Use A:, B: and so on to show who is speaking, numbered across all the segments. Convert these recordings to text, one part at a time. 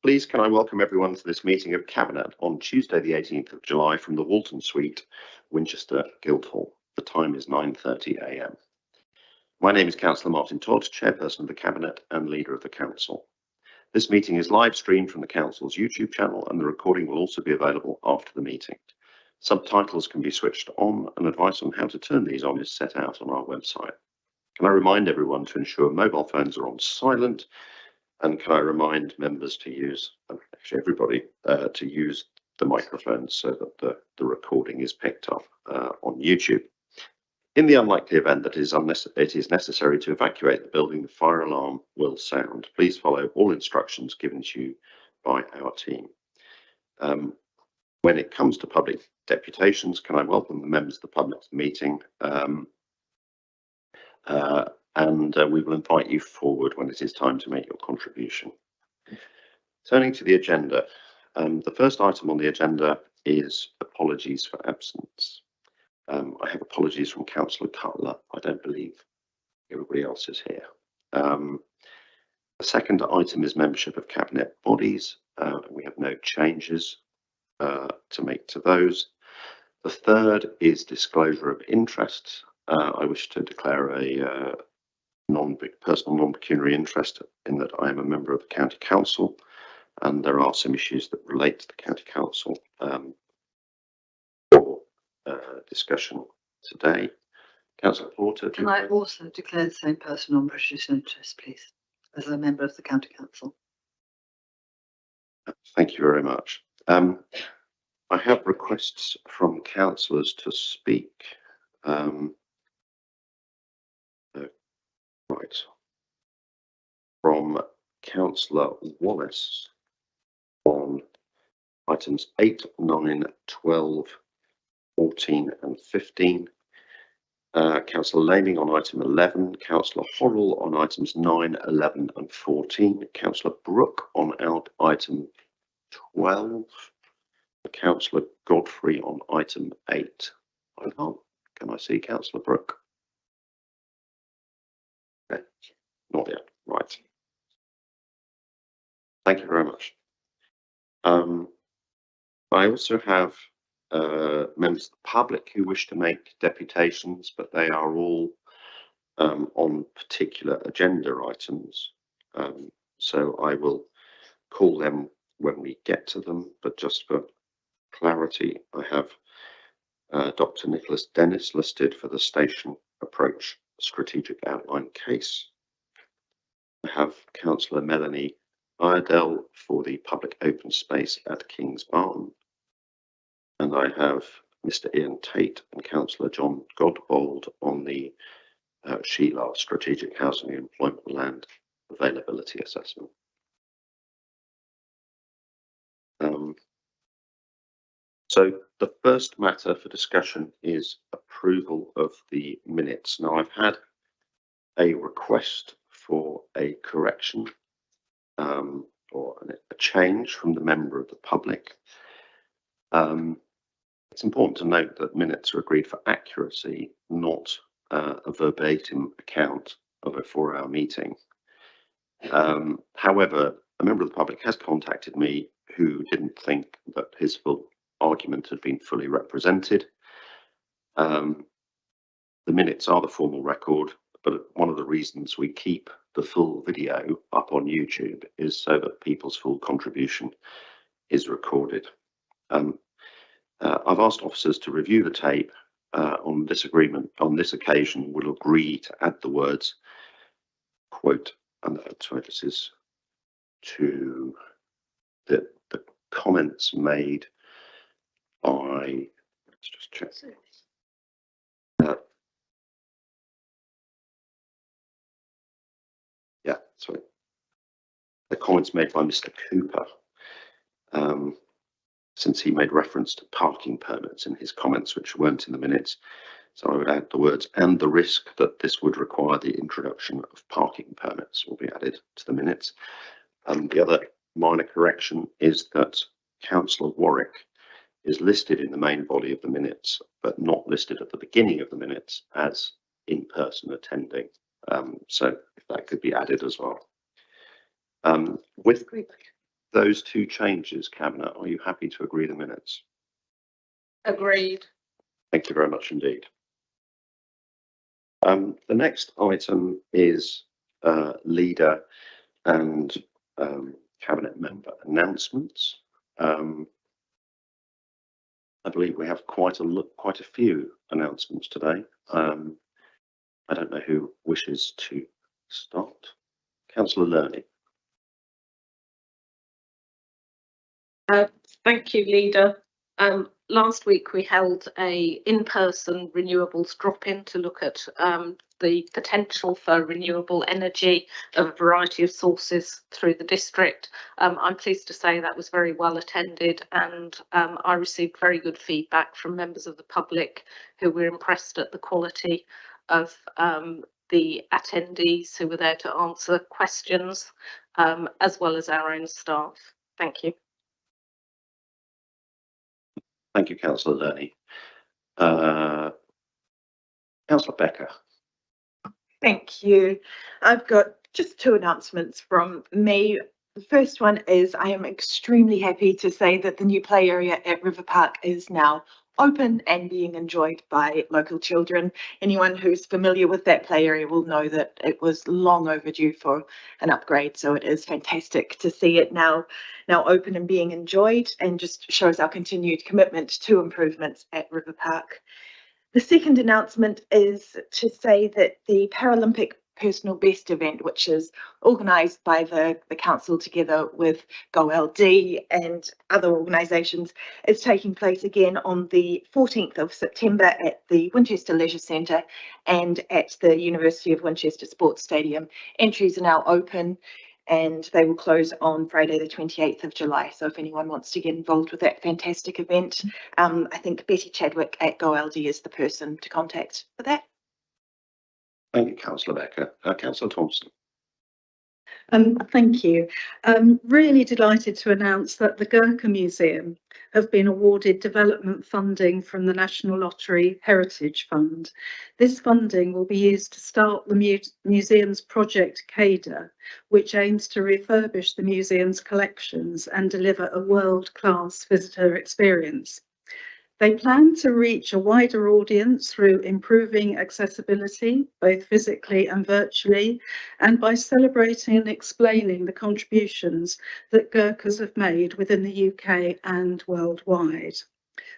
A: Please can I welcome everyone to this meeting of Cabinet on Tuesday the 18th of July from the Walton Suite, Winchester, Guildhall. The time is 9:30 a.m. My name is Councillor Martin Todd, Chairperson of the Cabinet and Leader of the Council. This meeting is live streamed from the Council's YouTube channel, and the recording will also be available after the meeting. Subtitles can be switched on, and advice on how to turn these on is set out on our website. Can I remind everyone to ensure mobile phones are on silent, and can I remind members to use, actually everybody, to use the microphones so that the recording is picked up on YouTube. In the unlikely event that it is necessary to evacuate the building, the fire alarm will sound. Please follow all instructions given to you by our team. When it comes to public deputations, can I welcome the members of the public to the meeting? We will invite you forward when it is time to make your contribution. Turning to the agenda, the first item on the agenda is apologies for absence. I have apologies from Councillor Cutler. I don't believe everybody else is here. The second item is membership of Cabinet bodies. We have no changes to make to those. The third is disclosure of interests. I wish to declare a personal non-pecuniary interest in that I am a member of the County Council, and there are some issues that relate to the County Council for discussion today. Councillor Porter.
B: Can I also declare the same personal non-pecuniary interest, please, as a member of the County Council?
A: Thank you very much. I have requests from councillors to speak. Right. From Councillor Wallace on items 8, 9, 12, 14 and 15. Councillor Laming on item 11. Councillor Horrell on items 9, 11 and 14. Councillor Brooke on item 12. Councillor Godfrey on item 8. Can I see Councillor Brooke? Okay, not yet. Right. Thank you very much. I also have members of the public who wish to make deputations, but they are all on particular agenda items. So I will call them when we get to them, but just for clarity, I have Dr. Nicholas Dennis listed for the Station Approach Strategic Outline case. I have Councillor Melanie Iredell for the public open space at King's Barn. And I have Mr. Ian Tate and Councillor John Godbold on the Sheila Strategic Housing and Employment Land Availability Assessment. So the first matter for discussion is approval of the minutes. Now, I've had a request for a correction or a change from the member of the public. It's important to note that minutes are agreed for accuracy, not a verbatim account of a 4-hour meeting. However, a member of the public has contacted me who didn't think that his full argument had been fully represented. The minutes are the formal record, but one of the reasons we keep the full video up on YouTube is so that people's full contribution is recorded. I've asked officers to review the tape on this occasion. We'll agree to add the words, quote, and sorry, this is to the comments made by, let's just check. Yeah, sorry. The comments made by Mr. Cooper, since he made reference to parking permits in his comments, which weren't in the minutes. So I would add the words, and the risk that this would require the introduction of parking permits will be added to the minutes. The other minor correction is that Councillor Warwick is listed in the main body of the minutes, but not listed at the beginning of the minutes as in person attending. So if that could be added as well. With those two changes, Cabinet, are you happy to agree the minutes?
C: Agreed.
A: Thank you very much indeed. The next item is leader and cabinet member announcements. I believe we have quite a few announcements today. I don't know who wishes to start. Councillor Lurney.
C: Thank you, Leader. Last week we held a in-person renewables drop-in to look at the potential for renewable energy of a variety of sources through the district. I'm pleased to say that was very well attended, and I received very good feedback from members of the public who were impressed at the quality of the attendees who were there to answer questions, as well as our own staff. Thank you.
A: Thank you, Councillor Lurney. Councillor Becker.
D: Thank you. I've got just two announcements from me. The first one is I am extremely happy to say that the new play area at River Park is now open and being enjoyed by local children. Anyone who's familiar with that play area will know that it was long overdue for an upgrade, so it is fantastic to see it now open and being enjoyed, and just shows our continued commitment to improvements at River Park. The second announcement is to say that the Paralympic Personal Best event, which is organised by the council together with GoLD and other organisations, is taking place again on the 14th of September at the Winchester Leisure Centre and at the University of Winchester Sports Stadium. Entries are now open and they will close on Friday the 28th of July. So if anyone wants to get involved with that fantastic event, I think Betty Chadwick at GoLD is the person to contact for that.
A: Thank you, Councillor Becker. Councillor Thompson.
E: Thank you. Really delighted to announce that the Gurkha Museum have been awarded development funding from the National Lottery Heritage Fund. This funding will be used to start the museum's project CADA, which aims to refurbish the museum's collections and deliver a world-class visitor experience. They plan to reach a wider audience through improving accessibility, both physically and virtually, and by celebrating and explaining the contributions that Gurkhas have made within the UK and worldwide.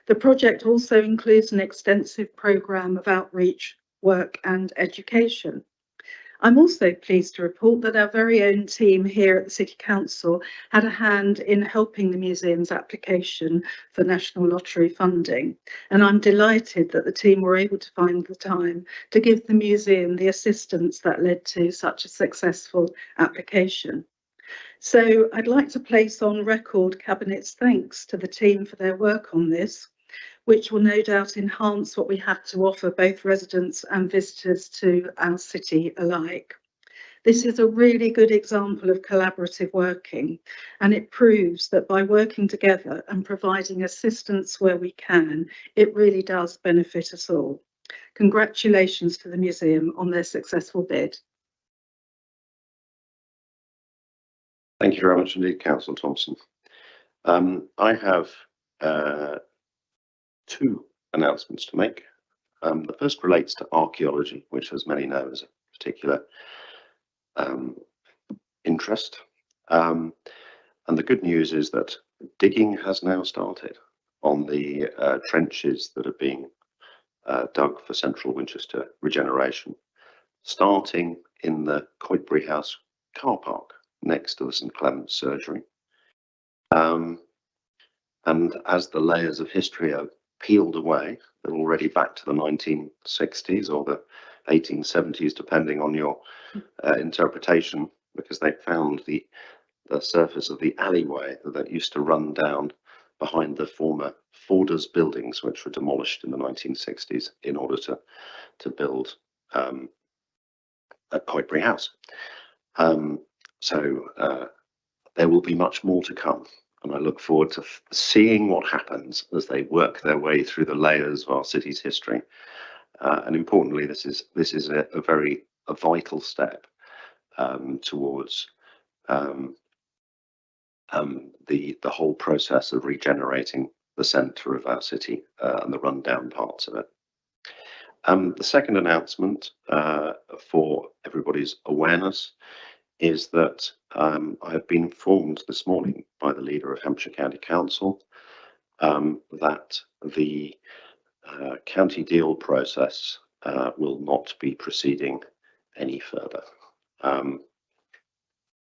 E: The project also includes an extensive programme of outreach, work and education. I'm also pleased to report that our very own team here at the City Council had a hand in helping the museum's application for National Lottery funding, and I'm delighted that the team were able to find the time to give the museum the assistance that led to such a successful application. So I'd like to place on record Cabinet's thanks to the team for their work on this, which will no doubt enhance what we have to offer both residents and visitors to our city alike. This is a really good example of collaborative working, and it proves that by working together and providing assistance where we can, it really does benefit us all. Congratulations to the museum on their successful bid.
A: Thank you very much indeed, Councillor Thompson. I have two announcements to make. The first relates to archaeology, which, as many know, is a particular interest. And the good news is that digging has now started on the trenches that are being dug for Central Winchester regeneration, starting in the Coitbury House car park next to the St Clement's surgery. And as the layers of history are peeled away, they're already back to the 1960s or the 1870s, depending on your interpretation, because they found the surface of the alleyway that used to run down behind the former Forders buildings, which were demolished in the 1960s in order to build a Coitbury House. So there will be much more to come, and I look forward to seeing what happens as they work their way through the layers of our city's history. And importantly, this is a very vital step towards the whole process of regenerating the centre of our city and the rundown parts of it. The second announcement for everybody's awareness is that I have been informed this morning by the leader of Hampshire County Council that the county deal process will not be proceeding any further.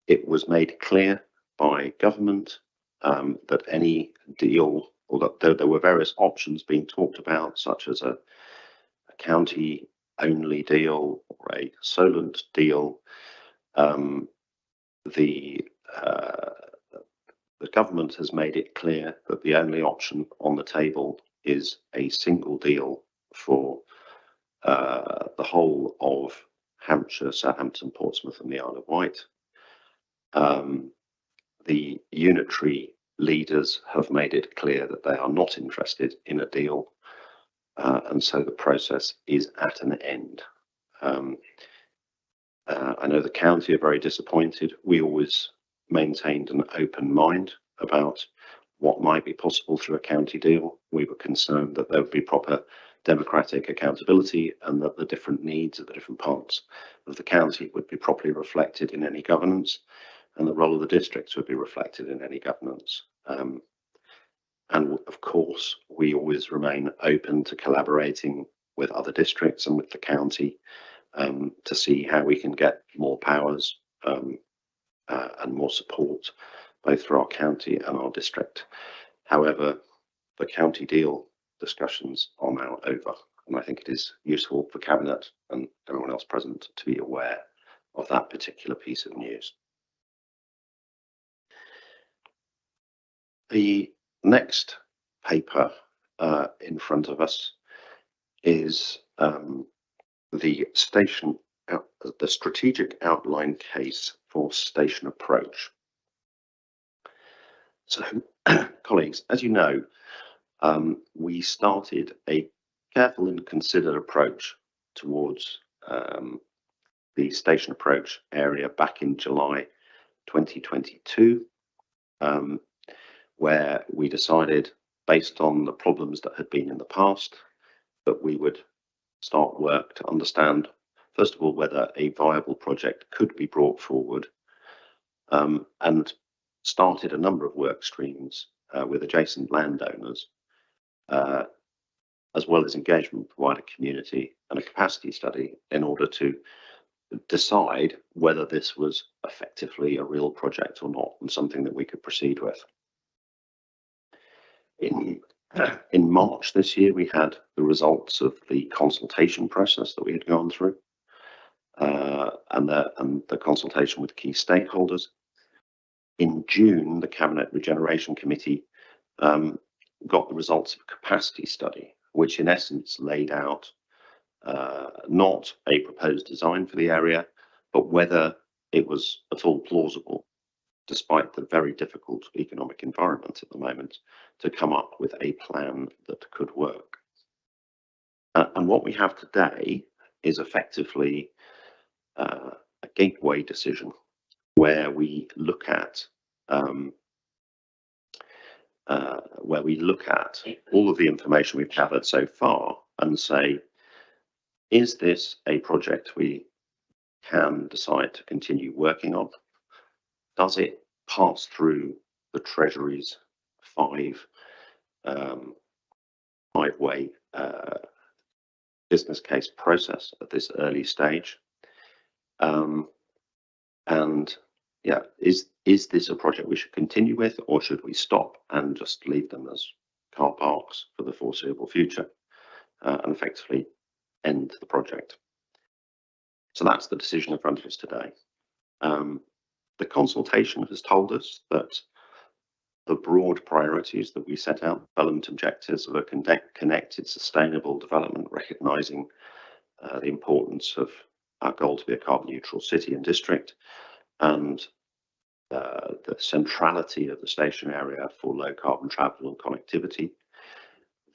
A: It was made clear by government that any deal, or that there were various options being talked about, such as a county only deal or a Solent deal. The government has made it clear that the only option on the table is a single deal for the whole of Hampshire, Southampton, Portsmouth and the Isle of Wight. The unitary leaders have made it clear that they are not interested in a deal, and so the process is at an end. I know the county are very disappointed. We always maintained an open mind about what might be possible through a county deal. We were concerned that there would be proper democratic accountability and that the different needs of the different parts of the county would be properly reflected in any governance, and the role of the districts would be reflected in any governance. And of course, we always remain open to collaborating with other districts and with the county to see how we can get more powers and more support both for our county and our district. However, the county deal discussions are now over, and I think it is useful for Cabinet and everyone else present to be aware of that particular piece of news. The next paper in front of us is the strategic outline case for station approach. So, colleagues, as you know, we started a careful and considered approach towards the station approach area back in July 2022, where we decided, based on the problems that had been in the past, that we would start work to understand, first of all, whether a viable project could be brought forward, and started a number of work streams with adjacent landowners, as well as engagement with the wider community and a capacity study in order to decide whether this was effectively a real project or not, and something that we could proceed with. In March this year, we had the results of the consultation process that we had gone through, and the consultation with key stakeholders. In June, the Cabinet Regeneration Committee got the results of a capacity study, which in essence laid out not a proposed design for the area, but whether it was at all plausible, despite the very difficult economic environment at the moment, to come up with a plan that could work. And what we have today is effectively a gateway decision, where we look at all of the information we've gathered so far and say, is this a project we can decide to continue working on? Does it pass through the Treasury's five-way business case process at this early stage? And yeah, is this a project we should continue with, or should we stop and just leave them as car parks for the foreseeable future and effectively end the project? So that's the decision in front of us today. The consultation has told us that the broad priorities that we set out, development objectives of a connected, sustainable development, recognising the importance of our goal to be a carbon neutral city and district, and the centrality of the station area for low carbon travel and connectivity,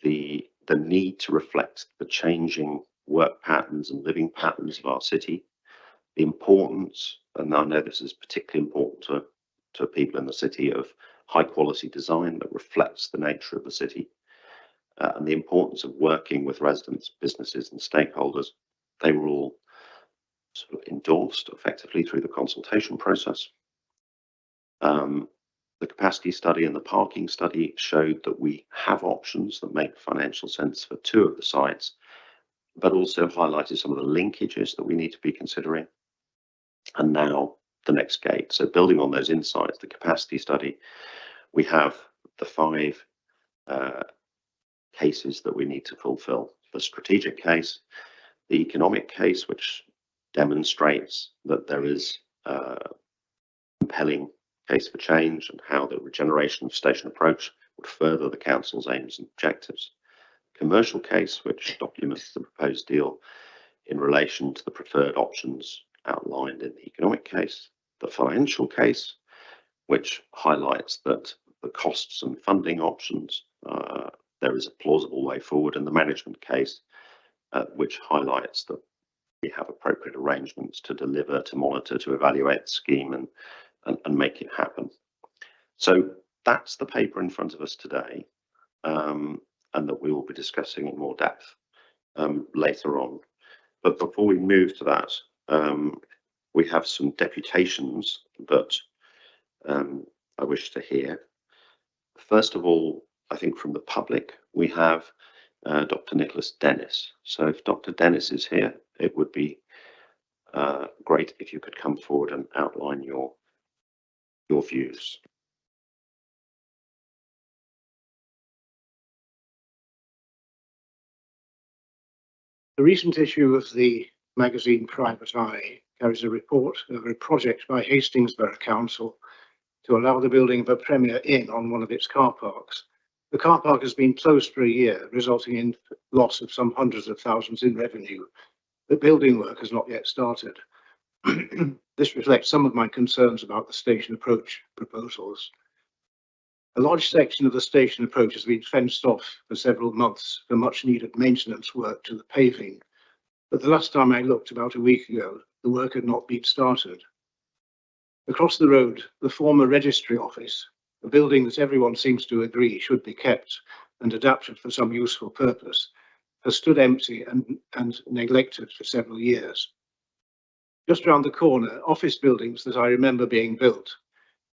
A: the need to reflect the changing work patterns and living patterns of our city, the importance, and I know this is particularly important to people in the city of high quality design that reflects the nature of the city and the importance of working with residents, businesses and stakeholders. They were all sort of endorsed effectively through the consultation process. The capacity study and the parking study showed that we have options that make financial sense for 2 of the sites, but also highlighted some of the linkages that we need to be considering. And now the next gate. So building on those insights, the capacity study, we have the 5 cases that we need to fulfill. The strategic case, the economic case, which demonstrates that there is a compelling case for change and how the regeneration of station approach would further the council's aims and objectives. Commercial case, which documents the proposed deal in relation to the preferred options outlined in the economic case. The financial case, which highlights that the costs and funding options, there is a plausible way forward. In the management case, which highlights that we have appropriate arrangements to deliver, to monitor, to evaluate the scheme and make it happen. So that's the paper in front of us today, and that we will be discussing in more depth later on. But before we move to that, we have some deputations that I wish to hear. First of all, I think from the public, we have Dr. Nicholas Dennis. So if Dr. Dennis is here, it would be great if you could come forward and outline your views.
F: The recent issue of the magazine Private Eye carries a report of a project by Hastings Borough Council to allow the building of a Premier Inn on one of its car parks. The car park has been closed for a year, resulting in loss of some hundreds of thousands in revenue. The building work has not yet started. This reflects some of my concerns about the station approach proposals. A large section of the station approach has been fenced off for several months for much needed maintenance work to the paving. But the last time I looked, about a week ago, the work had not been started. Across the road, the former registry office, a building that everyone seems to agree should be kept and adapted for some useful purpose, has stood empty and neglected for several years. Just round the corner, office buildings that I remember being built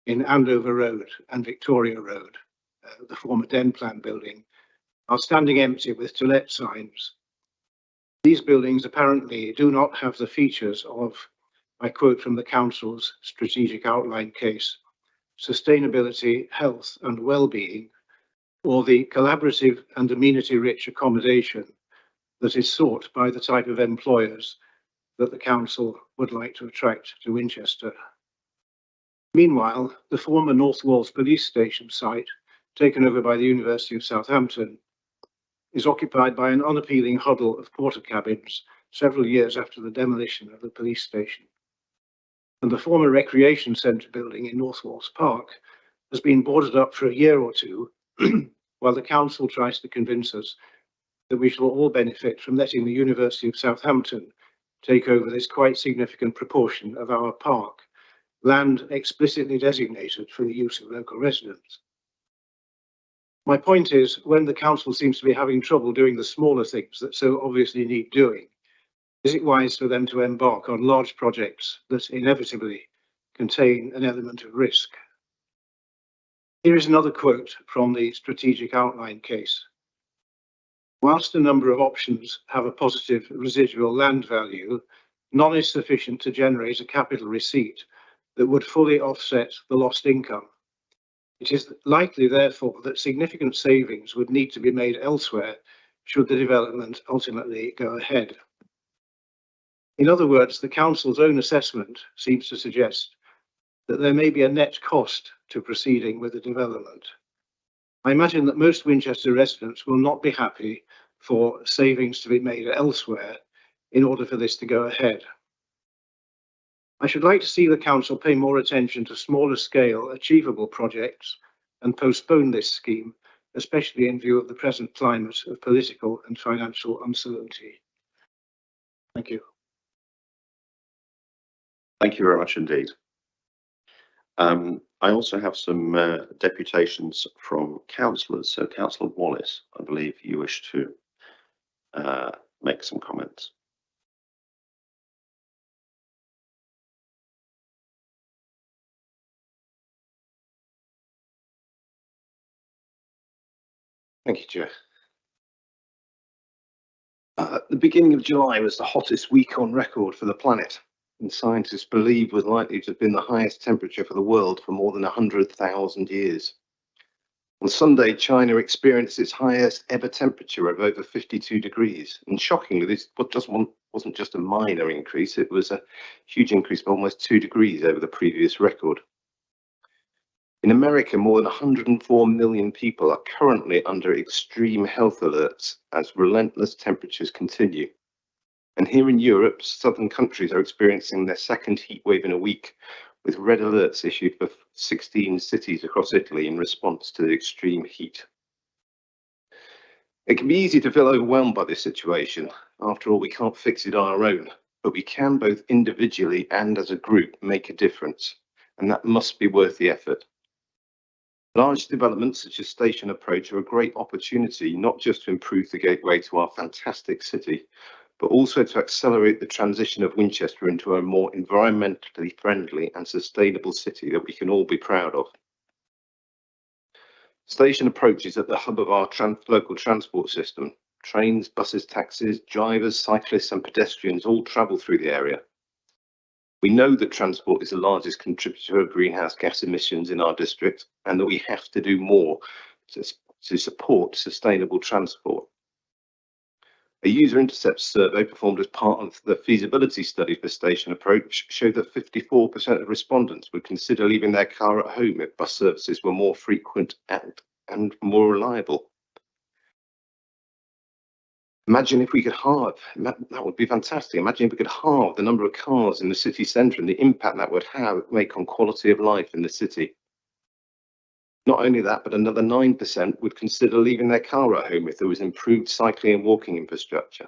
F: in Andover Road and Victoria Road, the former Denplan building, are standing empty with to let signs. These buildings apparently do not have the features of, I quote from the council's strategic outline case, sustainability, health and well-being, or the collaborative and amenity-rich accommodation that is sought by the type of employers that the council would like to attract to Winchester. Meanwhile, the former North Walls police station site, taken over by the University of Southampton, is occupied by an unappealing huddle of porter cabins several years after the demolition of the police station. And the former recreation centre building in North Walls Park has been boarded up for a year or two, while the council tries to convince us that we shall all benefit from letting the University of Southampton take over this quite significant proportion of our park, land explicitly designated for the use of local residents. My point is, when the council seems to be having trouble doing the smaller things that so obviously need doing, is it wise for them to embark on large projects that inevitably contain an element of risk? Here is another quote from the strategic outline case. Whilst a number of options have a positive residual land value, none is sufficient to generate a capital receipt that would fully offset the lost income. It is likely, therefore, that significant savings would need to be made elsewhere should the development ultimately go ahead. In other words, the council's own assessment seems to suggest that there may be a net cost to proceeding with the development. I imagine that most Winchester residents will not be happy for savings to be made elsewhere in order for this to go ahead. I should like to see the council pay more attention to smaller scale achievable projects and postpone this scheme, especially in view of the present climate of political and financial uncertainty. Thank you.
A: Thank you very much indeed. I also have some deputations from councillors. So Councillor Wallace, I believe you wish to make some comments.
G: Thank you, Chair. The beginning of July was the hottest week on record for the planet, and scientists believe was likely to have been the highest temperature for the world for more than 100,000 years. On Sunday, China experienced its highest ever temperature of over 52 degrees. And shockingly, this wasn't just a minor increase, it was a huge increase of almost 2 degrees over the previous record. In America, more than 104 million people are currently under extreme health alerts as relentless temperatures continue. And here in Europe, southern countries are experiencing their second heat wave in a week, with red alerts issued for 16 cities across Italy in response to the extreme heat. It can be easy to feel overwhelmed by this situation. After all, we can't fix it on our own, but we can both individually and as a group make a difference, and that must be worth the effort. Large developments such as Station Approach are a great opportunity not just to improve the gateway to our fantastic city, but also to accelerate the transition of Winchester into a more environmentally friendly and sustainable city that we can all be proud of. Station Approach is at the hub of our local transport system. Trains, buses, taxis, drivers, cyclists and pedestrians all travel through the area. We know that transport is the largest contributor of greenhouse gas emissions in our district and that we have to do more to support sustainable transport. A user intercepts survey performed as part of the feasibility study for Station Approach showed that 54% of respondents would consider leaving their car at home if bus services were more frequent and more reliable. Imagine if we could halve, that would be fantastic. Imagine if we could halve the number of cars in the city centre and the impact that would make on quality of life in the city. Not only that, but another 9% would consider leaving their car at home if there was improved cycling and walking infrastructure.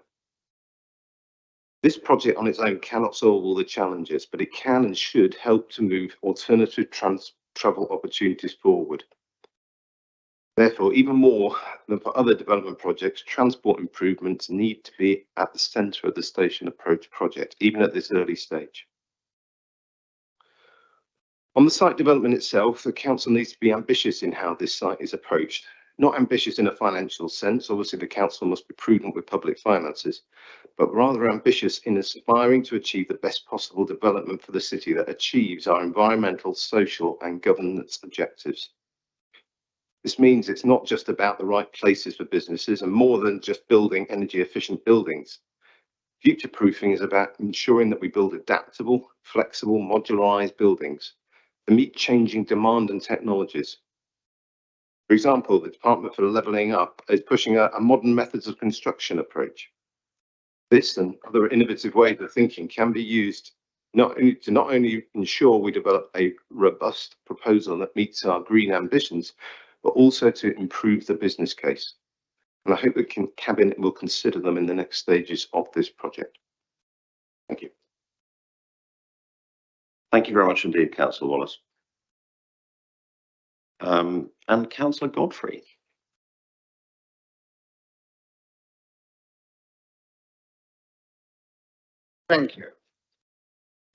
G: This project on its own cannot solve all the challenges, but it can and should help to move alternative travel opportunities forward. Therefore, even more than for other development projects, transport improvements need to be at the centre of the Station Approach project, even at this early stage. On the site development itself, the council needs to be ambitious in how this site is approached. Not ambitious in a financial sense, obviously the council must be prudent with public finances, but rather ambitious in aspiring to achieve the best possible development for the city that achieves our environmental, social and governance objectives. This means it's not just about the right places for businesses and more than just building energy efficient buildings. Future proofing is about ensuring that we build adaptable, flexible, modularised buildings to meet changing demand and technologies. For example, the Department for Levelling Up is pushing a modern methods of construction approach. This and other innovative ways of thinking can be used not only ensure we develop a robust proposal that meets our green ambitions, but also to improve the business case. And I hope the Cabinet will consider them in the next stages of this project. Thank you.
A: Thank you very much indeed, Councillor Wallace. And Councillor Godfrey.
H: Thank you.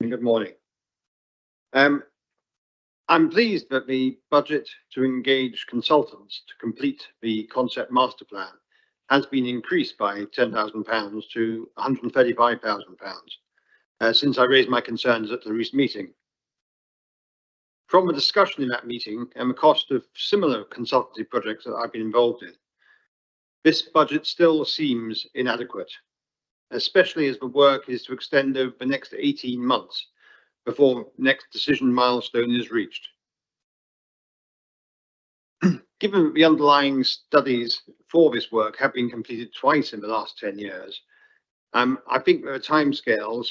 H: Good morning. I'm pleased that the budget to engage consultants to complete the concept master plan has been increased by £10,000 to £135,000 since I raised my concerns at the recent meeting. From a discussion in that meeting and the cost of similar consultancy projects that I've been involved in, this budget still seems inadequate, especially as the work is to extend over the next 18 months before the next decision milestone is reached. Given that the underlying studies for this work have been completed twice in the last 10 years, I think that the timescales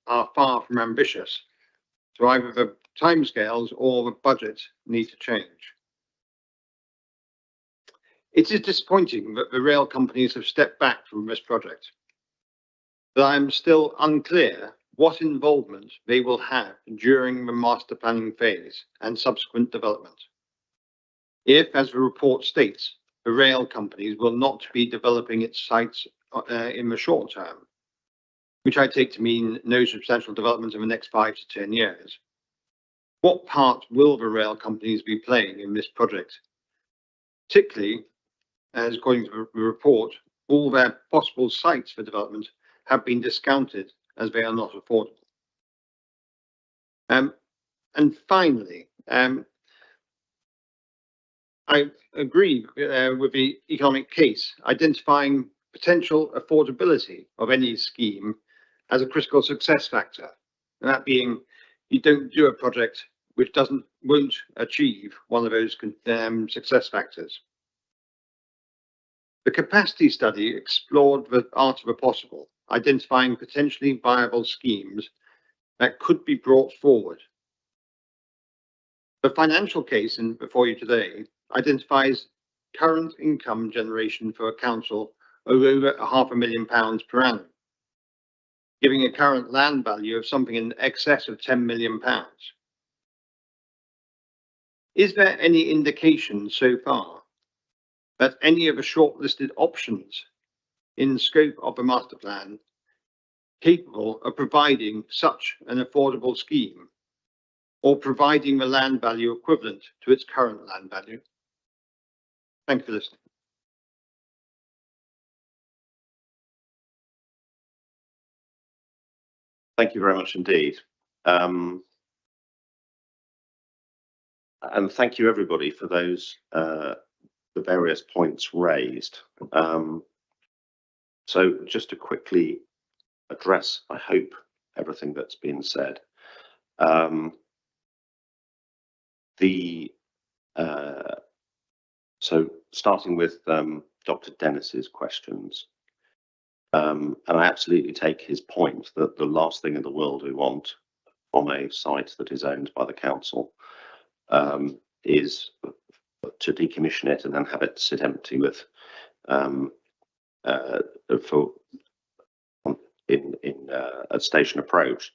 H: are far from ambitious. So either the timescales or the budget need to change. It is disappointing that the rail companies have stepped back from this project, but I am still unclear what involvement they will have during the master planning phase and subsequent development. If, as the report states, the rail companies will not be developing its sites in the short term, which I take to mean no substantial development in the next 5 to 10 years, what part will the rail companies be playing in this project? Particularly, as according to the report, all their possible sites for development have been discounted as they are not affordable. And finally, I agree with the economic case, identifying potential affordability of any scheme as a critical success factor. And that being, you don't do a project which won't achieve one of those success factors. The capacity study explored the art of the possible, identifying potentially viable schemes that could be brought forward. The financial case before you today identifies current income generation for a council of over £500,000 per annum, giving a current land value of something in excess of £10 million. Is there any indication so far that any of the shortlisted options in scope of the master plan capable of providing such an affordable scheme, or providing the land value equivalent to its current land value? Thank you for listening.
A: Thank you very much indeed. And thank you everybody for those the various points raised. So just to quickly address, I hope, everything that's been said. So starting with Dr. Dennis's questions, and I absolutely take his point that the last thing in the world we want on a site that is owned by the council is to decommission it and then have it sit empty with at station approach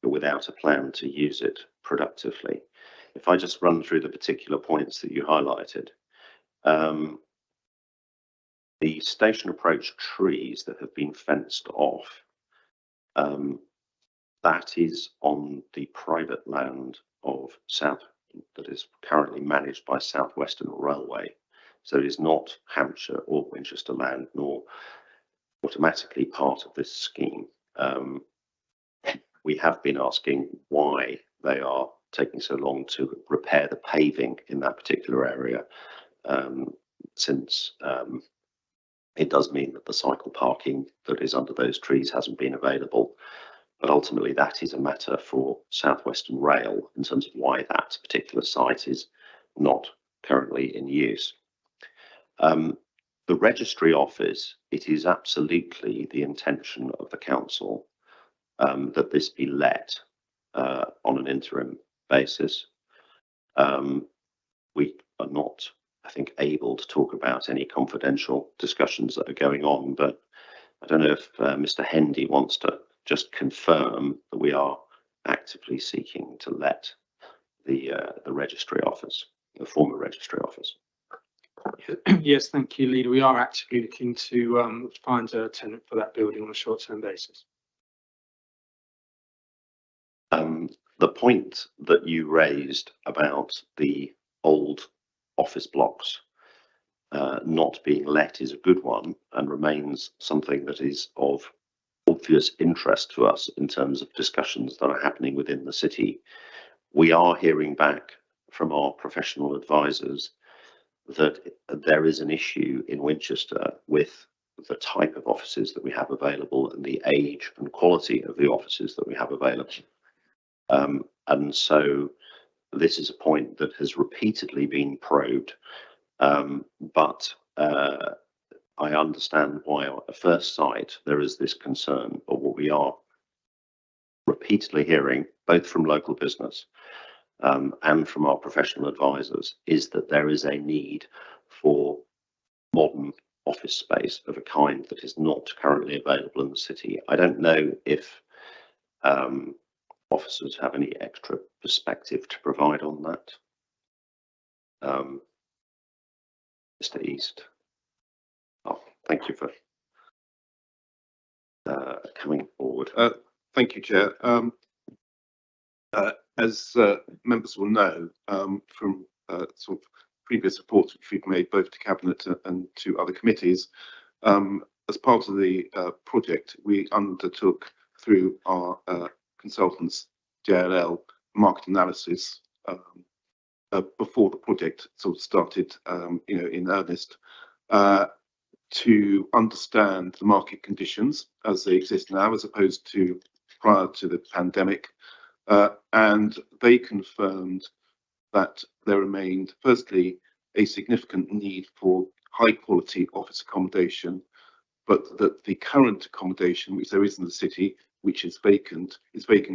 A: without a plan to use it productively. If I just run through the particular points that you highlighted, the station approach trees that have been fenced off, that is on the private land of that is currently managed by South Western Railway. So it is not Hampshire or Winchester land, nor automatically part of this scheme. We have been asking why they are taking so long to repair the paving in that particular area, since it does mean that the cycle parking that is under those trees hasn't been available. But ultimately, that is a matter for South Western Rail in terms of why that particular site is not currently in use. The registry office, it is absolutely the intention of the council that this be let on an interim basis. We are not, I think, able to talk about any confidential discussions that are going on, but I don't know if Mr. Hendy wants to just confirm that we are actively seeking to let the registry office, the former registry office.
I: Yes, thank you, Leader. We are actively looking to find a tenant for that building on a short-term basis.
A: The point that you raised about the old office blocks not being let is a good one and remains something that is of obvious interest to us in terms of discussions that are happening within the city. We are hearing back from our professional advisors that there is an issue in Winchester with the type of offices that we have available and the age and quality of the offices that we have available. And so this is a point that has repeatedly been probed, but I understand why at first sight there is this concern. But what we are repeatedly hearing, both from local business and from our professional advisors, is that there is a need for modern office space of a kind that is not currently available in the city. I don't know if officers have any extra perspective to provide on that. Mr. East. Oh, thank you for coming forward.
G: Thank you, Chair. As members will know from sort of previous reports which we've made both to Cabinet and to other committees, as part of the project, we undertook through our consultants, JLL, market analysis before the project sort of started, in earnest, to understand the market conditions as they exist now, as opposed to prior to the pandemic. And they confirmed that there remained, firstly, a significant need for high quality office accommodation, but that the current accommodation which there is in the city, which is vacant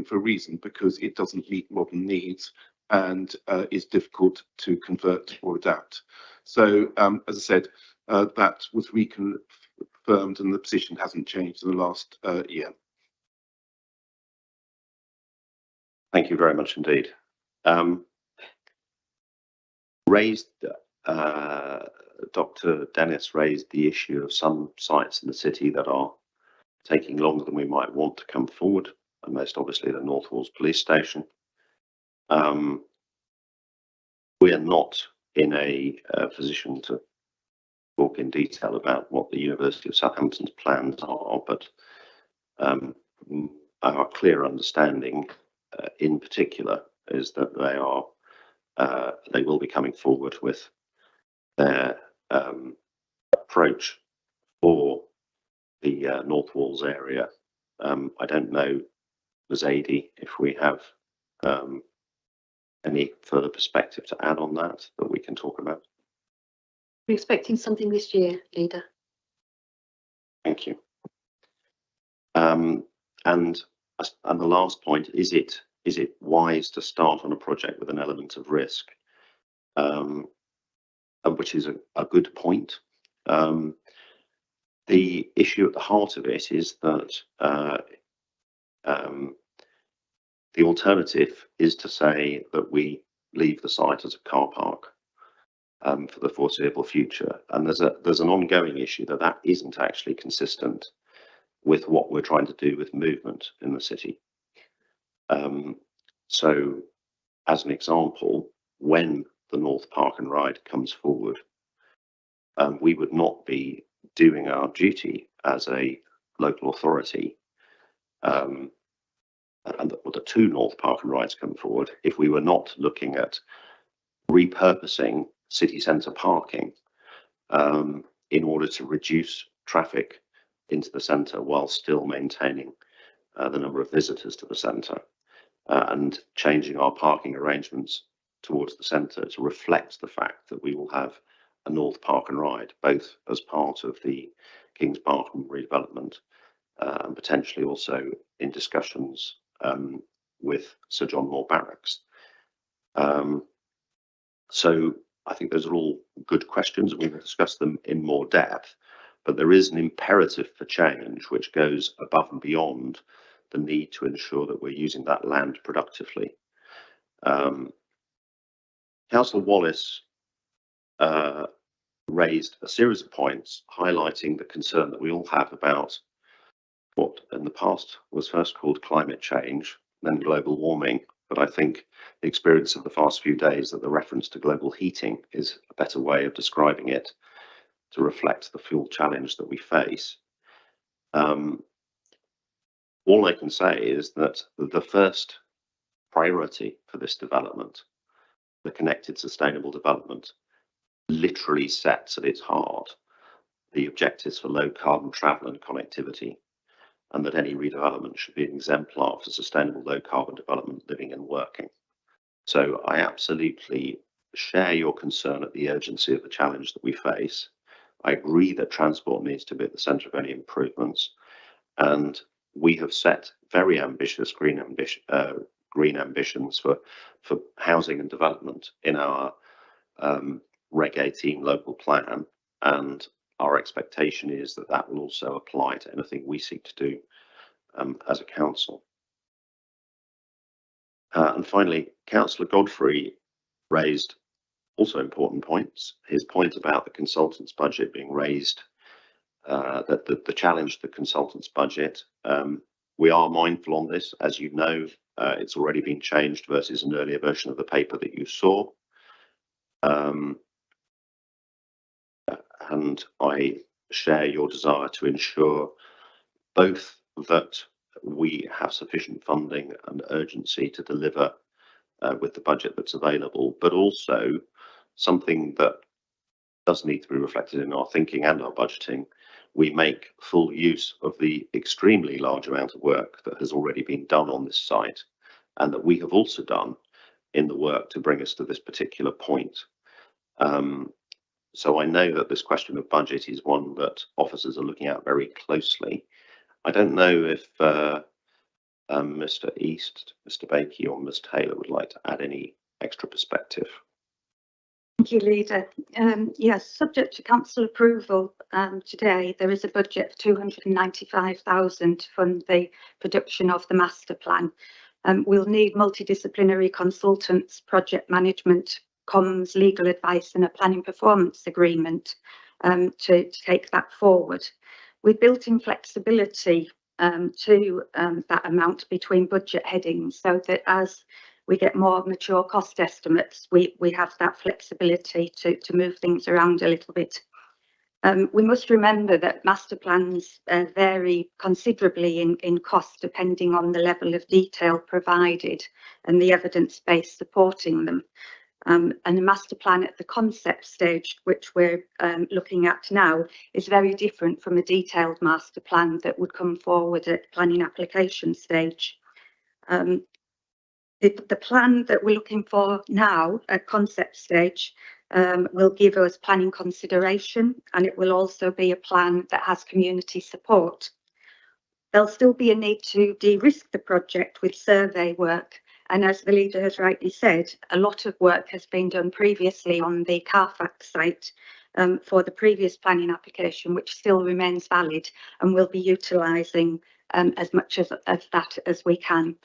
G: for a reason, because it doesn't meet modern needs and is difficult to convert or adapt. So, as I said, that was reconfirmed and the position hasn't changed in the last year.
A: Thank you very much indeed. Dr. Dennis raised the issue of some sites in the city that are taking longer than we might want to come forward, and most obviously the North Walls Police Station. We are not in a position to talk in detail about what the University of Southampton's plans are, but our clear understanding in particular is that they will be coming forward with their approach for the North Walls area. I don't know, Zadie, if we have any further perspective to add on that we can talk about.
J: We're expecting something this year, Leader.
A: Thank you. And the last point, is it wise to start on a project with an element of risk? Which is a good point. The issue at the heart of it is that the alternative is to say that we leave the site as a car park for the foreseeable future, and there's an ongoing issue that isn't actually consistent with what we're trying to do with movement in the city. So, as an example, when the North Park and Ride comes forward, we would not be doing our duty as a local authority, and the two North Park and Rides come forward, if we were not looking at repurposing city centre parking in order to reduce traffic into the centre while still maintaining the number of visitors to the centre, and changing our parking arrangements towards the centre to reflect the fact that we will have a North Park and Ride, both as part of the Kings Park redevelopment and potentially also in discussions with Sir John Moore Barracks. So I think those are all good questions. We will discuss them in more depth, but there is an imperative for change which goes above and beyond the need to ensure that we're using that land productively. Councillor Wallace raised a series of points highlighting the concern that we all have about what in the past was first called climate change, then global warming. But I think the experience of the past few days that the reference to global heating is a better way of describing it to reflect the fuel challenge that we face. All I can say is that the first priority for this development, the connected sustainable development, literally sets at its heart the objectives for low carbon travel and connectivity, and that any redevelopment should be an exemplar for sustainable low carbon development, living and working. So I absolutely share your concern at the urgency of the challenge that we face. I agree that transport needs to be at the centre of any improvements, and we have set very ambitious green ambitions for housing and development in our Reg 18 local plan, and our expectation is that that will also apply to anything we seek to do as a council. And finally, Councillor Godfrey raised also important points. His point about the consultants' budget being raised, that the challenge, the consultants' budget. We are mindful on this. As you know, it's already been changed versus an earlier version of the paper that you saw. And I share your desire to ensure both that we have sufficient funding and urgency to deliver with the budget that's available, but also something that does need to be reflected in our thinking and our budgeting. We make full use of the extremely large amount of work that has already been done on this site, and that we have also done in the work to bring us to this particular point. So I know that this question of budget is one that officers are looking at very closely. I don't know if Mr. East, Mr. Bakey or Ms. Taylor would like to add any extra perspective.
K: Thank you, Leader. Yes, subject to council approval today, there is a budget of 295,000 to fund the production of the master plan. We'll need multidisciplinary consultants, project management, comms, legal advice and a planning performance agreement to take that forward. We've built in flexibility to that amount between budget headings so that as we get more mature cost estimates, we have that flexibility to move things around a little bit. We must remember that master plans vary considerably in cost depending on the level of detail provided and the evidence base supporting them. And the master plan at the concept stage, which we're looking at now, is very different from a detailed master plan that would come forward at planning application stage. The plan that we're looking for now at concept stage will give us planning consideration, and it will also be a plan that has community support. There'll still be a need to de-risk the project with survey work, and as the Leader has rightly said, a lot of work has been done previously on the Carfax site for the previous planning application, which still remains valid, and we'll be utilising as much of that as we can.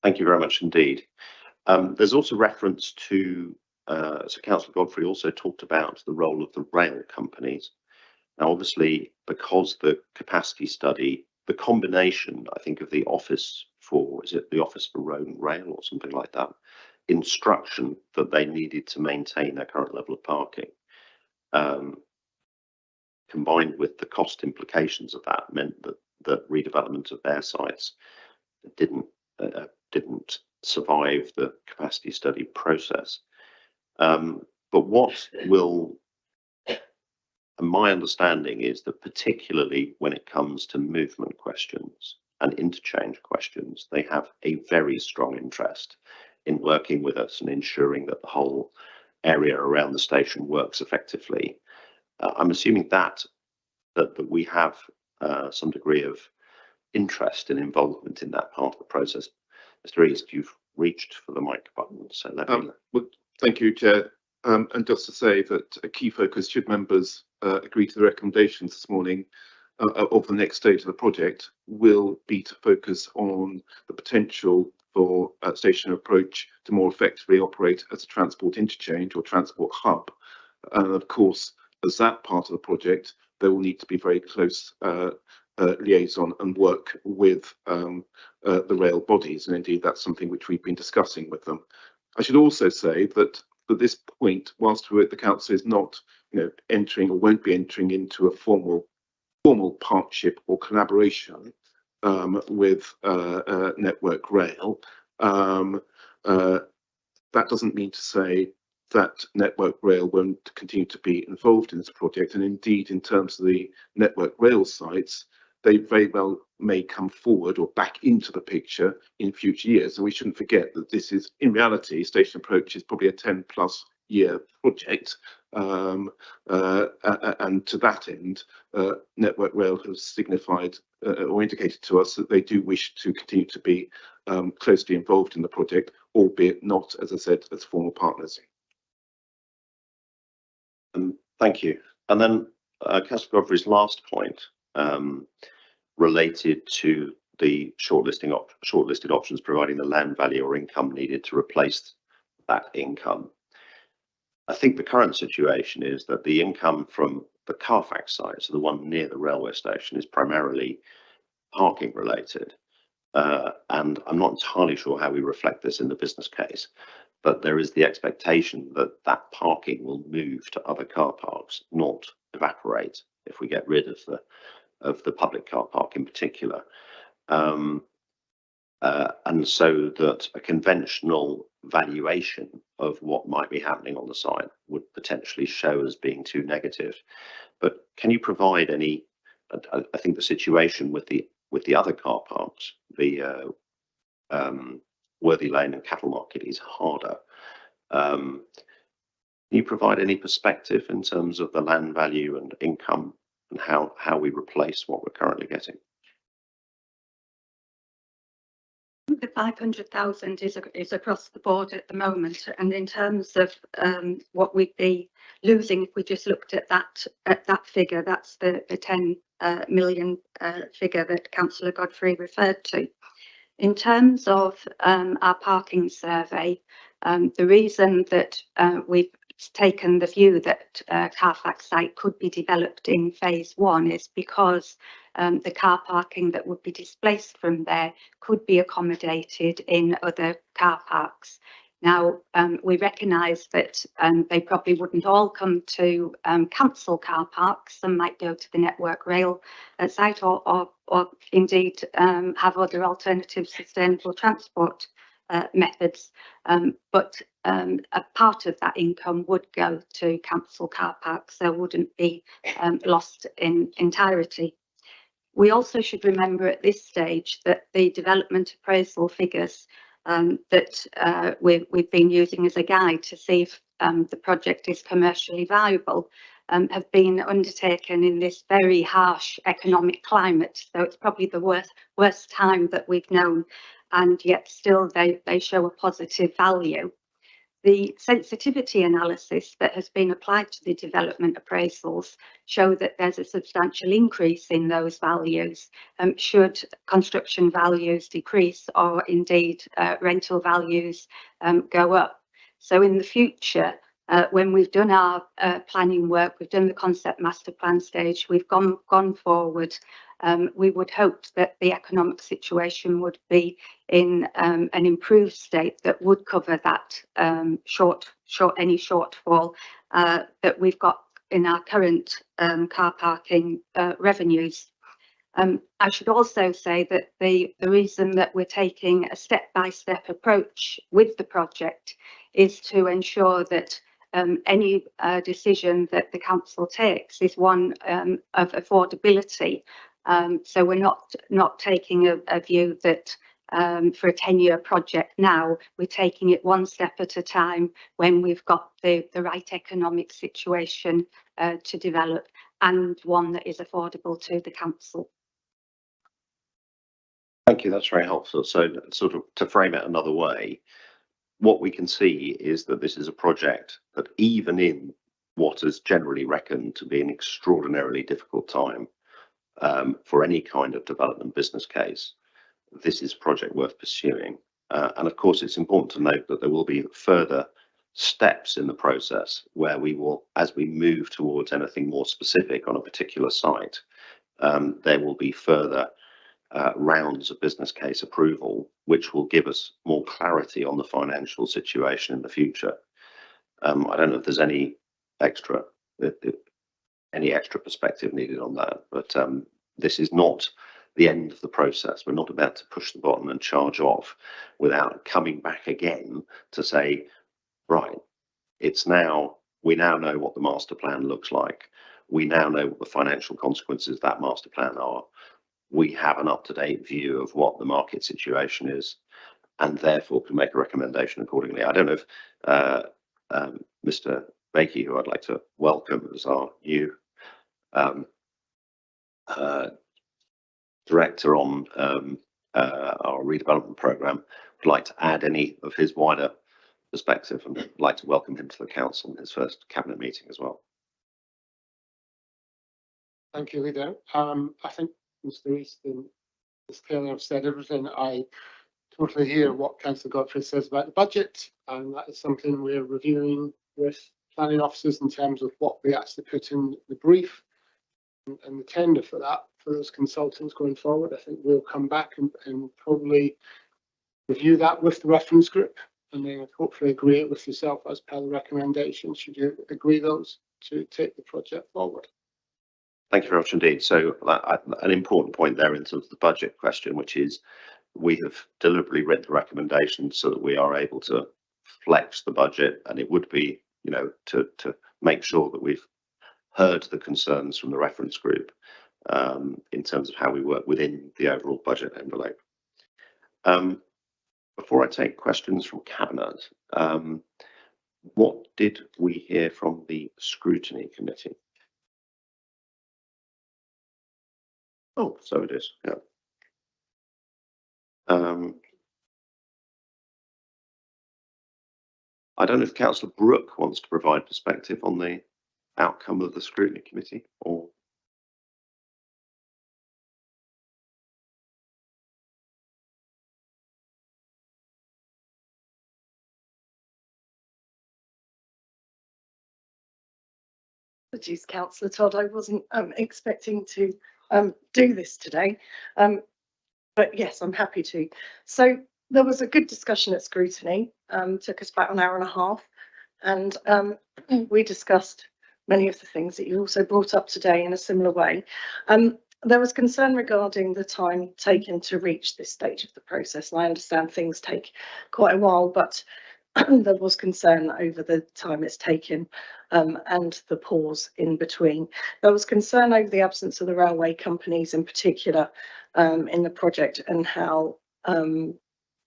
A: Thank you very much indeed. There's also reference to, so Councillor Godfrey also talked about the role of the rail companies. Now, obviously, because the capacity study, the combination, I think, of the Office for, is it the Office for Road and Rail or something like that, instruction that they needed to maintain their current level of parking, combined with the cost implications of that, meant that the redevelopment of their sites didn't survive the capacity study process. But what will, my understanding is that particularly when it comes to movement questions and interchange questions, they have a very strong interest in working with us and ensuring that the whole area around the station works effectively. I'm assuming that we have some degree of interest and involvement in that part of the process. Mr. East, you've reached for the mic button, so let me.
G: Well, thank you, Chair. And just to say that a key focus, should members agree to the recommendations this morning of the next stage of the project, will be to focus on the potential for Station Approach to more effectively operate as a transport interchange or transport hub. And of course, as that part of the project, there will need to be very close liaison and work with the rail bodies, and indeed that's something which we've been discussing with them. I should also say that at this point, whilst the council is not, entering or won't be entering into a formal partnership or collaboration with Network Rail, that doesn't mean to say that Network Rail won't continue to be involved in this project, and indeed in terms of the Network Rail sites, they very well may come forward or back into the picture in future years. And we shouldn't forget that this is, in reality, Station Approach is probably a 10+ year project. And to that end, Network Rail has signified or indicated to us that they do wish to continue to be closely involved in the project, albeit not, as I said, as formal partners.
A: Thank you. And then Councillor Godfrey's last point related to the shortlisted options providing the land value or income needed to replace that income. I think the current situation is that the income from the Carfax site, so the one near the railway station, is primarily parking related. And I'm not entirely sure how we reflect this in the business case, but there is the expectation that that parking will move to other car parks, not evaporate if we get rid of the public car park in particular. And so that a conventional valuation of what might be happening on the site would potentially show as being too negative. But can you provide any? I think the situation with the other car parks, the Worthy Lane and Cattle Market, is harder. Can you provide any perspective in terms of the land value and income and how we replace what we're currently getting?
K: The 500,000 is across the board at the moment, and in terms of what we'd be losing if we just looked at that figure, that's the 10 million figure that Councillor Godfrey referred to. In terms of our parking survey, the reason that we've taken the view that Carfax site could be developed in phase 1 is because the car parking that would be displaced from there could be accommodated in other car parks. Now, we recognise that they probably wouldn't all come to council car parks. Some might go to the Network Rail site or indeed have other alternative sustainable transport methods, but a part of that income would go to council car parks, so wouldn't be lost in entirety. We also should remember at this stage that the development appraisal figures that we've been using as a guide to see if the project is commercially viable have been undertaken in this very harsh economic climate. So it's probably the worst time that we've known, and yet still they show a positive value. The sensitivity analysis that has been applied to the development appraisals show that there's a substantial increase in those values should construction values decrease or indeed rental values go up. So in the future, when we've done our planning work, we've done the concept master plan stage, we've gone forward, we would hope that the economic situation would be in an improved state that would cover that any shortfall that we've got in our current car parking revenues. I should also say that the reason that we're taking a step-by-step approach with the project is to ensure that any decision that the council takes is one of affordability. So we're not taking a view that for a 10-year project now, we're taking it one step at a time when we've got the right economic situation to develop, and one that is affordable to the council.
A: Thank you, that's very helpful. So sort of to frame it another way, what we can see is that this is a project that even in what is generally reckoned to be an extraordinarily difficult time for any kind of development business case, this is a project worth pursuing. And of course, it's important to note that there will be further steps in the process where we will, as we move towards anything more specific on a particular site, there will be further rounds of business case approval, which will give us more clarity on the financial situation in the future. I don't know if there's any extra perspective needed on that, but this is not the end of the process. We're not about to push the button and charge off without coming back again to say, right, we now know what the master plan looks like. We now know what the financial consequences of that master plan are. We have an up-to-date view of what the market situation is, and therefore can make a recommendation accordingly. I don't know if Mr. Bakey, who I'd like to welcome as our new director on our redevelopment programme, would like to add any of his wider perspective, and I'd like to welcome him to the council in his first cabinet meeting as well.
F: Thank you, Leader. I think Mr. Easton
L: Ms Taylor have said everything. I totally hear what Councillor Godfrey says about the budget, and that is something we're reviewing with planning officers in terms of what we actually put in the brief and the tender for that, for those consultants going forward. I think we'll come back and probably review that with the reference group, and then hopefully agree it with yourself as per the recommendation, should you agree those, to take the project forward.
A: Thank you very much indeed. So an important point there in terms of the budget question, which is we have deliberately written the recommendations so that we are able to flex the budget, and it would be, you know, to make sure that we've heard the concerns from the reference group in terms of how we work within the overall budget envelope. Before I take questions from Cabinet, what did we hear from the Scrutiny Committee? Oh, so it is, yeah. I don't know if Councillor Brooke wants to provide perspective on the outcome of the Scrutiny Committee, or
M: Apologies, Councillor Todd, I wasn't expecting to do this today, but yes, I'm happy to. So there was a good discussion at Scrutiny, took us about an hour and a half, and we discussed many of the things that you also brought up today in a similar way. There was concern regarding the time taken to reach this stage of the process, and I understand things take quite a while, but there was concern over the time it's taken and the pause in between. There was concern over the absence of the railway companies in particular in the project, and how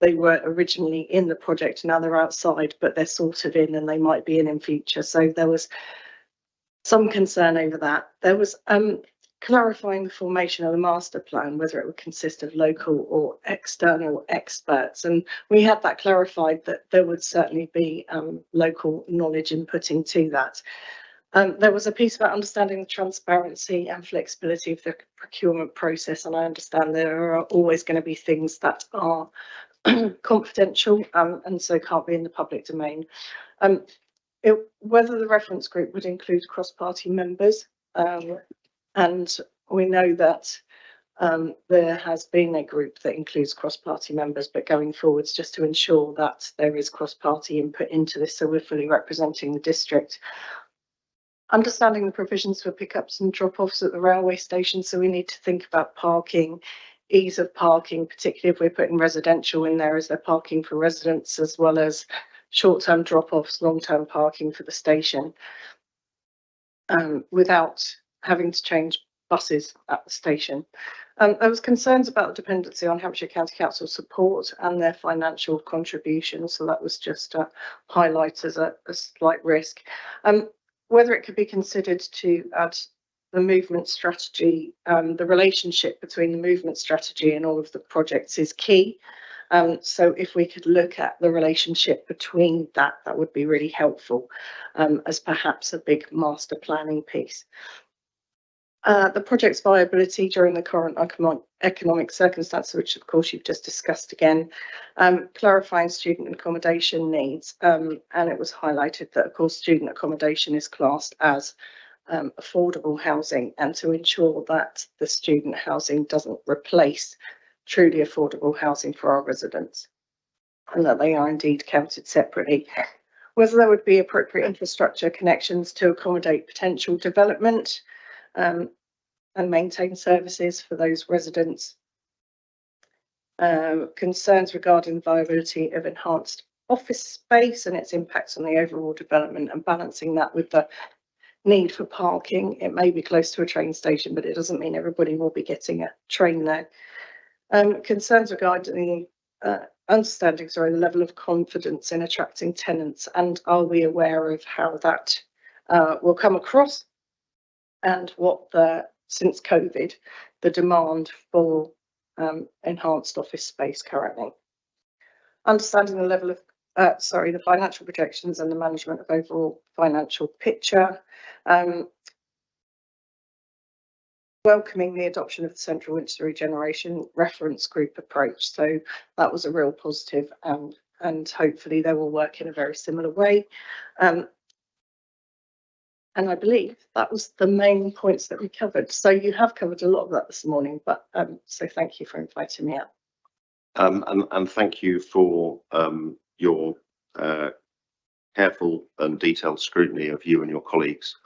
M: they were originally in the project, now they're outside, but they're sort of in and they might be in future. So there was some concern over that. There was clarifying the formation of the master plan, whether it would consist of local or external experts. And we had that clarified that there would certainly be local knowledge inputting to that. There was a piece about understanding the transparency and flexibility of the procurement process. And I understand there are always going to be things that are confidential and so can't be in the public domain. Whether the reference group would include cross-party members, and we know that there has been a group that includes cross-party members, but going forwards, just to ensure that there is cross-party input into this, so we're fully representing the district. Understanding the provisions for pickups and drop-offs at the railway station, so we need to think about parking, ease of parking, particularly if we're putting residential in there, is there parking for residents as well as short-term drop-offs, long-term parking for the station, without having to change buses at the station. There was concerns about the dependency on Hampshire County Council support and their financial contributions, so that was just a highlight as a slight risk. Whether it could be considered to add the movement strategy, the relationship between the movement strategy and all of the projects is key. So if we could look at the relationship between that, that would be really helpful as perhaps a big master planning piece. The project's viability during the current economic circumstances, which of course you've just discussed again, clarifying student accommodation needs, and it was highlighted that of course student accommodation is classed as affordable housing, and to ensure that the student housing doesn't replace truly affordable housing for our residents, and that they are indeed counted separately. Whether there would be appropriate infrastructure connections to accommodate potential development and maintain services for those residents. Concerns regarding viability of enhanced office space and its impacts on the overall development, and balancing that with the need for parking. It may be close to a train station, but it doesn't mean everybody will be getting a train there. Concerns regarding understanding, the level of confidence in attracting tenants, and are we aware of how that will come across, and what since COVID, the demand for enhanced office space currently. Understanding the level of, the financial projections and the management of overall financial picture. welcoming the adoption of the Central Winchester Regeneration Reference Group approach. So that was a real positive, and hopefully they will work in a very similar way. And I believe that was the main points that we covered. So you have covered a lot of that this morning, but so thank you for inviting me up.
A: And thank you for your careful and detailed scrutiny of you and your colleagues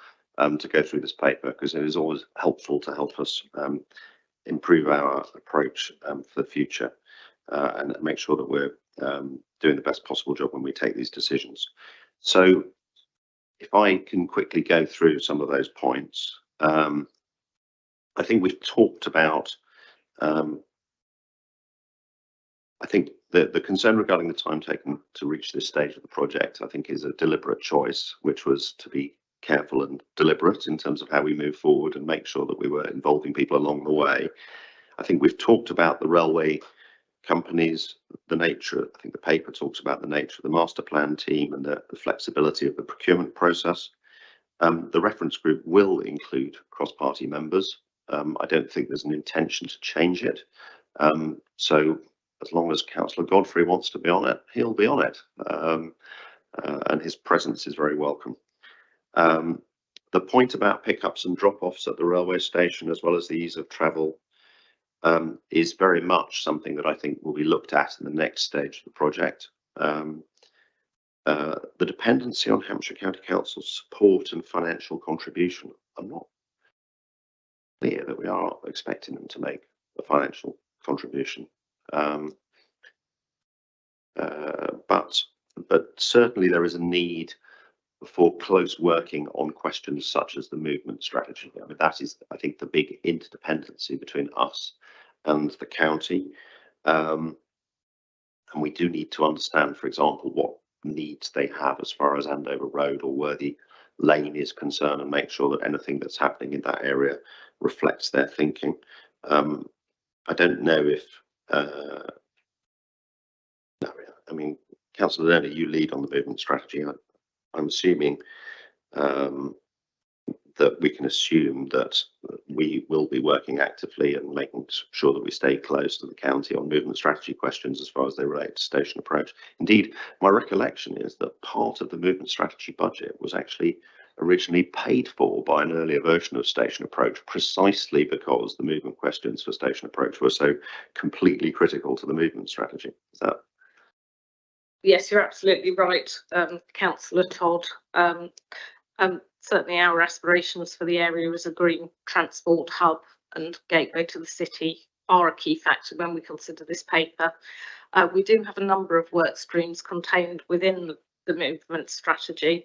A: to go through this paper, because it is always helpful to help us improve our approach for the future and make sure that we're doing the best possible job when we take these decisions. So if I can quickly go through some of those points, I think we've talked about, I think the concern regarding the time taken to reach this stage of the project, I think, is a deliberate choice, which was to be careful and deliberate in terms of how we move forward and make sure that we were involving people along the way. I think we've talked about the railway companies, the nature, I think the paper talks about the nature of the master plan team and the flexibility of the procurement process. The reference group will include cross-party members. I don't think there's an intention to change it. So as long as Councillor Godfrey wants to be on it, he'll be on it. And his presence is very welcome. The point about pickups and drop-offs at the railway station, as well as the ease of travel, is very much something that I think will be looked at in the next stage of the project. The dependency on Hampshire County Council's support and financial contribution, I'm not clear that we are expecting them to make a financial contribution. But certainly there is a need for close working on questions such as the movement strategy. I mean, that is, I think, the big interdependency between us and the county. And we do need to understand, for example, what needs they have as far as Andover Road or Worthy Lane is concerned, and make sure that anything that's happening in that area reflects their thinking. I don't know if, I mean, Councillor Lerner, you lead on the movement strategy. I'm assuming that we can assume that we will be working actively and making sure that we stay close to the county on movement strategy questions as far as they relate to station approach. Indeed, my recollection is that part of the movement strategy budget was actually originally paid for by an earlier version of station approach, precisely because the movement questions for station approach were so completely critical to the movement strategy. Is that?
C: Yes, you're absolutely right, Councillor Todd. Certainly our aspirations for the area as a green transport hub and gateway to the city are a key factor when we consider this paper. We do have a number of work streams contained within the movement strategy,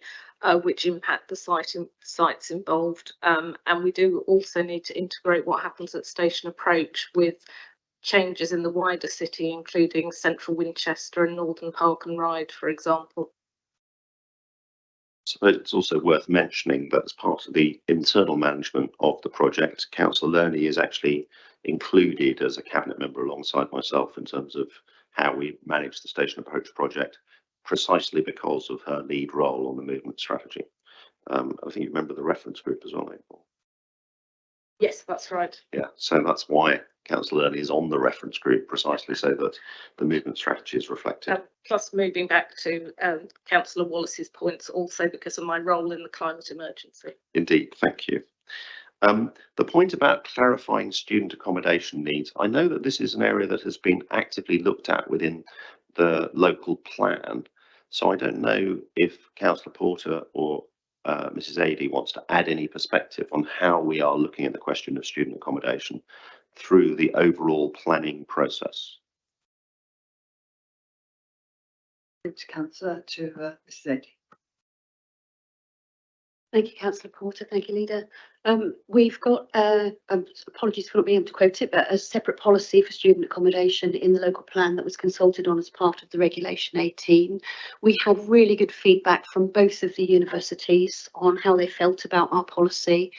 C: which impact the sites involved. And we do also need to integrate what happens at station approach with changes in the wider city, including central Winchester and Northern Park and Ride, for example.
A: I suppose it's also worth mentioning that as part of the internal management of the project, Councillor Lerner is actually included as a cabinet member alongside myself in terms of how we manage the station approach project, precisely because of her lead role on the movement strategy. I think you remember the reference group as well, April.
C: Yes, that's right.
A: Yeah, so that's why Councillor Lerner is on the reference group, precisely so that the movement strategy is reflected.
C: Plus, moving back to Councillor Wallace's points, also because of my role in the climate emergency.
A: Indeed, thank you. The point about clarifying student accommodation needs, I know that this is an area that has been actively looked at within the local plan. So I don't know if Councillor Porter or Mrs. Adey wants to add any perspective on how we are looking at the question of student accommodation through the overall planning process.
B: To Councillor, to Mrs. Adey.
J: Thank you, Councillor Porter. Thank you, Leader. We've got, apologies for not being able to quote it, but a separate policy for student accommodation in the local plan that was consulted on as part of the Regulation 18. We had really good feedback from both of the universities on how they felt about our policy,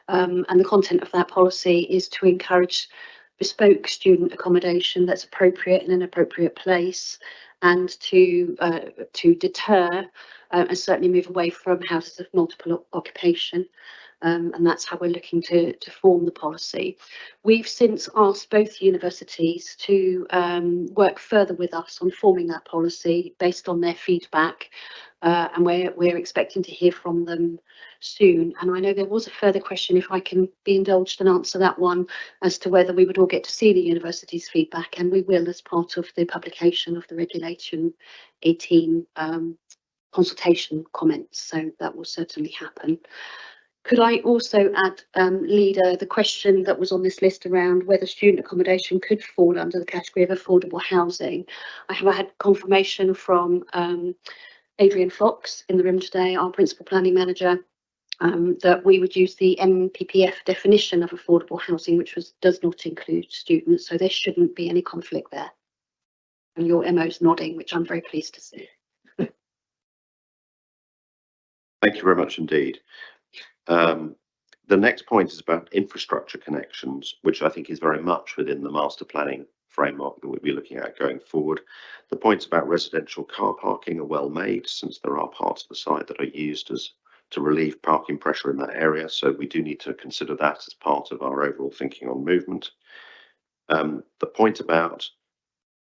J: and the content of that policy is to encourage bespoke student accommodation that's appropriate in an appropriate place, and to deter and certainly move away from houses of multiple occupation. and that's how we're looking to form the policy. We've since asked both universities to work further with us on forming that policy based on their feedback, and we're expecting to hear from them soon. And I know there was a further question, if I can be indulged and answer that one, as to whether we would all get to see the university's feedback, and we will as part of the publication of the Regulation 18 consultation comments, so that will certainly happen. Could I also add, Leader, the question that was on this list around whether student accommodation could fall under the category of affordable housing? I have had confirmation from Adrian Fox in the room today, our Principal Planning Manager, that we would use the NPPF definition of affordable housing, which does not include students, so there shouldn't be any conflict there. And your MO's nodding, which I'm very pleased to see.
A: Thank you very much indeed. The next point is about infrastructure connections, which I think is very much within the master planning framework that we'll be looking at going forward. The points about residential car parking are well made, since there are parts of the site that are used to relieve parking pressure in that area. So we do need to consider that as part of our overall thinking on movement. The point about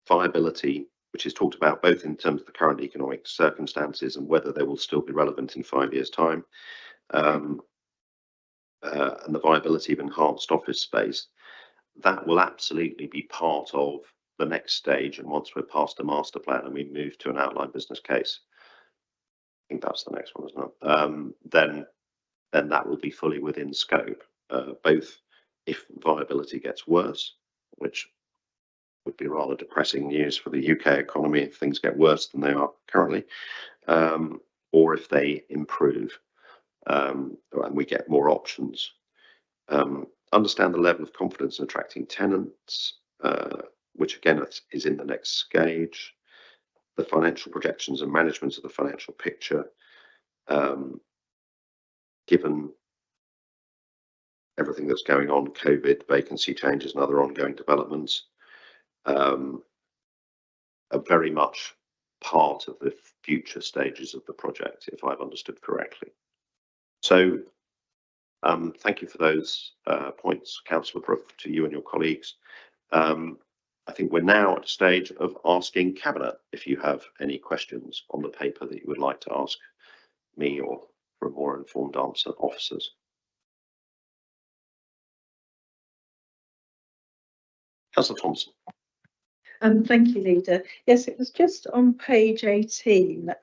A: viability, which is talked about both in terms of the current economic circumstances and whether they will still be relevant in 5 years' time, and the viability of enhanced office space, that will absolutely be part of the next stage. And once we're past the master plan and we move to an outline business case, I think that's the next one, isn't it? Then that will be fully within scope, both if viability gets worse, which would be rather depressing news for the UK economy if things get worse than they are currently, or if they improve, and we get more options. Understand the level of confidence in attracting tenants, which again is in the next stage. The financial projections and management of the financial picture, given everything that's going on, COVID, vacancy changes and other ongoing developments, are very much part of the future stages of the project, if I've understood correctly. So thank you for those points, Councillor Brook, to you and your colleagues. I think we're now at a stage of asking Cabinet if you have any questions on the paper that you would like to ask me, or for a more informed answer, officers. Councillor Thompson.
E: Thank you, Leader. Yes, it was just on page 18,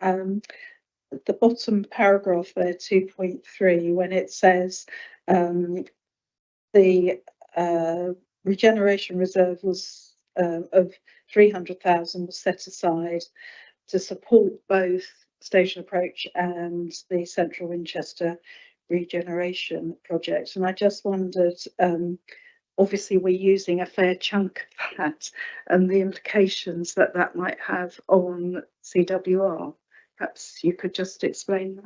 E: the bottom paragraph there, 2.3, when it says the regeneration reserve was of 300,000 was set aside to support both Station Approach and the Central Winchester regeneration project. And I just wondered, obviously we're using a fair chunk of that, and the implications that that might have on CWR. Perhaps you could just explain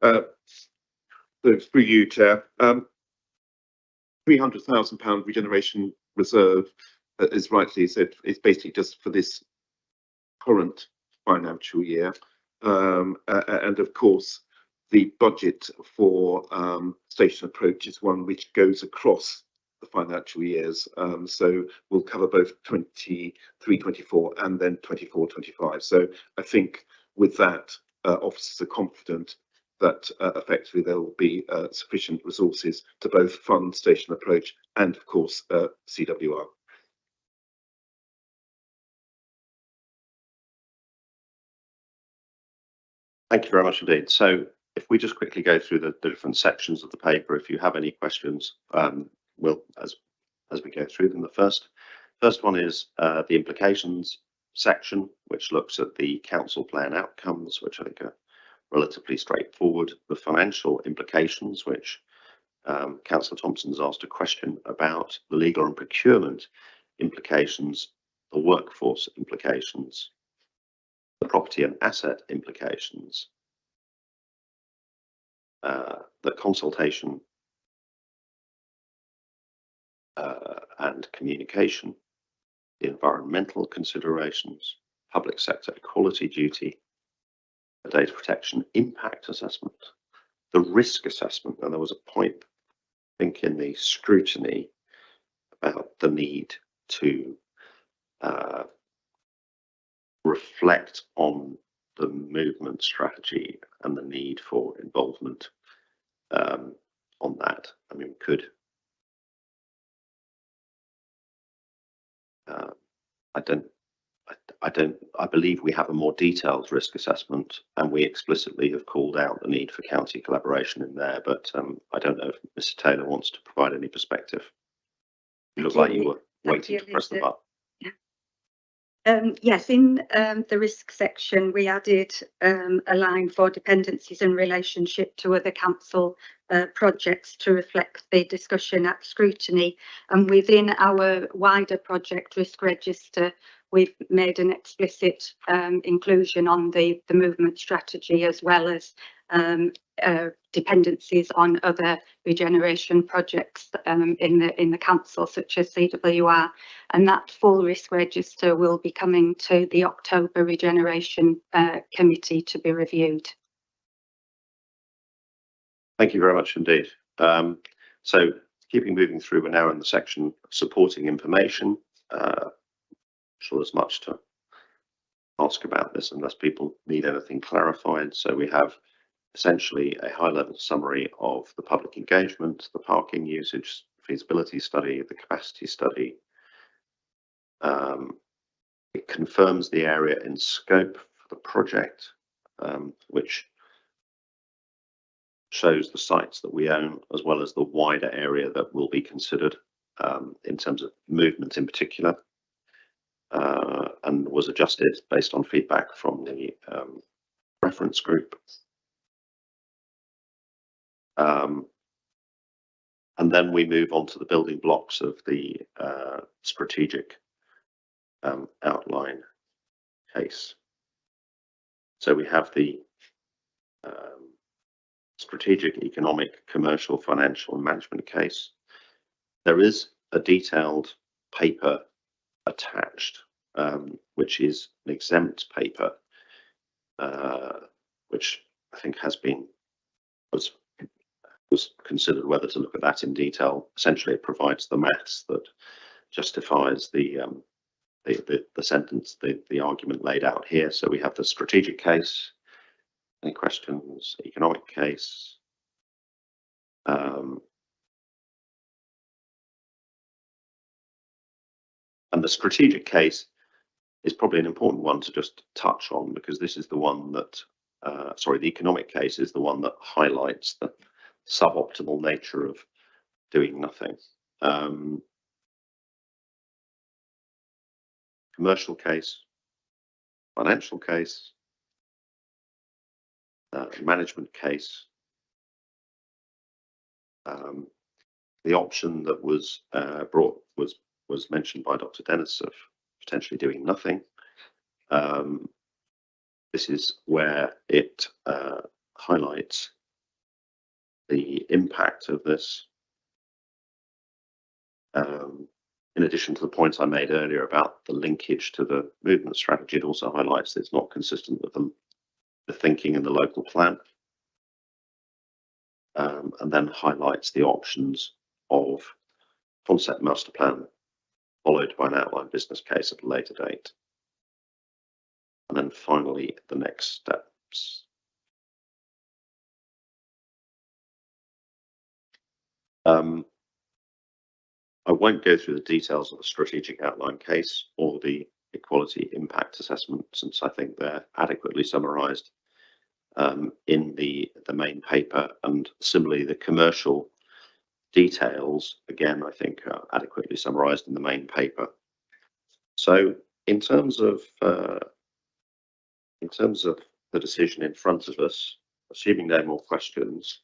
E: that.
G: For you, Chair, £300,000 regeneration reserve, as rightly said, is basically just for this current financial year. And of course, the budget for Station Approach is one which goes across the financial years. So we'll cover both 23-24 and then 24-25. So I think with that, officers are confident that effectively there will be sufficient resources to both fund Station Approach and, of course, CWR.
A: Thank you very much indeed. So if we just quickly go through the different sections of the paper, if you have any questions, we'll, as we go through them. The first one is the implications section, which looks at the council plan outcomes, which I think are relatively straightforward. The financial implications, which Councillor Thompson's asked a question about, the legal and procurement implications, the workforce implications, the property and asset implications, the consultation and communication, the environmental considerations, public sector equality duty, the data protection impact assessment, the risk assessment, and there was a point, I think, in the scrutiny about the need to reflect on the movement strategy and the need for involvement on that. I mean, I believe we have a more detailed risk assessment, and we explicitly have called out the need for county collaboration in there, but I don't know if Mr. Taylor wants to provide any perspective. You look like you were waiting to press the button.
K: Yes, in the risk section, we added a line for dependencies in relationship to other council projects to reflect the discussion at scrutiny. And within our wider project risk register, we've made an explicit inclusion on the movement strategy, as well as dependencies on other regeneration projects in the council, such as CWR, and that full risk register will be coming to the October regeneration committee to be reviewed.
A: Thank you very much indeed. So keeping moving through, we're now in the section supporting information. I'm sure there's much to ask about this unless people need anything clarified. So we have essentially a high-level summary of the public engagement, the parking usage feasibility study, the capacity study. It confirms the area in scope for the project, which shows the sites that we own, as well as the wider area that will be considered in terms of movement in particular, and was adjusted based on feedback from the reference group. And then we move on to the building blocks of the strategic outline case. So we have the strategic, economic, commercial, financial, and management case. There is a detailed paper attached, which is an exempt paper, which I think was considered whether to look at that in detail. Essentially, it provides the maths that justifies the sentence, the argument laid out here. So we have the strategic case. Any questions? Economic case. And the strategic case is probably an important one to just touch on, because this is the one that, the economic case is the one that highlights the suboptimal nature of doing nothing. Commercial case, financial case, management case. The option that was brought was mentioned by Dr. Dennis of potentially doing nothing. This is where it highlights the impact of this. In addition to the points I made earlier about the linkage to the movement strategy, it also highlights that it's not consistent with the thinking in the local plan, and then highlights the options of concept master plan followed by an outline business case at a later date. And then finally, the next steps. I won't go through the details of the strategic outline case or the equality impact assessment, since I think they're adequately summarised in the main paper, and similarly the commercial details, again, I think are adequately summarised in the main paper. So in terms of the decision in front of us, assuming no more questions,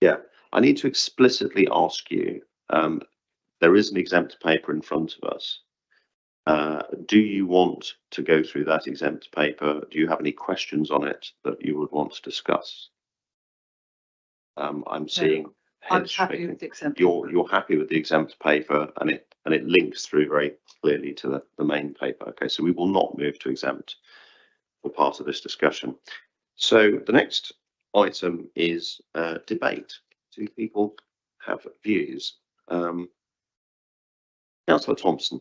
A: yeah, I need to explicitly ask you, there is an exempt paper in front of us. Do you want to go through that exempt paper? Do you have any questions on it that you would want to discuss? I'm seeing
B: I'm
A: heads
B: happy
A: shaking.
B: with the exempt.
A: You're happy with the exempt paper, and it links through very clearly to the main paper. Okay, so we will not move to exempt for part of this discussion. So the next item is debate. Do people have views? Councillor Thompson.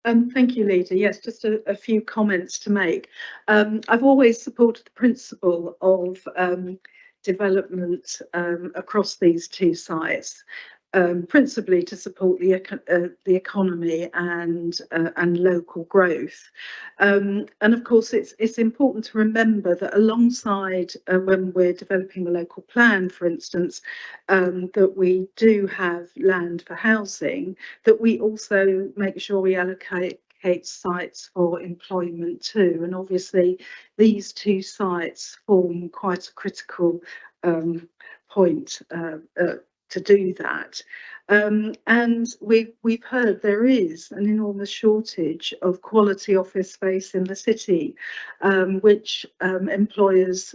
E: Thank you, Leader. Yes, just a few comments to make. I've always supported the principle of development across these two sites, principally to support the economy and local growth. And of course, it's important to remember that alongside when we're developing the local plan, for instance, that we do have land for housing, that we also make sure we allocate sites for employment too. And obviously, these two sites form quite a critical point to do that. And we've heard there is an enormous shortage of quality office space in the city, which employers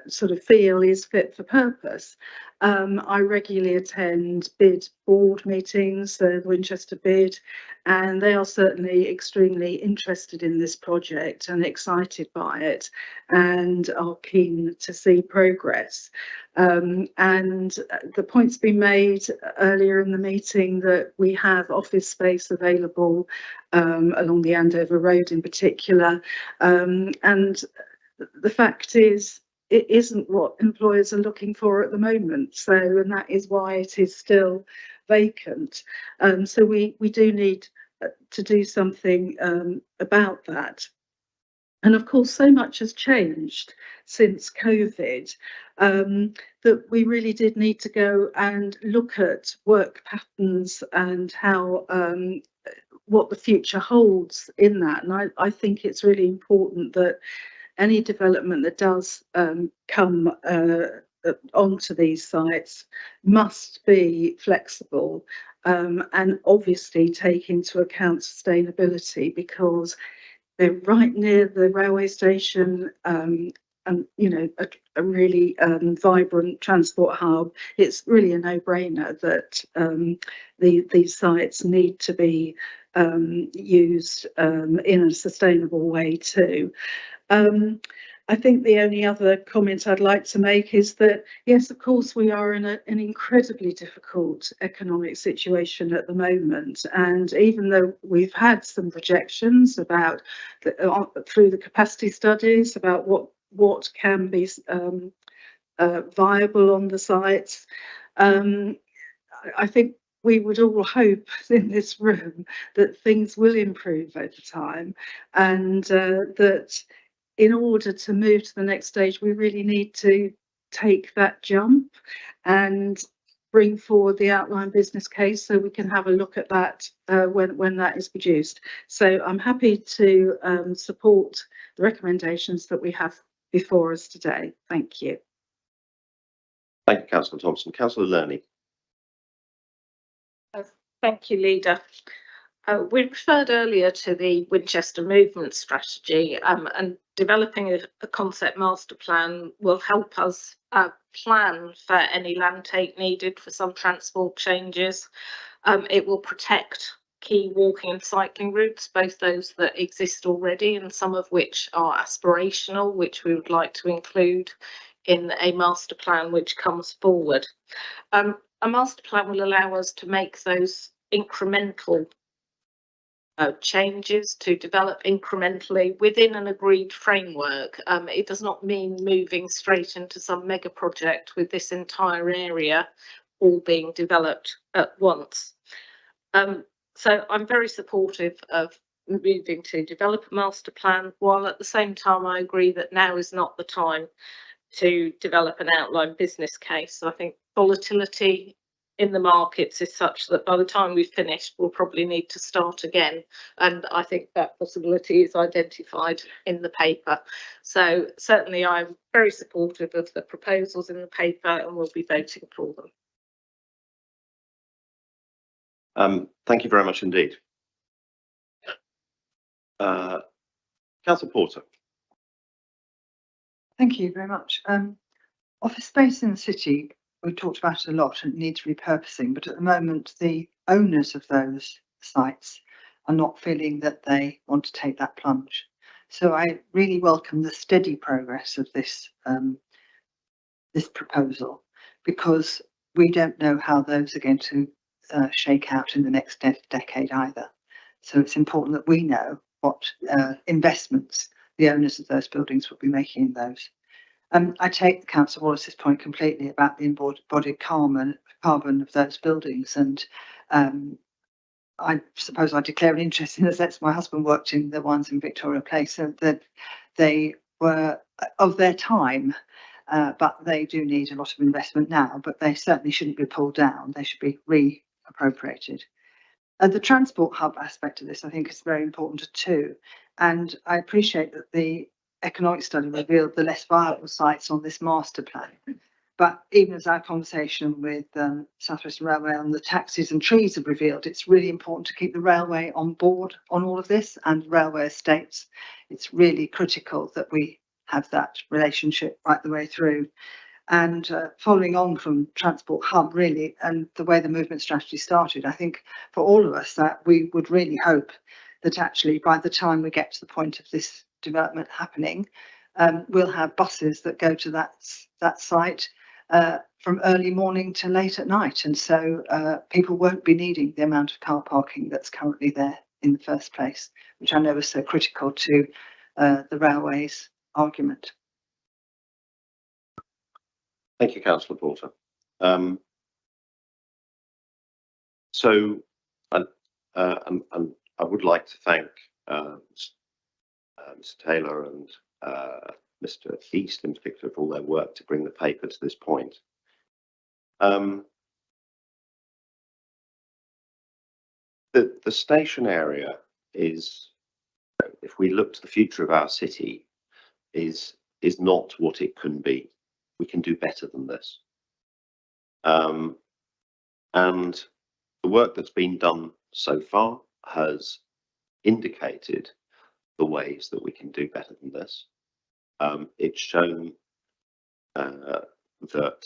E: sort of feel is fit for purpose. I regularly attend bid board meetings, the Winchester bid, and they are certainly extremely interested in this project and excited by it and are keen to see progress. And the point's been made earlier in the meeting that we have office space available along the Andover Road in particular. And the fact is, it isn't what employers are looking for at the moment. So, and that is why it is still vacant. So we do need to do something about that. And of course, so much has changed since COVID that we really did need to go and look at work patterns and how what the future holds in that. And I think it's really important that any development that does come onto these sites must be flexible and obviously take into account sustainability, because they're right near the railway station and you know a really vibrant transport hub. It's really a no-brainer that these sites need to be used in a sustainable way too. I think the only other comment I'd like to make is that, yes, of course, we are in an incredibly difficult economic situation at the moment. And even though we've had some projections about through the capacity studies about what can be viable on the sites, I think we would all hope in this room that things will improve over time, and that in order to move to the next stage, we really need to take that jump and bring forward the outline business case so we can have a look at that when that is produced. So I'm happy to support the recommendations that we have before us today. Thank you.
A: Thank you, Councillor Thompson. Councillor Lerney.
C: Thank you, Leader. We referred earlier to the Winchester Movement Strategy, and developing a concept master plan will help us plan for any land take needed for some transport changes. It will protect key walking and cycling routes, both those that exist already and some of which are aspirational, which we would like to include in a master plan which comes forward. A master plan will allow us to make those incremental changes, to develop incrementally within an agreed framework. It does not mean moving straight into some mega project with this entire area all being developed at once. So I'm very supportive of moving to develop a master plan, while at the same time I agree that now is not the time to develop an outline business case. So I think volatility in the markets is such that by the time we've finished, we'll probably need to start again. And I think that possibility is identified in the paper. So certainly I'm very supportive of the proposals in the paper and will be voting for them.
A: Thank you very much indeed. Councillor Porter.
B: Thank you very much. Office space in the city, we've talked about it a lot and it needs repurposing, but at the moment, the owners of those sites are not feeling that they want to take that plunge. So I really welcome the steady progress of this this proposal, because we don't know how those are going to shake out in the next decade either. So it's important that we know what investments the owners of those buildings will be making in those. I take Councillor Wallace's point completely about the embodied carbon of those buildings, and I suppose I declare an interest in the sense my husband worked in the ones in Victoria Place, so that they were of their time, but they do need a lot of investment now, but they certainly shouldn't be pulled down. They should be reappropriated. The transport hub aspect of this, I think, is very important too. And I appreciate that the economic study revealed the less viable sites on this master plan. But even as our conversation with South Western Railway on the taxis and trees have revealed, it's really important to keep the railway on board on all of this, and railway estates. It's really critical that we have that relationship right the way through. And following on from Transport Hub, really, and the way the movement strategy started, I think for all of us that we would really hope that actually by the time we get to the point of this development happening, we'll have buses that go to that site from early morning to late at night. And so people won't be needing the amount of car parking that's currently there in the first place, which I know is so critical to the railways argument.
A: Thank you, Councillor Porter. I would like to thank Mr. Taylor and Mr. East in particular for all their work to bring the paper to this point. The station area is, if we look to the future of our city, is not what it can be. We can do better than this. And the work that's been done so far has indicated the ways that we can do better than this. It's shown that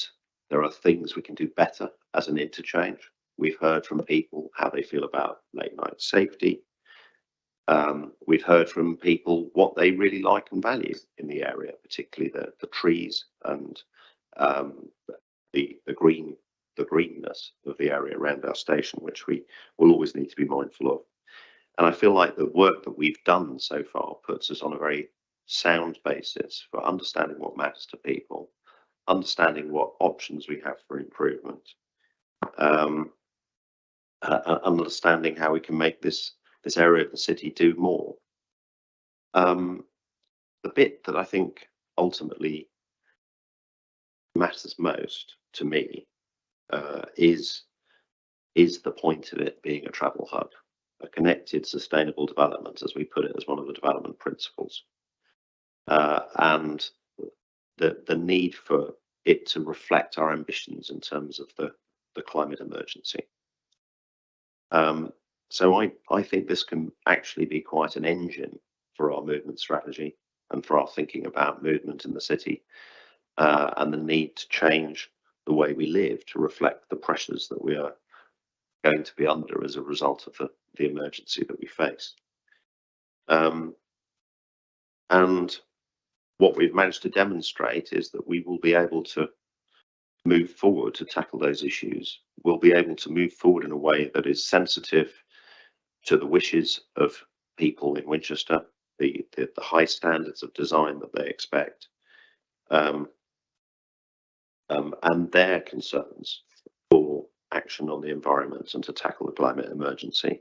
A: there are things we can do better as an interchange. We've heard from people how they feel about late night safety. We've heard from people what they really like and value in the area, particularly the trees and the greenness of the area around our station, which we will always need to be mindful of. And I feel like the work that we've done so far puts us on a very sound basis for understanding what matters to people, understanding what options we have for improvement, understanding how we can make this area of the city do more. The bit that I think ultimately matters most to me is the point of it being a travel hub, a connected, sustainable development, as we put it as one of the development principles, and the need for it to reflect our ambitions in terms of the climate emergency. So I think this can actually be quite an engine for our movement strategy and for our thinking about movement in the city, and the need to change the way we live to reflect the pressures that we are going to be under as a result of the emergency that we face. And what we've managed to demonstrate is that we will be able to move forward to tackle those issues. We'll be able to move forward in a way that is sensitive to the wishes of people in Winchester, the high standards of design that they expect, and their concerns for action on the environment and to tackle the climate emergency.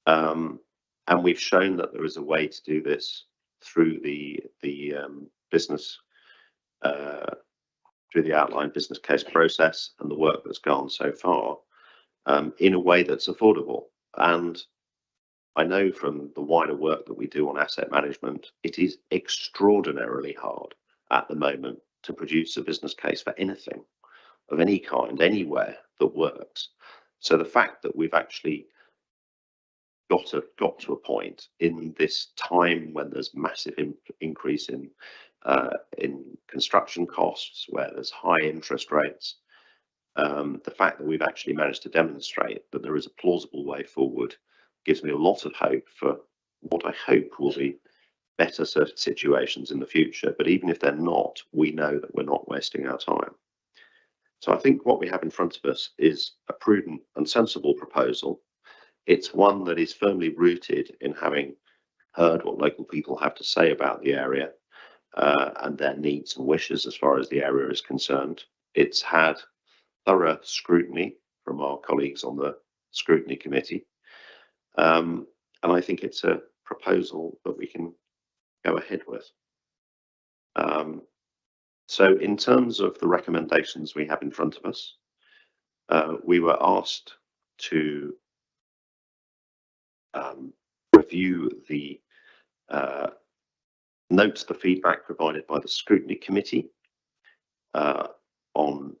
A: And we've shown that there is a way to do this through the business, through the outline business case process and the work that's gone so far, in a way that's affordable. And I know from the wider work that we do on asset management, it is extraordinarily hard at the moment to produce a business case for anything of any kind, anywhere that works. So the fact that we've actually got to a point in this time when there's massive increase in in construction costs, where there's high interest rates. The fact that we've actually managed to demonstrate that there is a plausible way forward gives me a lot of hope for what I hope will be better situations in the future. But even if they're not, we know that we're not wasting our time. So I think what we have in front of us is a prudent and sensible proposal. It's one that is firmly rooted in having heard what local people have to say about the area and their needs and wishes as far as the area is concerned. It's had thorough scrutiny from our colleagues on the scrutiny committee. And I think it's a proposal that we can go ahead with. So in terms of the recommendations we have in front of us, we were asked to review the note the feedback provided by the scrutiny committee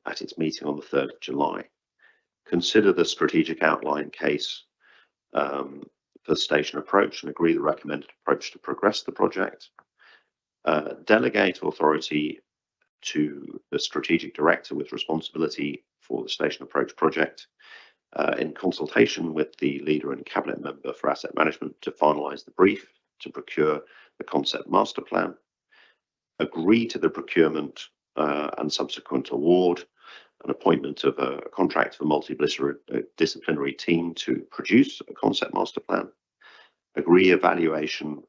A: at its meeting on the 3rd of July. Consider the strategic outline case for station approach and agree the recommended approach to progress the project. Delegate authority to the strategic director with responsibility for the station approach project in consultation with the leader and cabinet member for asset management to finalise the brief to procure the concept master plan. Agree to the procurement and subsequent award and appointment of a contract for multidisciplinary team to produce a concept master plan. Agree evaluation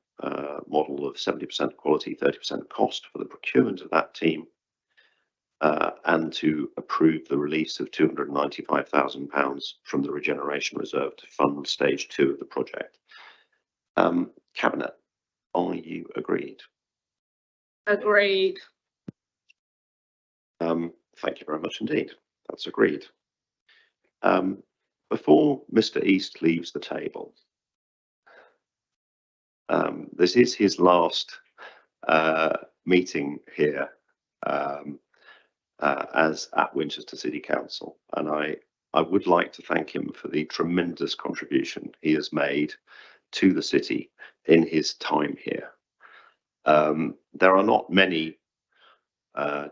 A: model of 70% quality, 30% cost for the procurement of that team, and to approve the release of £295,000 from the regeneration reserve to fund stage 2 of the project. Cabinet, are you agreed?
C: Agreed.
A: Thank you very much indeed. That's agreed. Before Mr. East leaves the table, this is his last meeting here as at Winchester City Council, and I would like to thank him for the tremendous contribution he has made to the city in his time here. There are not many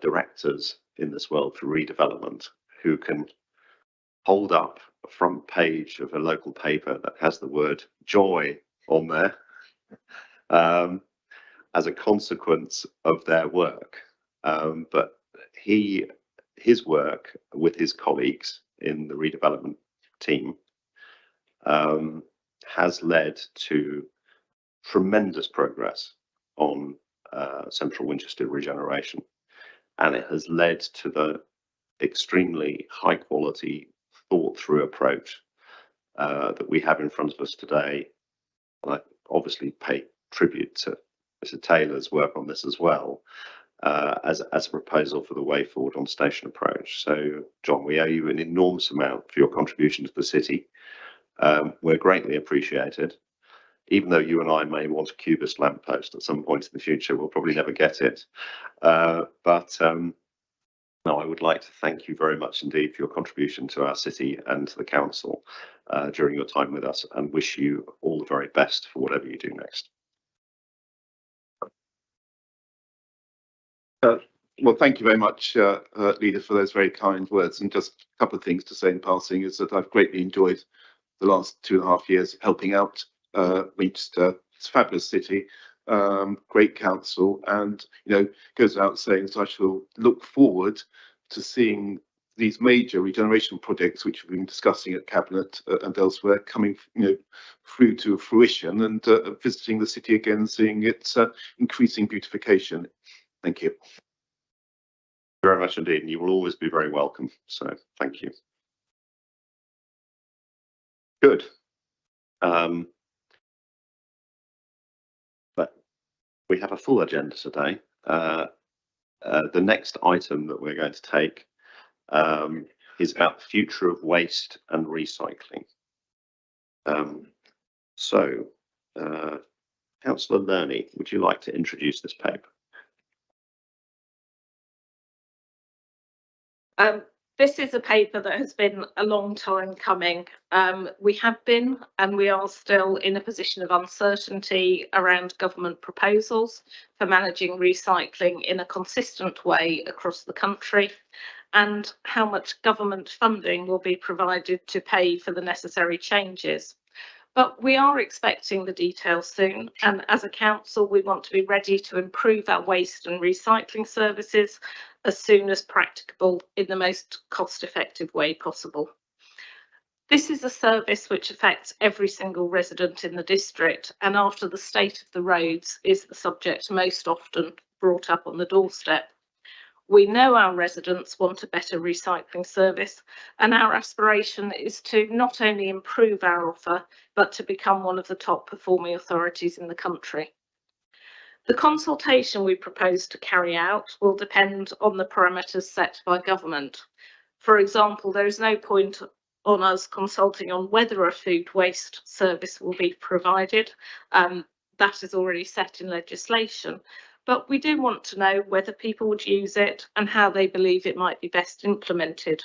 A: directors in this world for redevelopment who can hold up a front page of a local paper that has the word joy on there as a consequence of their work. But his work with his colleagues in the redevelopment team has led to tremendous progress on central Winchester regeneration, and it has led to the extremely high quality thought through approach that we have in front of us today. And I obviously pay tribute to Mr. Taylor's work on this as well, as a proposal for the way forward on station approach. So John, we owe you an enormous amount for your contribution to the city. We're greatly appreciated. Even though you and I may want a cubist lamppost at some point in the future, we'll probably never get it. No, I would like to thank you very much indeed for your contribution to our city and to the council during your time with us, and wish you all the very best for whatever you do next.
G: Well, thank you very much, Leader, for those very kind words. And just a couple of things to say in passing is that I've greatly enjoyed the last 2.5 years helping out Winchester. It's a fabulous city, great council, and goes without saying that I shall look forward to seeing these major regeneration projects which we've been discussing at Cabinet and elsewhere coming through to fruition, and visiting the city again, seeing its increasing beautification. Thank you.
A: Very much indeed, and you will always be very welcome. So thank you. Good. But we have a full agenda today. The next item that we're going to take is about the future of waste and recycling. Councillor Lerney, would you like to introduce this paper?
C: This is a paper that has been a long time coming. We have been and we are still in a position of uncertainty around government proposals for managing recycling in a consistent way across the country, and how much government funding will be provided to pay for the necessary changes. But we are expecting the details soon, and as a council we want to be ready to improve our waste and recycling services as soon as practicable in the most cost-effective way possible. This is a service which affects every single resident in the district, and after the state of the roads is the subject most often brought up on the doorstep. We know our residents want a better recycling service, and our aspiration is to not only improve our offer, but to become one of the top performing authorities in the country. The consultation we propose to carry out will depend on the parameters set by government. For example, there is no point on us consulting on whether a food waste service will be provided. That is already set in legislation. But we do want to know whether people would use it and how they believe it might be best implemented.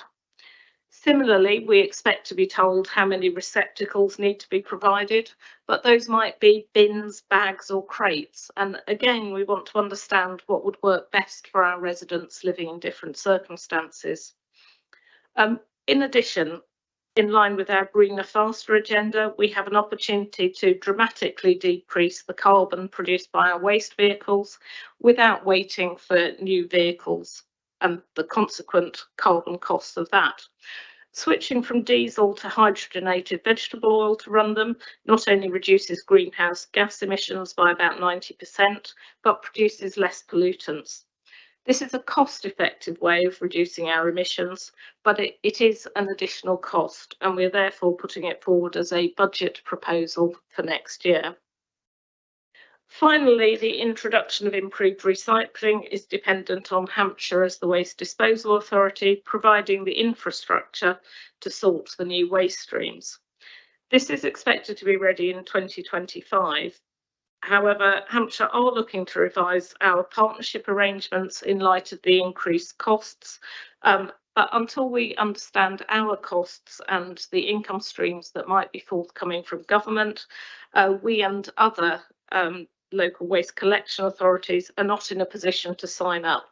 C: Similarly, we expect to be told how many receptacles need to be provided, but those might be bins, bags or crates. And again, we want to understand what would work best for our residents living in different circumstances. In addition, in line with our greener, faster agenda, we have an opportunity to dramatically decrease the carbon produced by our waste vehicles without waiting for new vehicles and the consequent carbon costs of that. Switching from diesel to hydrogenated vegetable oil to run them not only reduces greenhouse gas emissions by about 90%, but produces less pollutants. This is a cost-effective way of reducing our emissions, but it is an additional cost, and we're therefore putting it forward as a budget proposal for next year. Finally, the introduction of improved recycling is dependent on Hampshire as the Waste Disposal Authority providing the infrastructure to sort the new waste streams. This is expected to be ready in 2025. However, Hampshire are looking to revise our partnership arrangements in light of the increased costs. But until we understand our costs and the income streams that might be forthcoming from government, we and other local waste collection authorities are not in a position to sign up.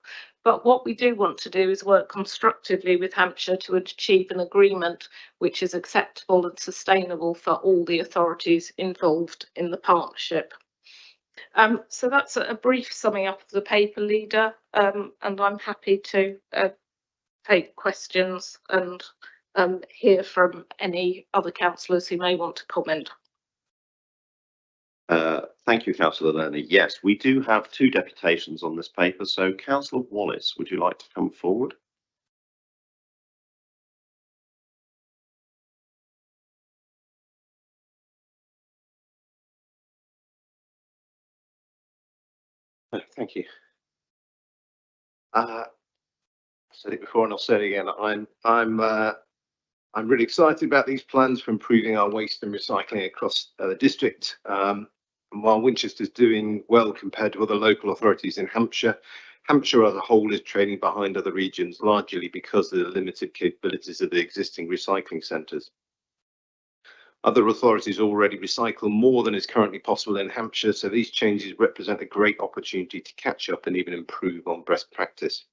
C: But what we do want to do is work constructively with Hampshire to achieve an agreement which is acceptable and sustainable for all the authorities involved in the partnership. So that's a brief summing up of the paper, Leader, and I'm happy to take questions and hear from any other councillors who may want to comment.
A: Thank you, Councillor Lerner. Yes, we do have two deputations on this paper. So, Councillor Wallace, would you like to come forward?
G: Thank you. I said it before and I'll say it again. I'm really excited about these plans for improving our waste and recycling across the district. And while Winchester's doing well compared to other local authorities in Hampshire, Hampshire as a whole is trailing behind other regions, largely because of the limited capabilities of the existing recycling centres. Other authorities already recycle more than is currently possible in Hampshire, so these changes represent a great opportunity to catch up and even improve on best practice.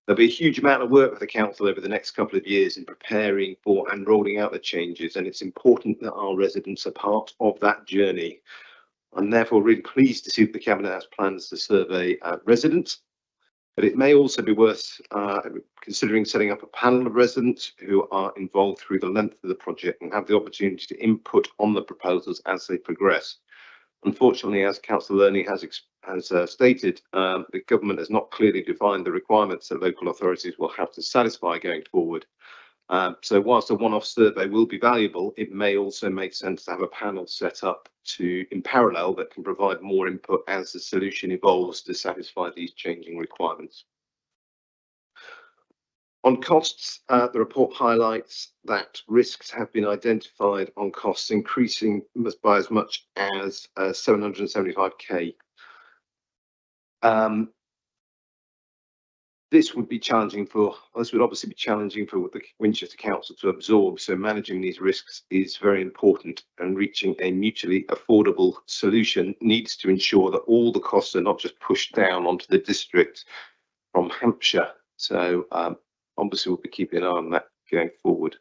G: There'll be a huge amount of work for the council over the next couple of years in preparing for and rolling out the changes, and it's important that our residents are part of that journey. I'm therefore really pleased to see that the Cabinet has plans to survey residents, but it may also be worth considering setting up a panel of residents who are involved through the length of the project and have the opportunity to input on the proposals as they progress. Unfortunately, as Councillor Lerner has stated, the government has not clearly defined the requirements that local authorities will have to satisfy going forward. So whilst a one-off survey will be valuable, it may also make sense to have a panel set up in parallel that can provide more input as the solution evolves to satisfy these changing requirements. On costs, the report highlights that risks have been identified on costs increasing by as much as 775k. This would obviously be challenging for the Winchester Council to absorb. So managing these risks is very important, and reaching a mutually affordable solution needs to ensure that all the costs are not just pushed down onto the district from Hampshire. So obviously we'll be keeping an eye on that going forward.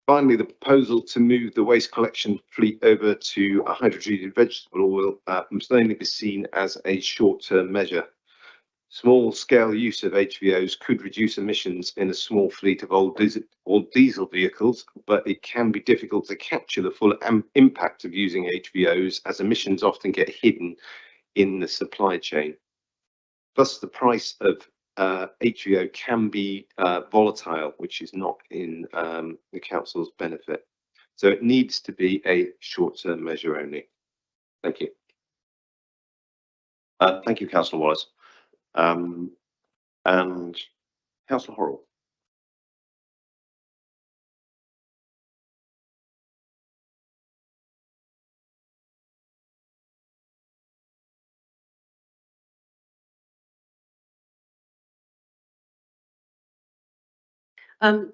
G: Finally, the proposal to move the waste collection fleet over to a hydrotreated vegetable oil must only be seen as a short-term measure. Small scale use of HVOs could reduce emissions in a small fleet of old diesel vehicles, but it can be difficult to capture the full impact of using HVOs, as emissions often get hidden in the supply chain. Plus, the price of HVO can be volatile, which is not in the council's benefit. So it needs to be a short-term measure only. Thank you.
A: Thank you, Councillor Wallace. And Councillor Horrell.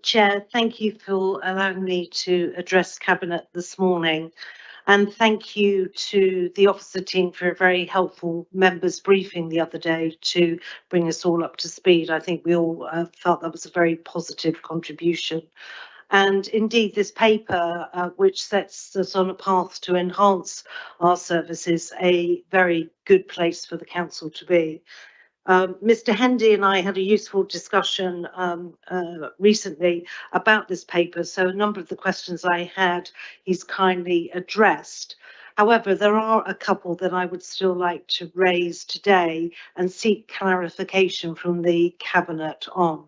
N: Chair, thank you for allowing me to address Cabinet this morning, and thank you to the officer team for a very helpful members briefing the other day to bring us all up to speed. I think we all felt that was a very positive contribution. And indeed, this paper, which sets us on a path to enhance our services, a very good place for the council to be. Mr. Hendy and I had a useful discussion recently about this paper, so a number of the questions I had he's kindly addressed. However, there are a couple that I would still like to raise today and seek clarification from the Cabinet on.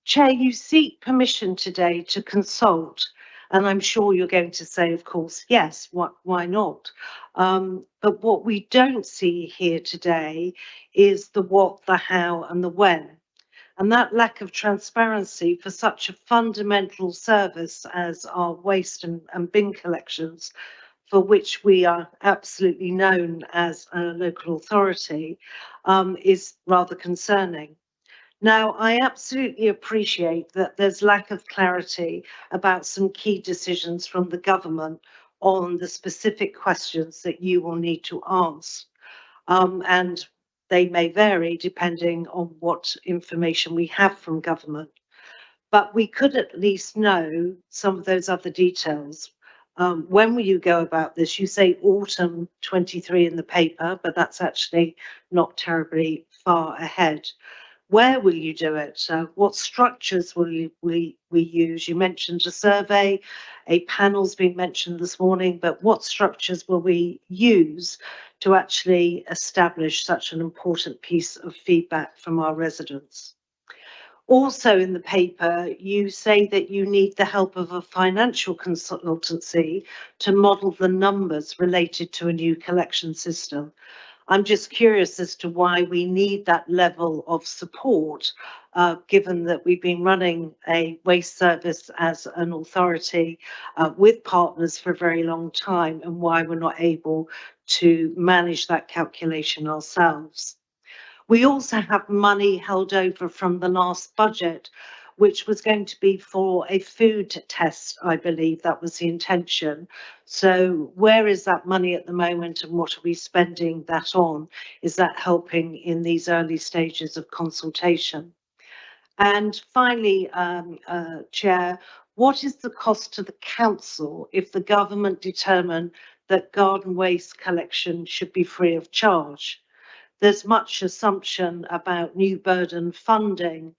N: Chair, you seek permission today to consult, and I'm sure you're going to say, of course, yes, why not? But what we don't see here today is the what, the how, and the when. And that lack of transparency for such a fundamental service as our waste and bin collections, for which we are absolutely known as a local authority, is rather concerning. Now, I absolutely appreciate that there's lack of clarity about some key decisions from the government on the specific questions that you will need to ask. And they may vary depending on what information we have from government. But we could at least know some of those other details. When will you go about this? You say autumn 23 in the paper, but that's actually not terribly far ahead. Where will you do it? What structures will we use? You mentioned a survey, a panel's been mentioned this morning, but what structures will we use to actually establish such an important piece of feedback from our residents? Also in the paper, you say that you need the help of a financial consultancy to model the numbers related to a new collection system. I'm just curious as to why we need that level of support, given that we've been running a waste service as an authority with partners for a very long time, and why we're not able to manage that calculation ourselves. We also have money held over from the last budget, which was going to be for a food test, I believe that was the intention. So where is that money at the moment, and what are we spending that on? Is that helping in these early stages of consultation? And finally, Chair, what is the cost to the council if the government determine that garden waste collection should be free of charge? There's much assumption about new burden funding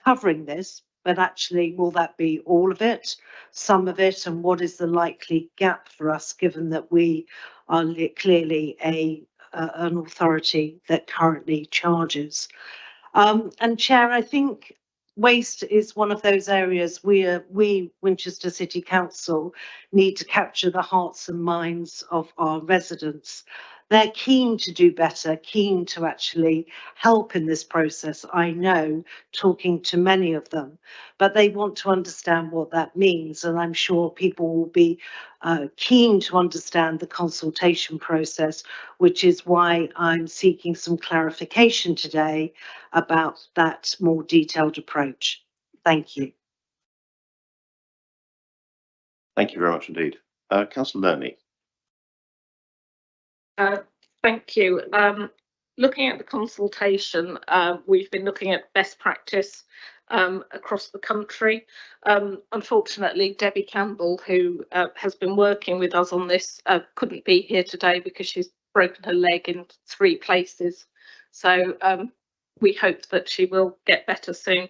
N: covering this, but actually, will that be all of it, some of it, and what is the likely gap for us, given that we are clearly an authority that currently charges? And Chair, I think waste is one of those areas we, Winchester City Council, need to capture the hearts and minds of our residents. They're keen to do better, keen to actually help in this process, I know, talking to many of them, but they want to understand what that means. And I'm sure people will be keen to understand the consultation process, which is why I'm seeking some clarification today about that more detailed approach. Thank you.
A: Thank you very much indeed. Councillor Lerney.
C: Thank you. Looking at the consultation, we've been looking at best practice across the country. Unfortunately, Debbie Campbell, who has been working with us on this, couldn't be here today because she's broken her leg in 3 places. So we hope that she will get better soon.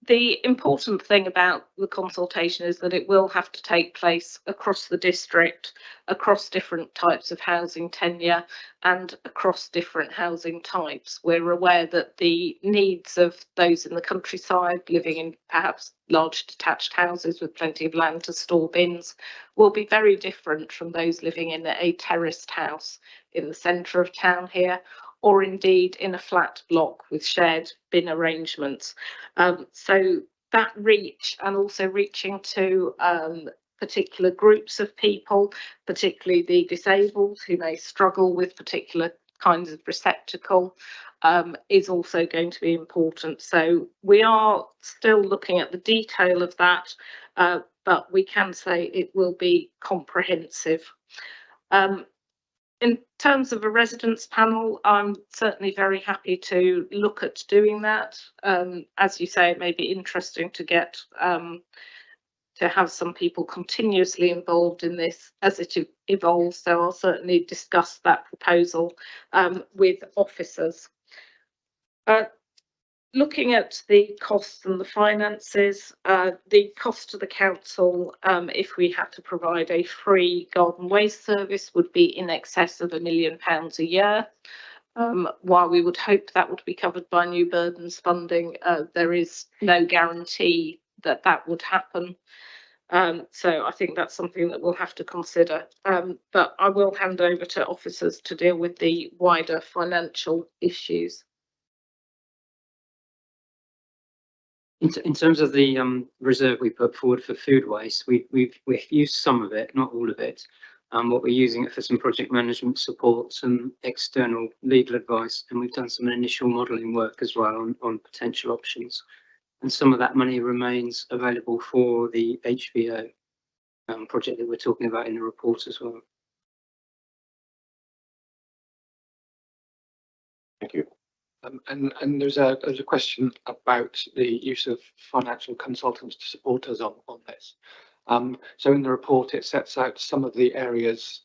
C: The important thing about the consultation is that it will have to take place across the district, across different types of housing tenure and across different housing types. We're aware that the needs of those in the countryside living in perhaps large detached houses with plenty of land to store bins will be very different from those living in a terraced house in the centre of town here, or indeed in a flat block with shared bin arrangements. So that reach, and also reaching to particular groups of people, particularly the disabled who may struggle with particular kinds of receptacle, is also going to be important. So we are still looking at the detail of that, but we can say it will be comprehensive. In terms of a residents panel, I'm certainly very happy to look at doing that. As you say, it may be interesting to get to have some people continuously involved in this as it evolves. So I'll certainly discuss that proposal with officers. Looking at the costs and the finances, the cost to the council, if we had to provide a free garden waste service, would be in excess of £1 million a year. While we would hope that would be covered by new burdens funding, there is no guarantee that that would happen. So I think that's something that we'll have to consider. But I will hand over to officers to deal with the wider financial issues.
I: In terms of the reserve we put forward for food waste, we've used some of it, not all of it. What we're using it for some project management support, some external legal advice, and we've done some initial modelling work as well on potential options. And some of that money remains available for the HVO project that we're talking about in the report as well.
A: Thank you.
F: And there's a question about the use of financial consultants to support us on this. So in the report, it sets out some of the areas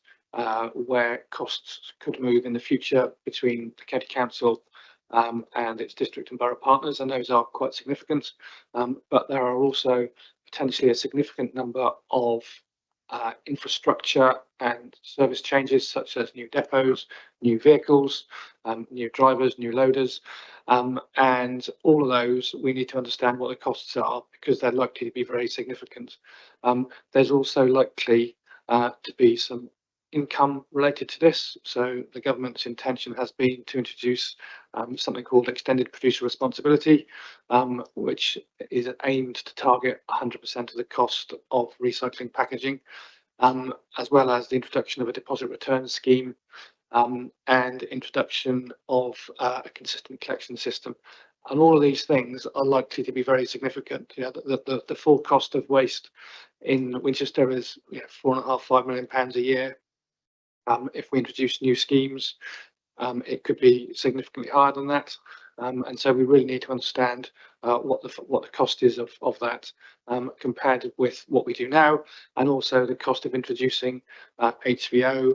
F: where costs could move in the future between the County Council and its district and borough partners, and those are quite significant. But there are also potentially a significant number of infrastructure and service changes, such as new depots, new vehicles, new drivers, new loaders, and all of those we need to understand what the costs are, because they're likely to be very significant. There's also likely to be some income related to this. So the government's intention has been to introduce something called extended producer responsibility, which is aimed to target 100% of the cost of recycling packaging, as well as the introduction of a deposit return scheme and introduction of a consistent collection system. And all of these things are likely to be very significant. You know, the full cost of waste in Winchester is £4.5–5 million a year. If we introduce new schemes, it could be significantly higher than that. And so we really need to understand what the cost is of that compared with what we do now, and also the cost of introducing HVO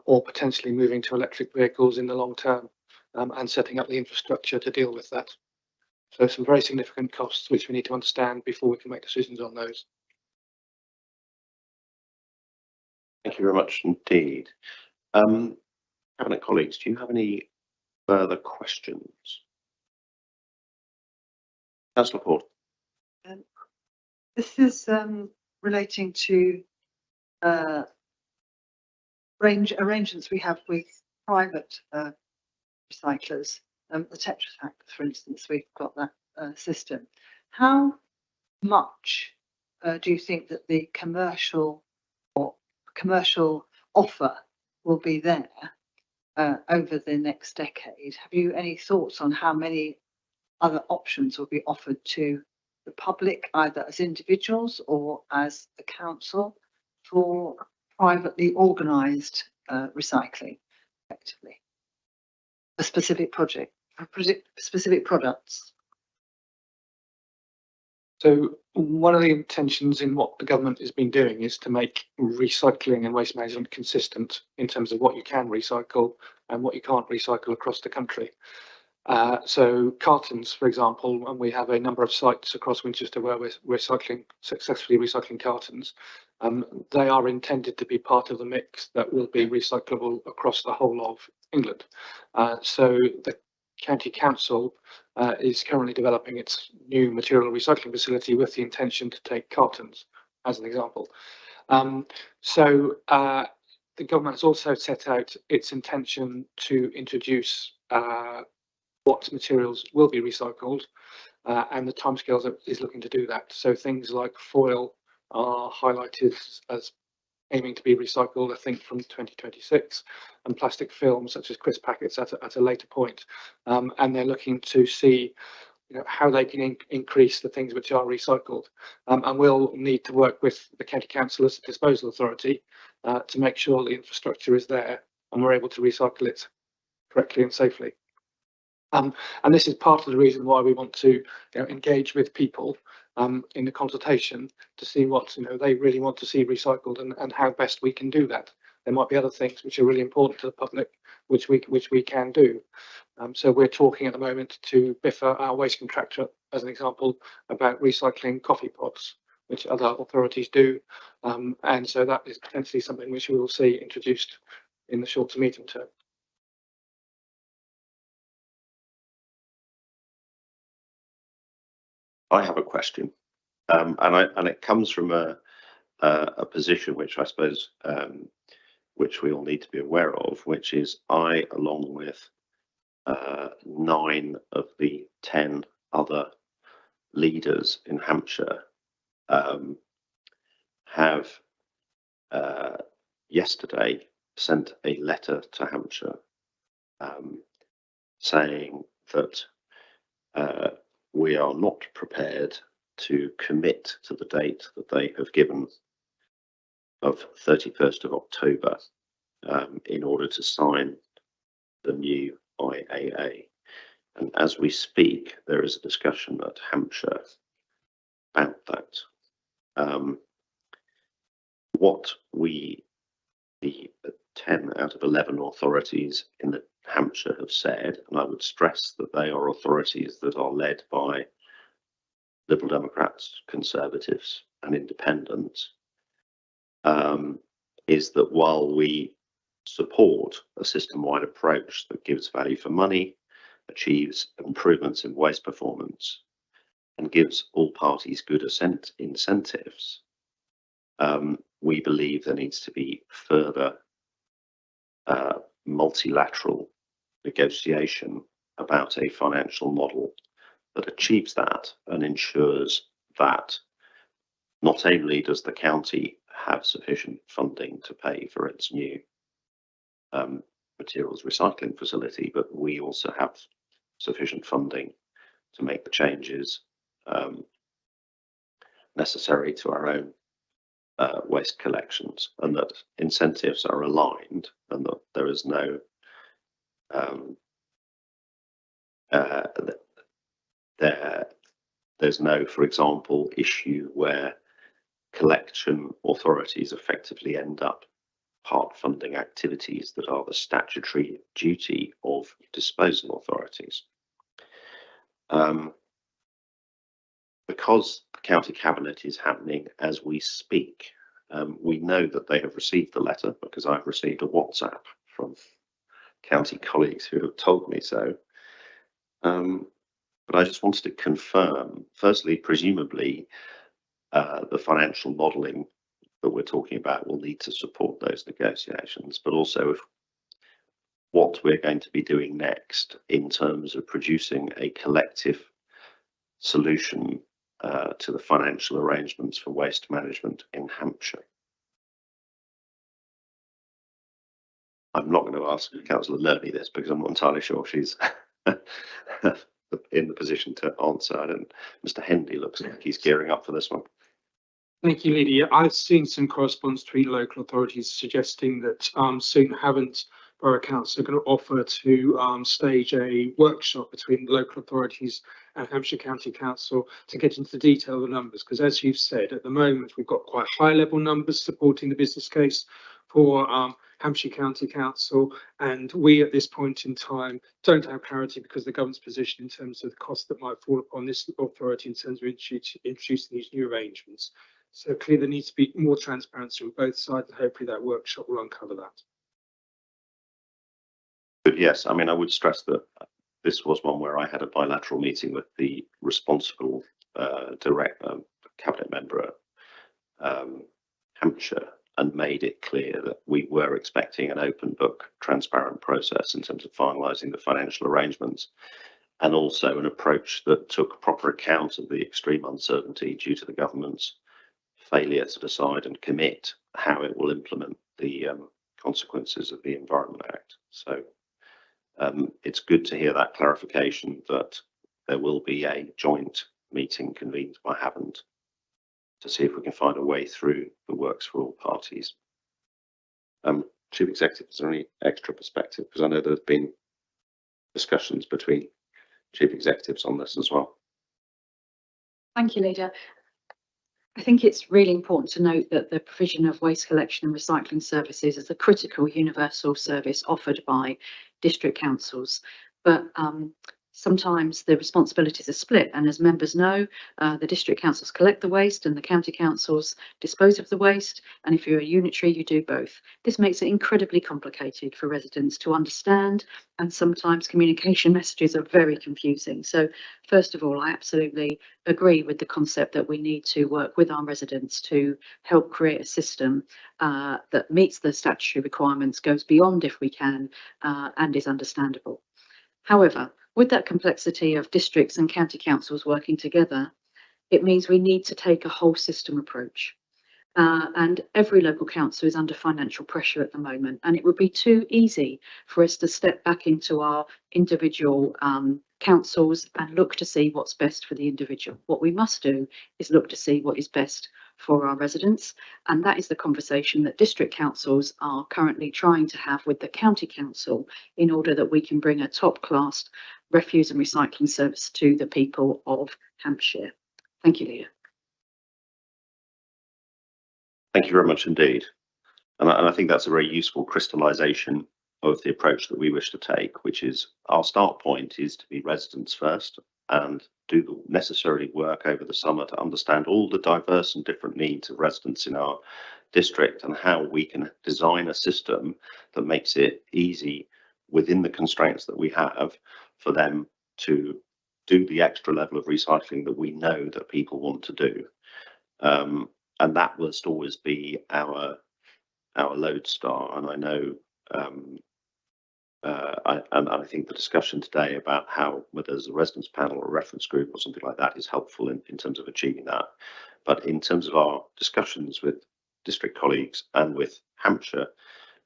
F: or potentially moving to electric vehicles in the long term, and setting up the infrastructure to deal with that. So some very significant costs which we need to understand before we can make decisions on those.
A: Thank you very much indeed. Cabinet colleagues, do you have any further questions? Councillor Port.
B: This is relating to arrangements we have with private recyclers, the Tetra Pak, for instance, we've got that system. How much do you think that the commercial offer will be there over the next decade? Have you any thoughts on how many other options will be offered to the public, either as individuals or as a council, for privately organised recycling, effectively, a specific project, specific products?
O: So one of the intentions in what the government has been doing is to make recycling and waste management consistent in terms of what you can recycle and what you can't recycle across the country. So cartons, for example, and we have a number of sites across Winchester where we're successfully recycling cartons. They are intended to be part of the mix that will be recyclable across the whole of England. So the County Council is currently developing its new material recycling facility with the intention to take cartons, as an example. The government has also set out its intention to introduce what materials will be recycled, and the timescales is looking to do that. So things like foil are highlighted as aiming to be recycled, I think, from 2026, and plastic films such as crisp packets at a later point. And they're looking to see, how they can increase the things which are recycled. And we'll need to work with the County Council as a disposal authority to make sure the infrastructure is there and we're able to recycle it correctly and safely. And this is part of the reason why we want to engage with people in the consultation to see what they really want to see recycled and how best we can do that. There might be other things which are really important to the public which we can do. So we're talking at the moment to Biffa, our waste contractor, as an example, about recycling coffee pods, which other authorities do. And so that is potentially something which we will see introduced in the short to medium term.
A: I have a question, and it comes from a position which I suppose which we all need to be aware of, which is I, along with 9 of the 10 other leaders in Hampshire, have yesterday sent a letter to Hampshire saying that we are not prepared to commit to the date that they have given of 31st of October in order to sign the new IAA. And as we speak, there is a discussion at Hampshire about that. What the 10 out of 11 authorities in the Hampshire have said, and I would stress that they are authorities that are led by Liberal Democrats, Conservatives and Independents, is that while we support a system-wide approach that gives value for money, achieves improvements in waste performance, and gives all parties good incentives, we believe there needs to be further multilateral negotiation about a financial model that achieves that and ensures that not only does the county have sufficient funding to pay for its new materials recycling facility, but we also have sufficient funding to make the changes necessary to our own waste collections, and that incentives are aligned, and that there is no there's no, for example, issue where collection authorities effectively end up part funding activities that are the statutory duty of disposal authorities. Because the county cabinet is happening as we speak, we know that they have received the letter because I've received a WhatsApp from county colleagues who have told me so. But I just wanted to confirm, firstly, presumably the financial modelling that we're talking about will need to support those negotiations, but also what we're going to be doing next in terms of producing a collective solution to the financial arrangements for waste management in Hampshire. I'm not going to ask Councillor Lerby this because I'm not entirely sure she's in the position to answer. Mr. Hendy looks like he's gearing up for this one.
O: Thank you, Lydia. I've seen some correspondence between local authorities suggesting that soon Havant Borough Council are going to offer to stage a workshop between the local authorities and Hampshire County Council to get into the detail of the numbers. Because as you've said, at the moment, we've got quite high level numbers supporting the business case for Hampshire County Council, and we at this point in time don't have clarity because the government's position in terms of the cost that might fall upon this authority in terms of introducing these new arrangements. So clearly there needs to be more transparency on both sides, and hopefully that workshop will uncover that.
A: But yes, I mean, I would stress that this was one where I had a bilateral meeting with the responsible cabinet member at Hampshire, and made it clear that we were expecting an open book, transparent process in terms of finalising the financial arrangements, and also an approach that took proper account of the extreme uncertainty due to the government's failure to decide and commit how it will implement the consequences of the Environment Act. So it's good to hear that clarification that there will be a joint meeting convened by Havant to see if we can find a way through that works for all parties. Chief Executive, is there any extra perspective? Because I know there's been discussions between Chief Executives on this as well.
P: Thank you, Leader. I think it's really important to note that the provision of waste collection and recycling services is a critical universal service offered by district councils, but sometimes the responsibilities are split, and as members know, the district councils collect the waste and the county councils dispose of the waste, and if you're a unitary you do both. This makes it incredibly complicated for residents to understand, and sometimes communication messages are very confusing. So first of all, I absolutely agree with the concept that we need to work with our residents to help create a system that meets the statutory requirements, goes beyond if we can, and is understandable. However, with that complexity of districts and county councils working together, it means we need to take a whole system approach. And every local council is under financial pressure at the moment, and it would be too easy for us to step back into our individual councils and look to see what's best for the individual. What we must do is look to see what is best for our residents, and that is the conversation that district councils are currently trying to have with the county council in order that we can bring a top-class refuse and recycling service to the people of Hampshire. Thank you, Leader.
A: Thank you very much indeed. And I think that's a very useful crystallisation of the approach that we wish to take, which is our start point is to be residents first and do the necessary work over the summer to understand all the diverse and different needs of residents in our district and how we can design a system that makes it easy within the constraints that we have for them to do the extra level of recycling that we know that people want to do. And that must always be our lodestar. And I know I think the discussion today about how, whether there's a residence panel or a reference group or something like that, is helpful in terms of achieving that. But in terms of our discussions with district colleagues and with Hampshire,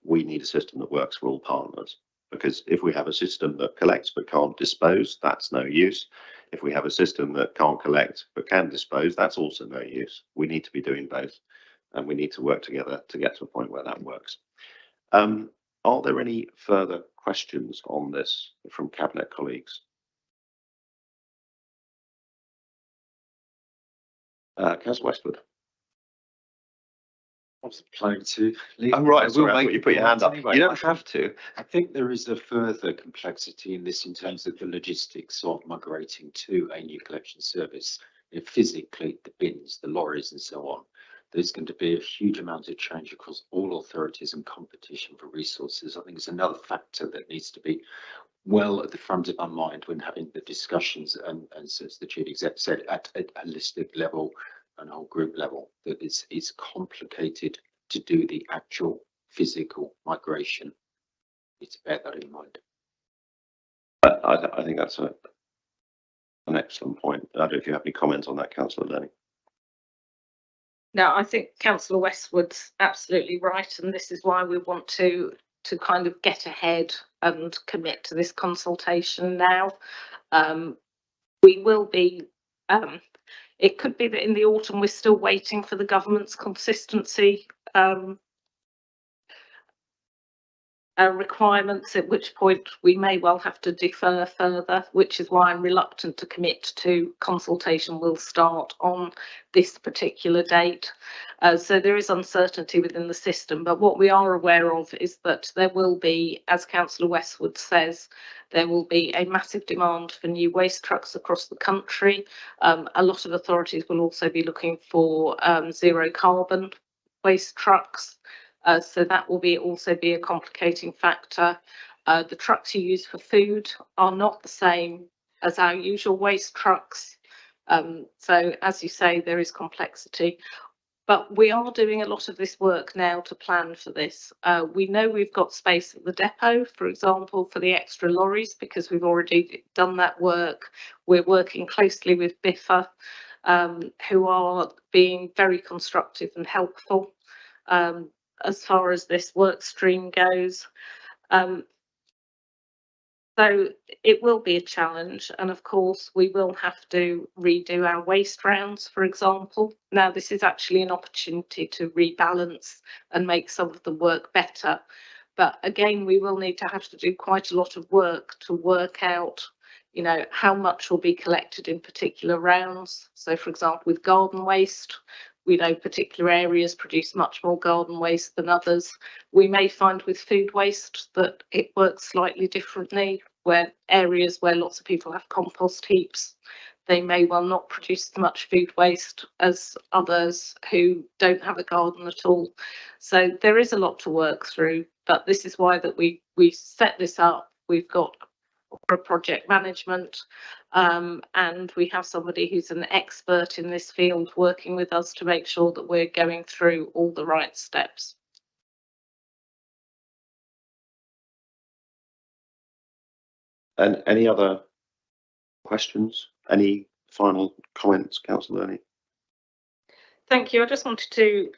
A: we need a system that works for all partners. Because if we have a system that collects but can't dispose, that's no use. If we have a system that can't collect but can dispose, that's also no use. We need to be doing both, and we need to work together to get to a point where that works. Are there any further questions on this from Cabinet colleagues? Councillor Westwood.
Q: I was planning to leave.
A: Oh, right,
Q: I will
A: sorry, I
Q: make
A: thought you put your hand up.
Q: anyway.
A: You don't have to.
Q: I think there is a further complexity in this in terms of the logistics of migrating to a new collection service. Physically, the bins, the lorries and so on. There's going to be a huge amount of change across all authorities and competition for resources. I think it's another factor that needs to be well at the front of our mind when having the discussions, and as the Chief Exec said, at a holistic level and whole group level, that it's complicated to do the actual physical migration Need to bear that in mind.
A: I think that's an excellent point. I don't know if you have any comments on that, Councillor Learning.
C: No, I think Councillor Westwood's absolutely right, and this is why we want to kind of get ahead and commit to this consultation now. We will be. It could be that in the autumn we're still waiting for the government's consistency requirements, at which point we may well have to defer further, which is why I'm reluctant to commit to consultation will start on this particular date. So there is uncertainty within the system, but what we are aware of is that there will be, as Councillor Westwood says, there will be a massive demand for new waste trucks across the country. A lot of authorities will also be looking for zero carbon waste trucks. So that will also be a complicating factor. The trucks you use for food are not the same as our usual waste trucks. So as you say, there is complexity. But we are doing a lot of this work now to plan for this. We know we've got space at the depot, for example, for the extra lorries, because we've already done that work. We're working closely with BIFA, who are being very constructive and helpful as far as this work stream goes. So it will be a challenge, and of course we will have to redo our waste rounds, for example. Now this is actually an opportunity to rebalance and make some of the work better, but again we will need to have to do quite a lot of work to work out, you know, how much will be collected in particular rounds. So for example, with garden waste, we know particular areas produce much more garden waste than others. We may find with food waste that it works slightly differently, where areas where lots of people have compost heaps, they may well not produce as much food waste as others who don't have a garden at all. So there is a lot to work through, but this is why that we set this up. We've got a project management and we have somebody who's an expert in this field working with us to make sure that we're going through all the right steps.
A: And any other questions? Any final comments, Councillor Learning?
C: Thank you. I just wanted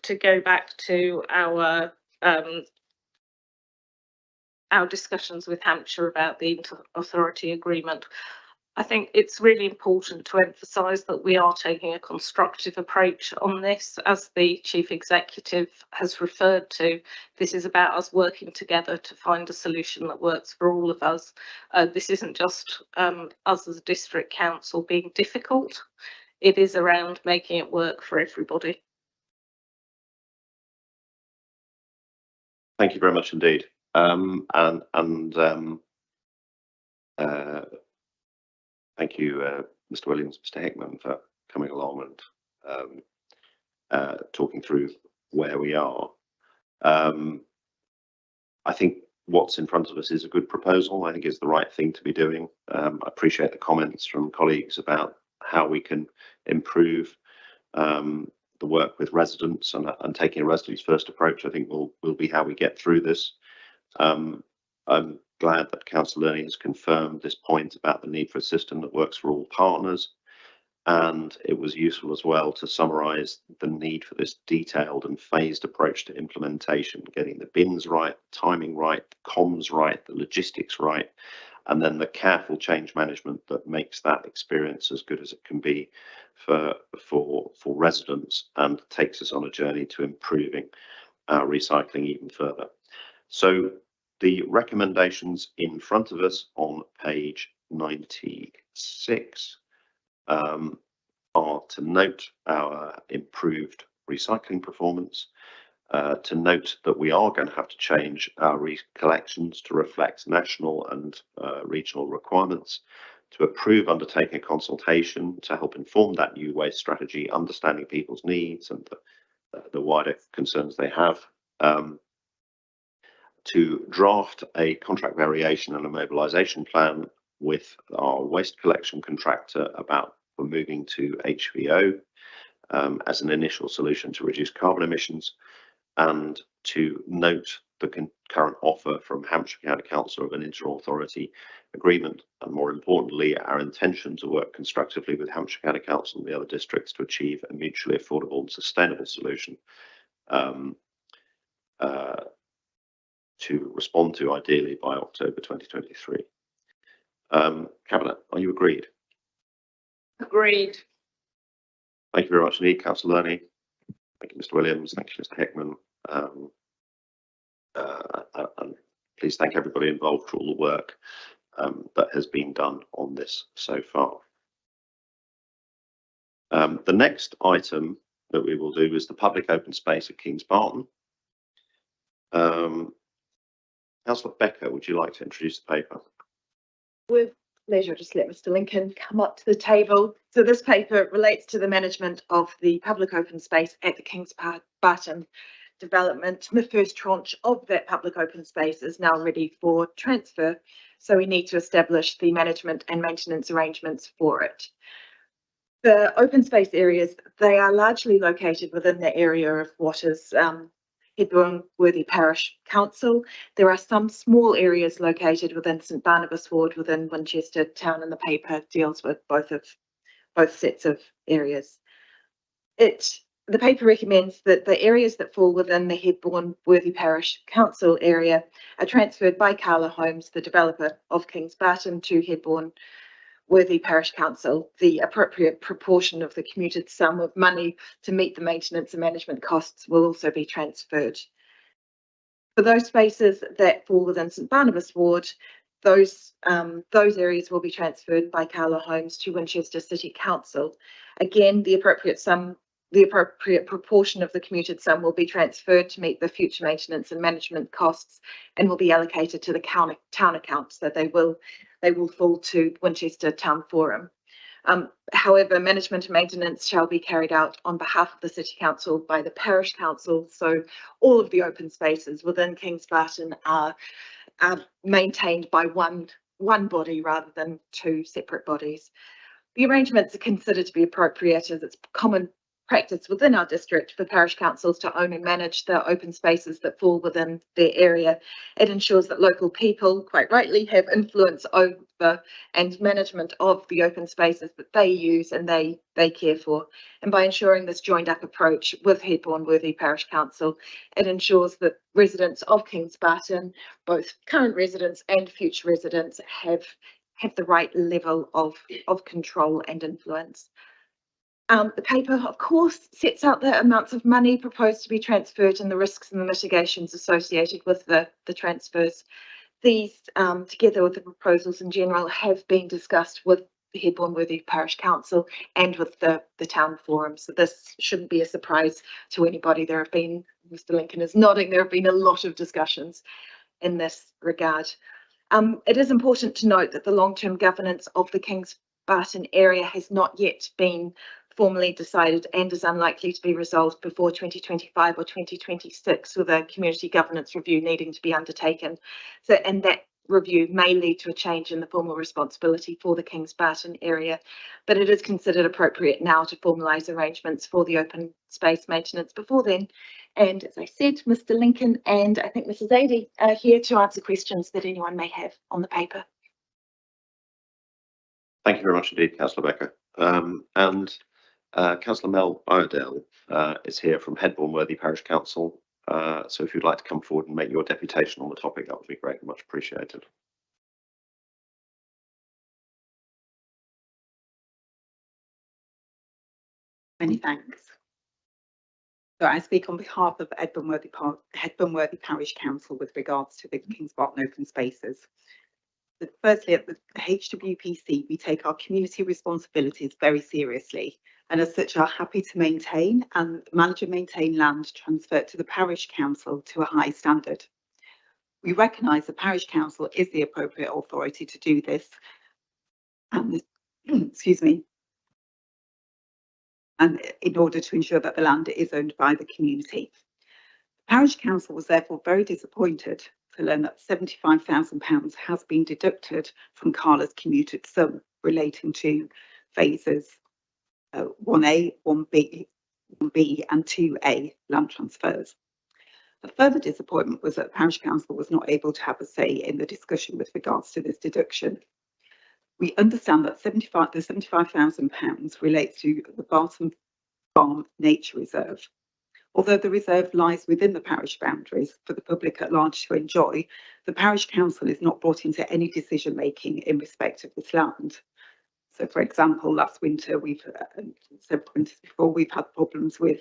C: to go back to our discussions with Hampshire about the inter-authority agreement. I think it's really important to emphasise that we are taking a constructive approach on this. As the Chief Executive has referred to, this is about us working together to find a solution that works for all of us. This isn't just us as a district council being difficult, it is around making it work for everybody.
A: Thank you very much indeed. Thank you, Mr. Williams, Mr. Hickman, for coming along and talking through where we are. I think what's in front of us is a good proposal. I think it's the right thing to be doing. I appreciate the comments from colleagues about how we can improve the work with residents and taking a residents first approach. I think will be how we get through this. I'm glad that Councillor Learning has confirmed this point about the need for a system that works for all partners, and it was useful as well to summarise the need for this detailed and phased approach to implementation, getting the bins right, timing right, the comms right, the logistics right, and then the careful change management that makes that experience as good as it can be for residents and takes us on a journey to improving our recycling even further. So the recommendations in front of us on page 96 are to note our improved recycling performance, to note that we are going to have to change our collections to reflect national and regional requirements, to approve undertaking a consultation to help inform that new waste strategy, understanding people's needs and the wider concerns they have, to draft a contract variation and a mobilisation plan with our waste collection contractor about moving to HVO as an initial solution to reduce carbon emissions, and to note the current offer from Hampshire County Council of an inter-authority agreement, and more importantly, our intention to work constructively with Hampshire County Council and the other districts to achieve a mutually affordable and sustainable solution to respond to ideally by October 2023. Cabinet, are you agreed?
C: Agreed.
A: Thank you very much indeed, Councillor Lurney. Thank you, Mr. Williams. Thank you, Mr. Hickman. And please thank everybody involved for all the work that has been done on this so far. The next item that we will do is the public open space at Kings Barton. Councillor Becker, would you like to introduce the paper?
D: With pleasure, just let Mr. Lincoln come up to the table. So this paper relates to the management of the public open space at the Kings Barton development. The first tranche of that public open space is now ready for transfer, so we need to establish the management and maintenance arrangements for it. The open space areas, they are largely located within the area of what is Hedburn Worthy Parish Council. There are some small areas located within St Barnabas Ward within Winchester Town, and the paper deals with both sets of areas. The paper recommends that the areas that fall within the Hedburn Worthy Parish Council area are transferred by Carla Holmes, the developer of Kings Barton, to Hedburn Worthy Parish Council. The appropriate proportion of the commuted sum of money to meet the maintenance and management costs will also be transferred. For those spaces that fall within St Barnabas Ward, those areas will be transferred by Carla Holmes to Winchester City Council. Again, the appropriate proportion of the commuted sum will be transferred to meet the future maintenance and management costs, and will be allocated to the town account, so they will fall to Winchester Town Forum. However, management and maintenance shall be carried out on behalf of the City Council by the Parish Council, so all of the open spaces within Kings Barton are maintained by one body rather than two separate bodies. The arrangements are considered to be appropriate, as it's common practice within our district for parish councils to own and manage the open spaces that fall within their area. It ensures that local people, quite rightly, have influence over and management of the open spaces that they use and they care for. And by ensuring this joined up approach with Hedburn Worthy Parish Council, it ensures that residents of Kings Barton, both current residents and future residents, have the right level of control and influence. The paper, of course, sets out the amounts of money proposed to be transferred and the risks and the mitigations associated with the transfers. These, together with the proposals in general, have been discussed with the Hedburn Worthy Parish Council and with the town forum. So this shouldn't be a surprise to anybody. There have been, Mr. Lincoln is nodding, there have been a lot of discussions in this regard. It is important to note that the long-term governance of the Kings Barton area has not yet been formally decided and is unlikely to be resolved before 2025 or 2026, with a community governance review needing to be undertaken. So, and that review may lead to a change in the formal responsibility for the Kings Barton area, but it is considered appropriate now to formalise arrangements for the open space maintenance before then. And as I said, Mr. Lincoln and I think Mrs. Adey are here to answer questions that anyone may have on the paper.
A: Thank you very much indeed, Councillor Becker. Councillor Mel Iredale is here from Hedburn Worthy Parish Council. So if you'd like to come forward and make your deputation on the topic, that would be great and much appreciated.
R: Many thanks. So I speak on behalf of Hedburn Worthy Parish Council with regards to the Kings Barton open spaces. But firstly, at the HWPC, we take our community responsibilities very seriously, and as such are happy to maintain and manage and maintain land transferred to the Parish Council to a high standard. We recognise the Parish Council is the appropriate authority to do this, and excuse me, and in order to ensure that the land is owned by the community. The Parish Council was therefore very disappointed to learn that £75,000 has been deducted from Carla's commuted sum relating to phases 1A, 1B and 2A land transfers. A further disappointment was that the parish council was not able to have a say in the discussion with regards to this deduction. We understand that the £75,000 relates to the Barton Farm Nature Reserve. Although the reserve lies within the parish boundaries for the public at large to enjoy, the parish council is not brought into any decision making in respect of this land. So, for example, last winter, several winters before, we've had problems with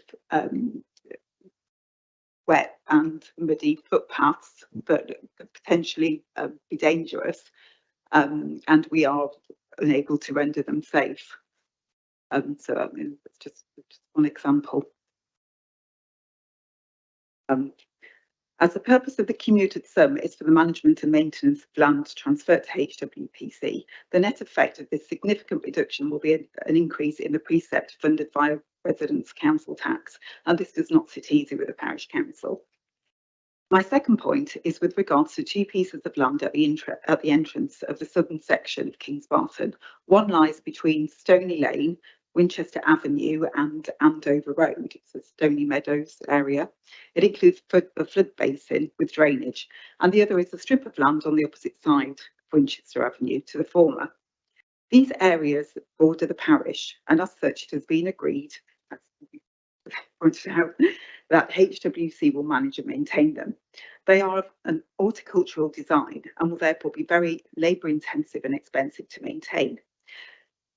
R: wet and muddy footpaths that could potentially be dangerous, and we are unable to render them safe. So it's just one example. As the purpose of the commuted sum is for the management and maintenance of land transferred to HWPC, the net effect of this significant reduction will be an increase in the precept funded via residents' council tax, and this does not sit easy with the parish council. My second point is with regards to two pieces of land at the entrance of the southern section of Kings Barton. One lies between Stony Lane, Winchester Avenue and Andover Road. It's a Stony Meadows area. It includes a flood basin with drainage, and the other is a strip of land on the opposite side of Winchester Avenue to the former. These areas border the parish, and as such it has been agreed, as pointed out, that HWC will manage and maintain them. They are of an horticultural design and will therefore be very labour intensive and expensive to maintain.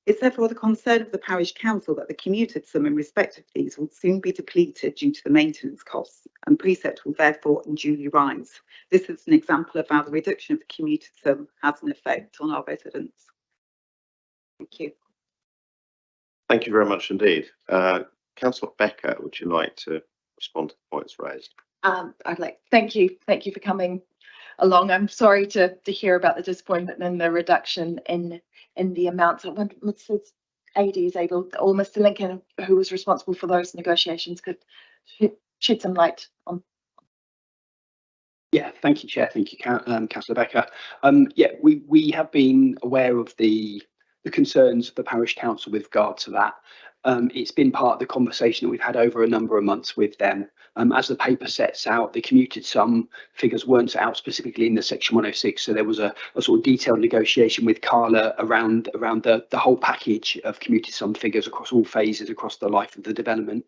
R: It's therefore the concern of the parish council that the commuted sum in respect of these will soon be depleted due to the maintenance costs, and precept will therefore unduly rise. This is an example of how the reduction of the commuted sum has an effect on our residents. Thank you.
A: Thank you very much indeed. Councillor Becker, would you like to respond to the points raised?
M: Thank you for coming along. I'm sorry to hear about the disappointment and the reduction in the amounts. I wonder if Mrs. AD is able, or Mr. Lincoln, who was responsible for those negotiations, could shed some light on.
S: Yeah, thank you, Chair. Thank you, Councillor Becker. Yeah, we have been aware of the concerns of the parish council with regard to that. It's been part of the conversation that we've had over a number of months with them. As the paper sets out, the commuted sum figures weren't set out specifically in the section 106, so there was a sort of detailed negotiation with Carla around the whole package of commuted sum figures across all phases across the life of the development.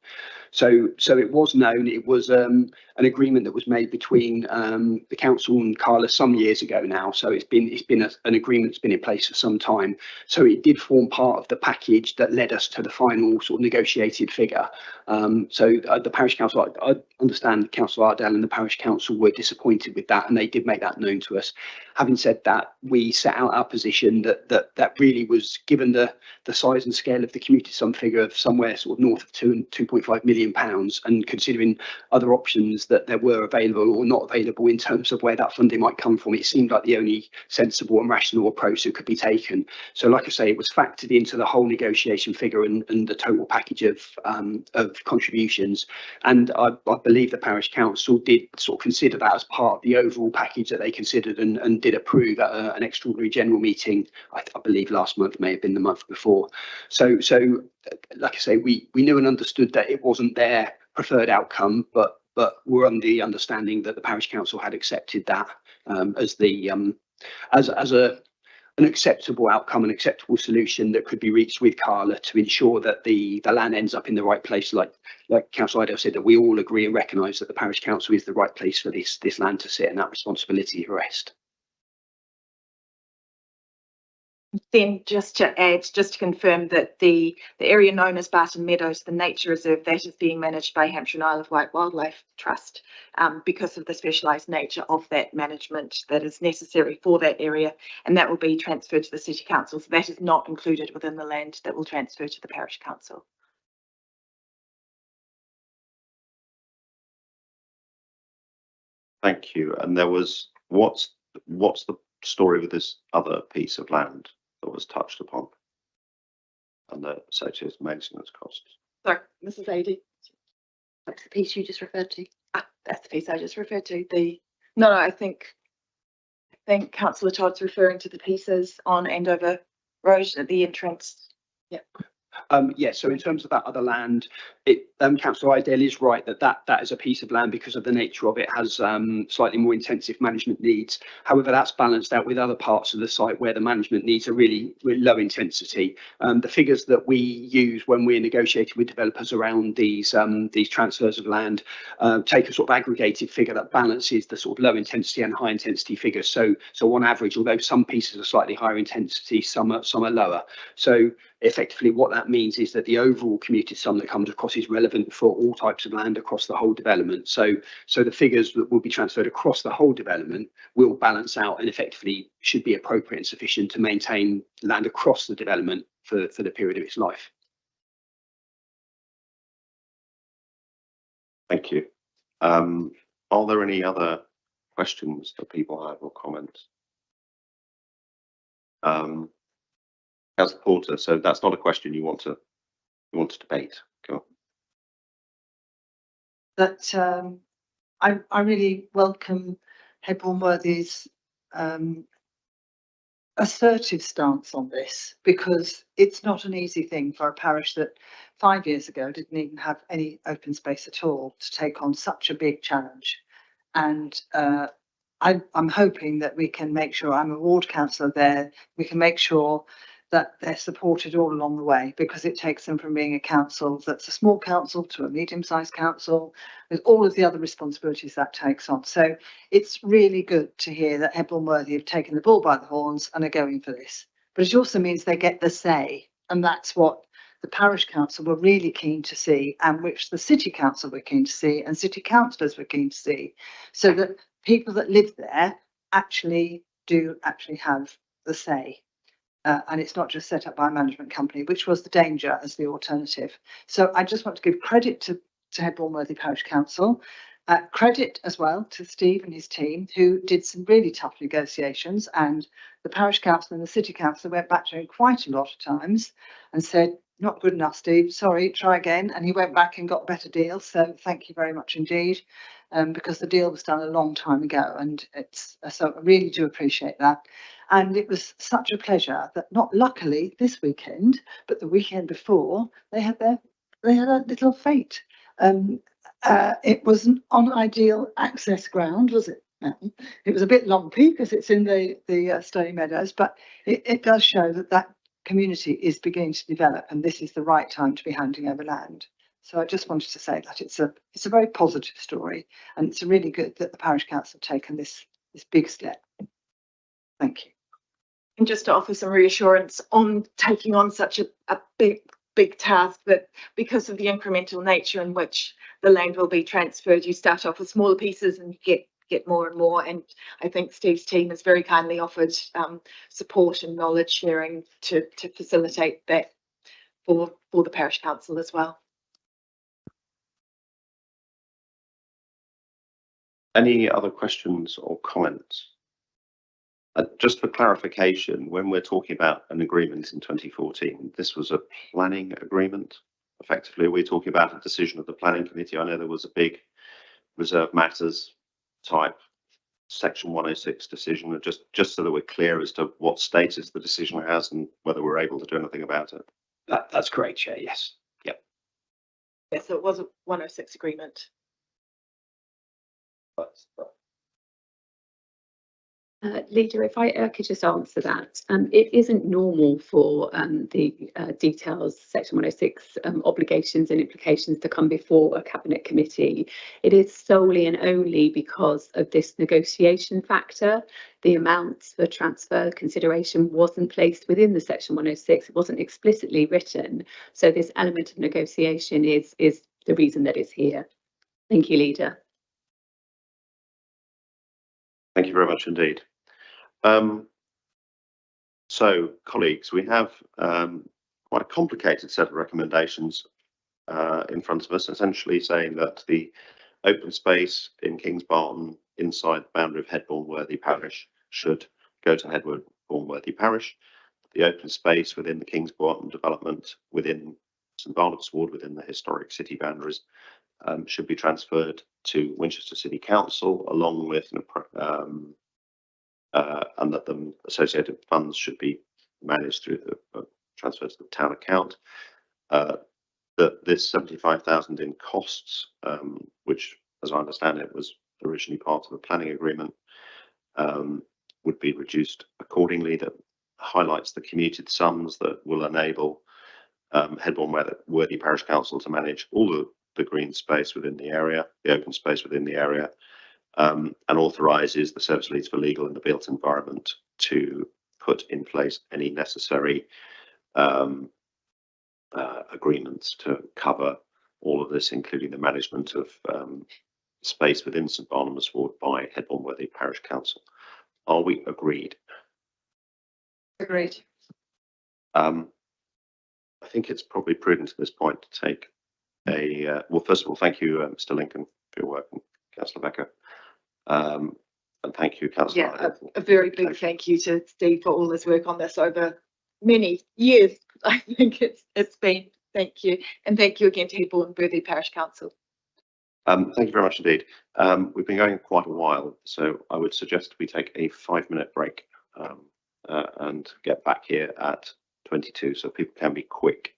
S: So it was known. It was an agreement that was made between the council and Carla some years ago now. So it's been an agreement that's been in place for some time. So it did form part of the package that led us to the final sort of negotiated figure. So the parish council, I understand Councillor Ardell and the parish council were disappointed with that, and they did make that known to us. Having said that, we set out our position that really was, given the size and scale of the commuted sum figure of somewhere sort of north of £2.5 million, and considering other options that there were available or not available in terms of where that funding might come from, it seemed like the only sensible and rational approach that could be taken. So like I say, it was factored into the whole negotiation figure and the total package of contributions, and I believe the parish council did sort of consider that as part of the overall package that they considered and did approve at an extraordinary general meeting. I believe last month, may have been the month before. So like I say, we knew and understood that it wasn't their preferred outcome, but we're under the understanding that the parish council had accepted that as an acceptable outcome, an acceptable solution that could be reached with Carla to ensure that the land ends up in the right place. Like Councillor Idle said, that we all agree and recognise that the parish council is the right place for this land to sit and that responsibility to rest.
D: Then just to confirm that the area known as Barton Meadows, the nature reserve, that is being managed by Hampshire and Isle of Wight Wildlife Trust because of the specialised nature of that management that is necessary for that area, and that will be transferred to the City Council. So that is not included within the land that will transfer to the Parish Council.
A: Thank you. And there was, what's the story with this other piece of land that was touched upon and the associated maintenance costs?
D: Sorry, Mrs. AD.
J: That's the piece you just referred to.
D: That's the piece I just referred to. No, I think Councillor Todd's referring to the pieces on Andover Road at the entrance. Yeah.
S: Yeah, so in terms of that other land, Councillor Idell is right that is a piece of land, because of the nature of it, has slightly more intensive management needs. However, that's balanced out with other parts of the site where the management needs are really low intensity. The figures that we use when we're negotiating with developers around these transfers of land take a sort of aggregated figure that balances the sort of low intensity and high intensity figures. So on average, although some pieces are slightly higher intensity, some are lower. So effectively what that means is that the overall commuted sum that comes across is relevant for all types of land across the whole development. So the figures that will be transferred across the whole development will balance out and effectively should be appropriate and sufficient to maintain land across the development for the period of its life.
A: Thank you. Are there any other questions that people have or comments? Councillor Porter, so that's not a question you want to debate. Go on.
B: That I really welcome Hebborn Worthy's assertive stance on this, because it's not an easy thing for a parish that 5 years ago didn't even have any open space at all to take on such a big challenge. And I'm hoping that we can make sure, I'm a ward councillor there, we can make sure that they're supported all along the way, because it takes them from being a council that's a small council to a medium-sized council with all of the other responsibilities that takes on. So it's really good to hear that Hebborn Worthy have taken the bull by the horns and are going for this. But it also means they get the say, and that's what the parish council were really keen to see, and which the city council were keen to see, and city councillors were keen to see, so that people that live there actually have the say. And it's not just set up by a management company, which was the danger as the alternative. So I just want to give credit to Hebborn Worthy Parish Council, credit as well to Steve and his team, who did some really tough negotiations, and the parish council and the city council went back to him quite a lot of times and said, not good enough, Steve, sorry, try again. And he went back and got a better deal. So thank you very much indeed, because the deal was done a long time ago, and so I really do appreciate that. And it was such a pleasure that not luckily this weekend, but the weekend before, they had a little fete. It wasn't on ideal access ground, was it? It was a bit lumpy because it's in the Stony Meadows, but it does show that community is beginning to develop, and this is the right time to be handing over land. So I just wanted to say that it's a very positive story, and it's really good that the parish council have taken this big step. Thank you.
D: And just to offer some reassurance on taking on such a big task, that because of the incremental nature in which the land will be transferred, you start off with smaller pieces and you get more and more. And I think Steve's team has very kindly offered support and knowledge sharing to facilitate that for the parish council as well.
A: Any other questions or comments? Just for clarification, when we're talking about an agreement in 2014, this was a planning agreement. Effectively, we're talking about a decision of the planning committee. I know there was a big reserve matters type section 106 decision, just so that we're clear as to what status the decision has and whether we're able to do anything about it.
S: That's correct, Chair, yes.
A: Yep.
D: Yes, so it was a 106 agreement.
P: Leader, if I could just answer that. It isn't normal for the details, section 106 obligations and implications to come before a cabinet committee. It is solely and only because of this negotiation factor. The amounts for transfer consideration wasn't placed within the section 106. It wasn't explicitly written. So this element of negotiation is the reason that it's here. Thank you, Leader.
A: Thank you very much indeed. So, colleagues, we have quite a complicated set of recommendations in front of us, essentially saying that the open space in Kingsbarton inside the boundary of Hebborn Worthy Parish should go to Hebborn Worthy Parish. The open space within the Kingsbarton development within St Barnabas Ward within the historic city boundaries should be transferred to Winchester City Council, along with and that the associated funds should be managed through the transfer to the town account. that this 75,000 in costs, which, as I understand it, was originally part of the planning agreement, would be reduced accordingly. That highlights the commuted sums that will enable Headbourne-Worthy Parish Council to manage all the green space within the area, the open space within the area, and authorises the service leads for legal and the built environment to put in place any necessary agreements to cover all of this, including the management of space within St Barnabas Ward by Headbourne-Worthy Parish Council. Are we agreed?
B: Agreed.
A: I think it's probably prudent at this point to take a, well, first of all, thank you, Mr Lincoln, for your work, and Councillor Becker. And thank you, Councillor.
D: Yeah, a very big thank you to Steve for all his work on this over many years. I think it's been. Thank you. And thank you again to Headbourne-Worthy Parish Council.
A: Thank you very much indeed. We've been going quite a while, so I would suggest we take a 5-minute break and get back here at 22, so people can be quick.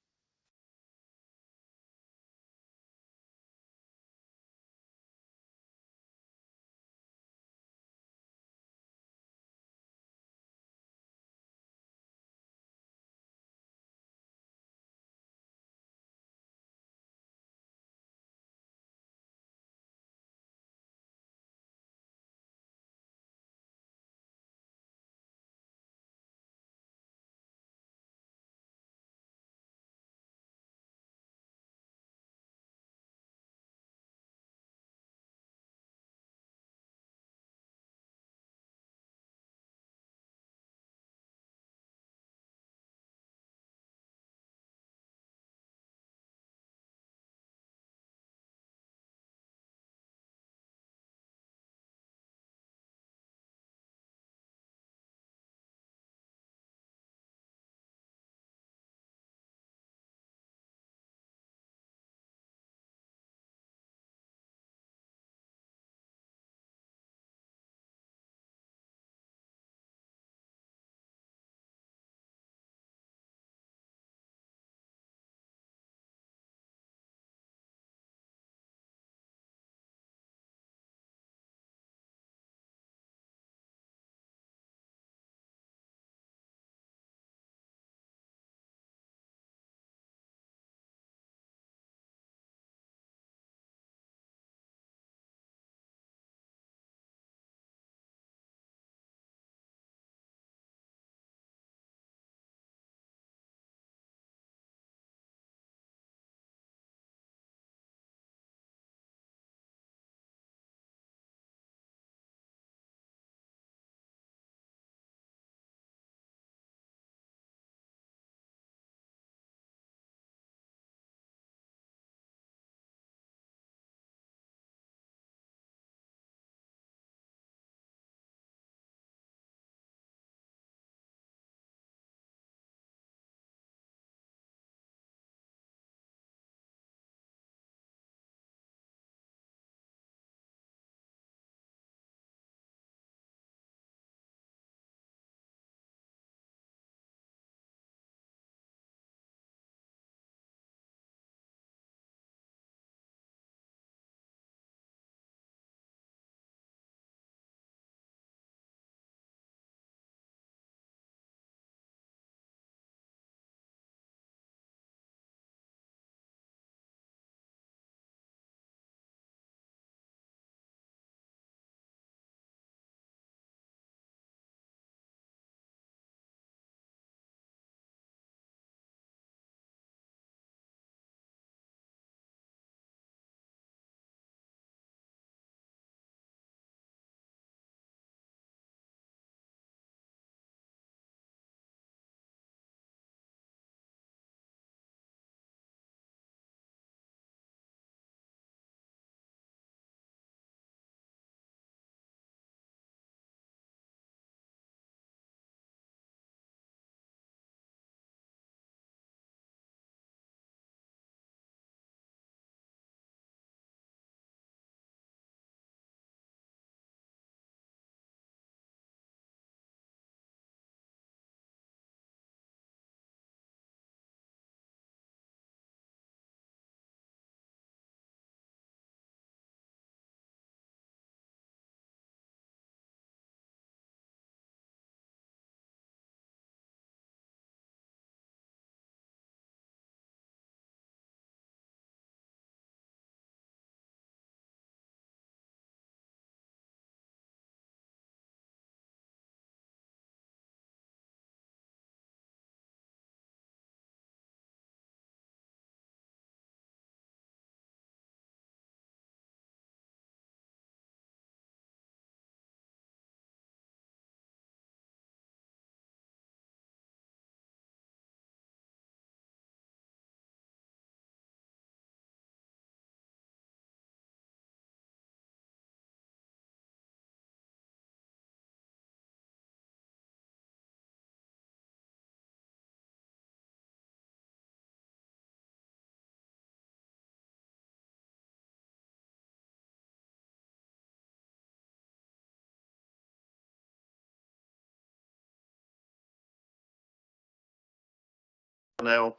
A: Now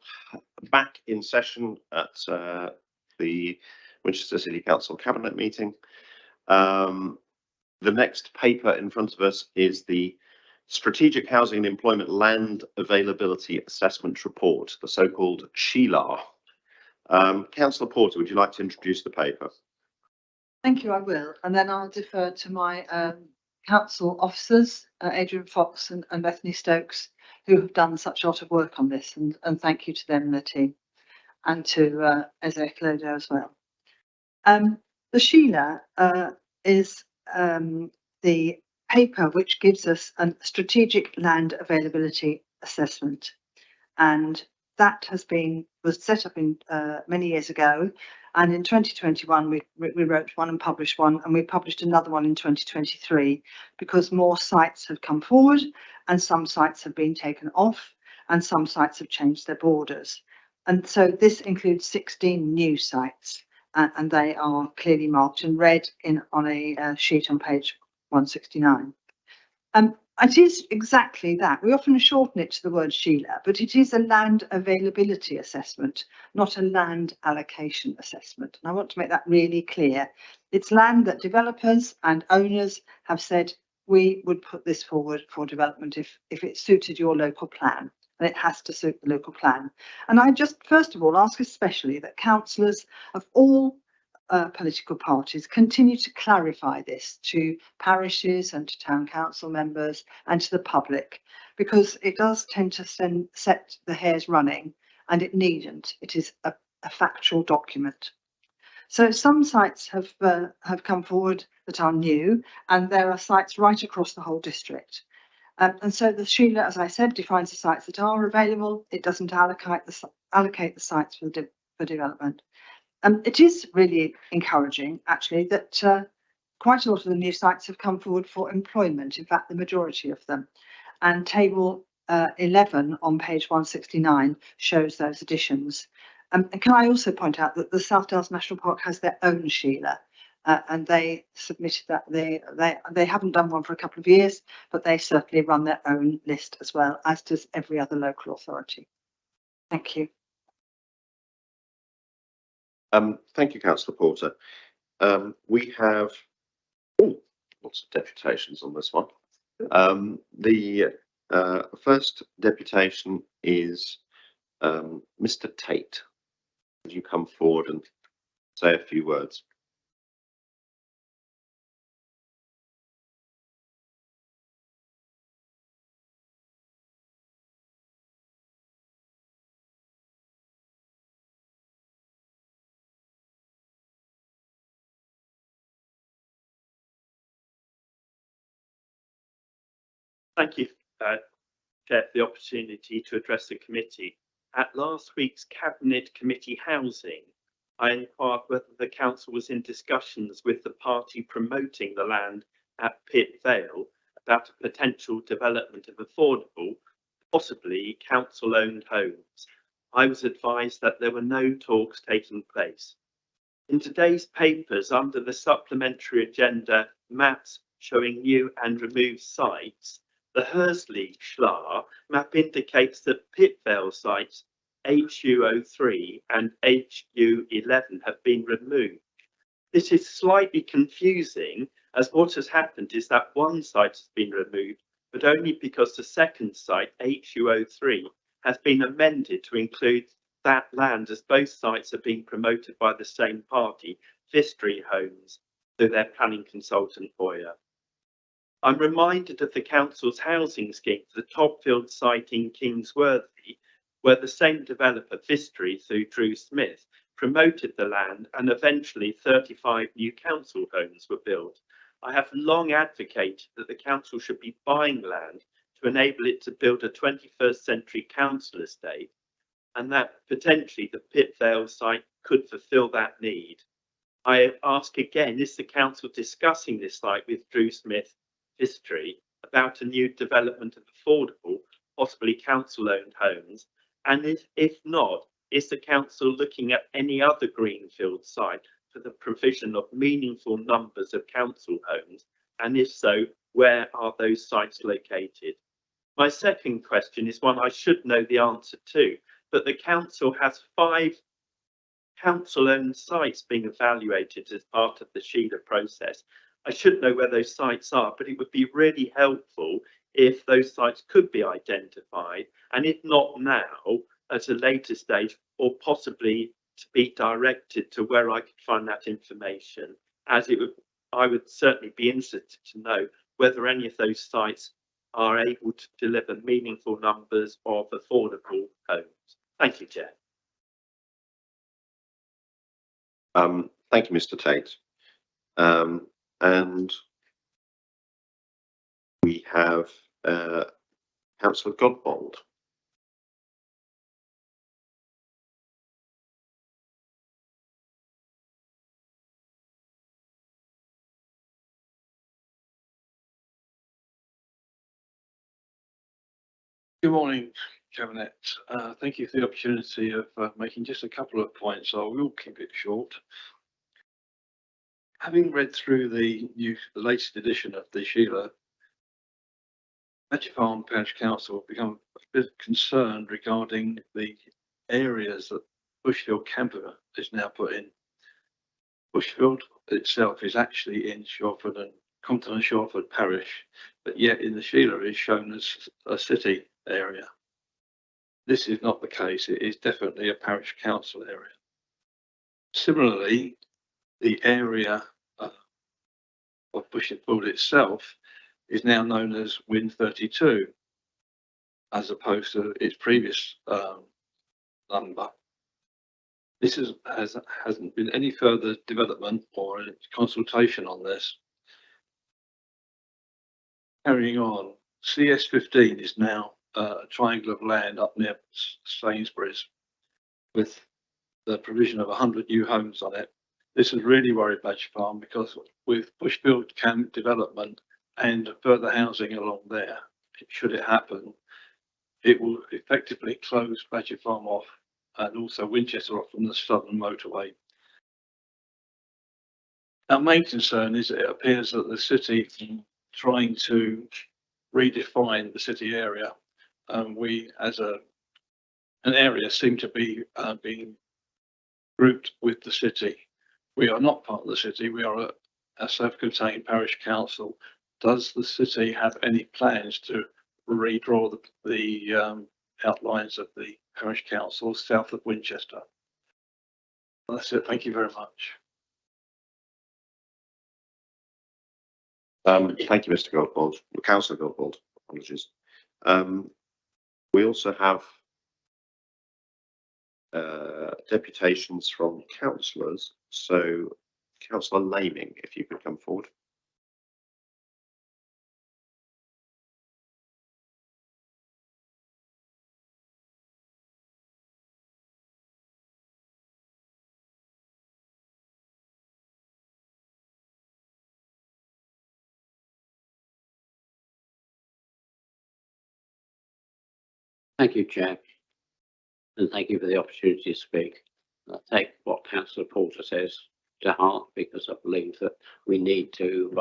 A: back in session at the Winchester City Council Cabinet meeting. The next paper in front of us is the Strategic Housing and Employment Land Availability Assessment Report, the so-called SHELAR. Councillor Porter, would you like to introduce the paper?
B: Thank you, I will. And then I'll defer to my council officers, Adrian Fox and Bethany Stokes, who have done such a lot of work on this. And thank you to them and their team, and to Ezek Lodo as well. The SHELAR is the paper which gives us a strategic land availability assessment, and that was set up in many years ago, and in 2021 we wrote one and published one, and we published another one in 2023 because more sites have come forward and some sites have been taken off and some sites have changed their borders, and so this includes 16 new sites, and they are clearly marked in red on a sheet on page 169. It is exactly that. We often shorten it to the word SHELAR, but it is a land availability assessment, not a land allocation assessment. And I want to make that really clear. It's land that developers and owners have said, we would put this forward for development if it suited your local plan, and it has to suit the local plan. And I just, first of all, ask especially that councillors of all political parties continue to clarify this to parishes and to town council members and to the public, because it does tend to set the hairs running, and it needn't. It is a factual document. So some sites have come forward that are new, and there are sites right across the whole district. And so the SHELAR, as I said, defines the sites that are available. It doesn't allocate the sites for development. It is really encouraging, actually, that quite a lot of the new sites have come forward for employment, in fact, the majority of them. And table 11 on page 169 shows those additions. And can I also point out that the South Dales National Park has their own SHELAR, and they submitted that. They haven't done one for a couple of years, but they certainly run their own list as well, as does every other local authority. Thank you.
A: Thank you, Councillor Porter. We have lots of deputations on this one. The first deputation is Mr. Tate. Would you come forward and say a few words?
T: Thank you, Chair, for the opportunity to address the committee. At last week's Cabinet Committee Housing, I inquired whether the council was in discussions with the party promoting the land at Pitt Vale about a potential development of affordable, possibly council-owned homes. I was advised that there were no talks taking place. In today's papers, under the supplementary agenda maps showing new and removed sites, the Hursley SHLAR map indicates that Pitt Vale sites HU03 and HU11 have been removed. This is slightly confusing, as what has happened is that one site has been removed, but only because the second site, HU03, has been amended to include that land, as both sites are being promoted by the same party, Vistry Homes, through their planning consultant Boyer. I'm reminded of the council's housing scheme for the Topfield site in Kingsworthy, where the same developer, Vistry, through Drew Smith, promoted the land, and eventually 35 new council homes were built. I have long advocated that the council should be buying land to enable it to build a 21st century council estate, and that potentially the Pitt Vale site could fulfil that need. I ask again, is the council discussing this site with Drew Smith Vistry about a new development of affordable, possibly council-owned homes? And if not, is the council looking at any other greenfield site for the provision of meaningful numbers of council homes? And if so, where are those sites located? My second question is one I should know the answer to. but the council has 5 council-owned sites being evaluated as part of the Sheila process. I should know where those sites are, but it would be really helpful if those sites could be identified, and if not now, at a later stage, or possibly to be directed to where I could find that information, as it would, I would certainly be interested to know whether any of those sites are able to deliver meaningful numbers of affordable homes. Thank you, Chair.
A: Thank you, Mr. Tate. And we have Councillor Godbold.
U: Good morning, Cabinet. Thank you for the opportunity of making just a couple of points. I will keep it short. Having read through the latest edition of the Sheila, Badger Farm Parish Council have become a bit concerned regarding the areas that Bushfield Camper is now put in. Bushfield itself is actually in Shawford and Compton and Shawford Parish, but yet in the Sheila is shown as a city area. This is not the case. It is definitely a parish council area. Similarly, the area of Bushfield itself is now known as Win 32, as opposed to its previous number. This hasn't been any further development or consultation on this. Carrying on, CS15 is now a triangle of land up near Sainsbury's with the provision of 100 new homes on it. This has really worried Badger Farm because with Bushfield Camp development and further housing along there, should it happen, it will effectively close Badger Farm off and also Winchester off from the southern motorway. Our main concern is that it appears that the city is trying to redefine the city area. We, as an area, seem to be being grouped with the city. We are not part of the city. We are a self-contained parish council. Does the city have any plans to redraw the outlines of the parish council south of Winchester? That's it. Thank you very much.
A: Thank you, Mr. Godbold. Councillor Godbold, apologies. We also have deputations from councillors. So, Councillor Laming, if you could come forward.
V: Thank you, Chair, and thank you for the opportunity to speak. I take what Councillor Porter says to heart because I believe that we need to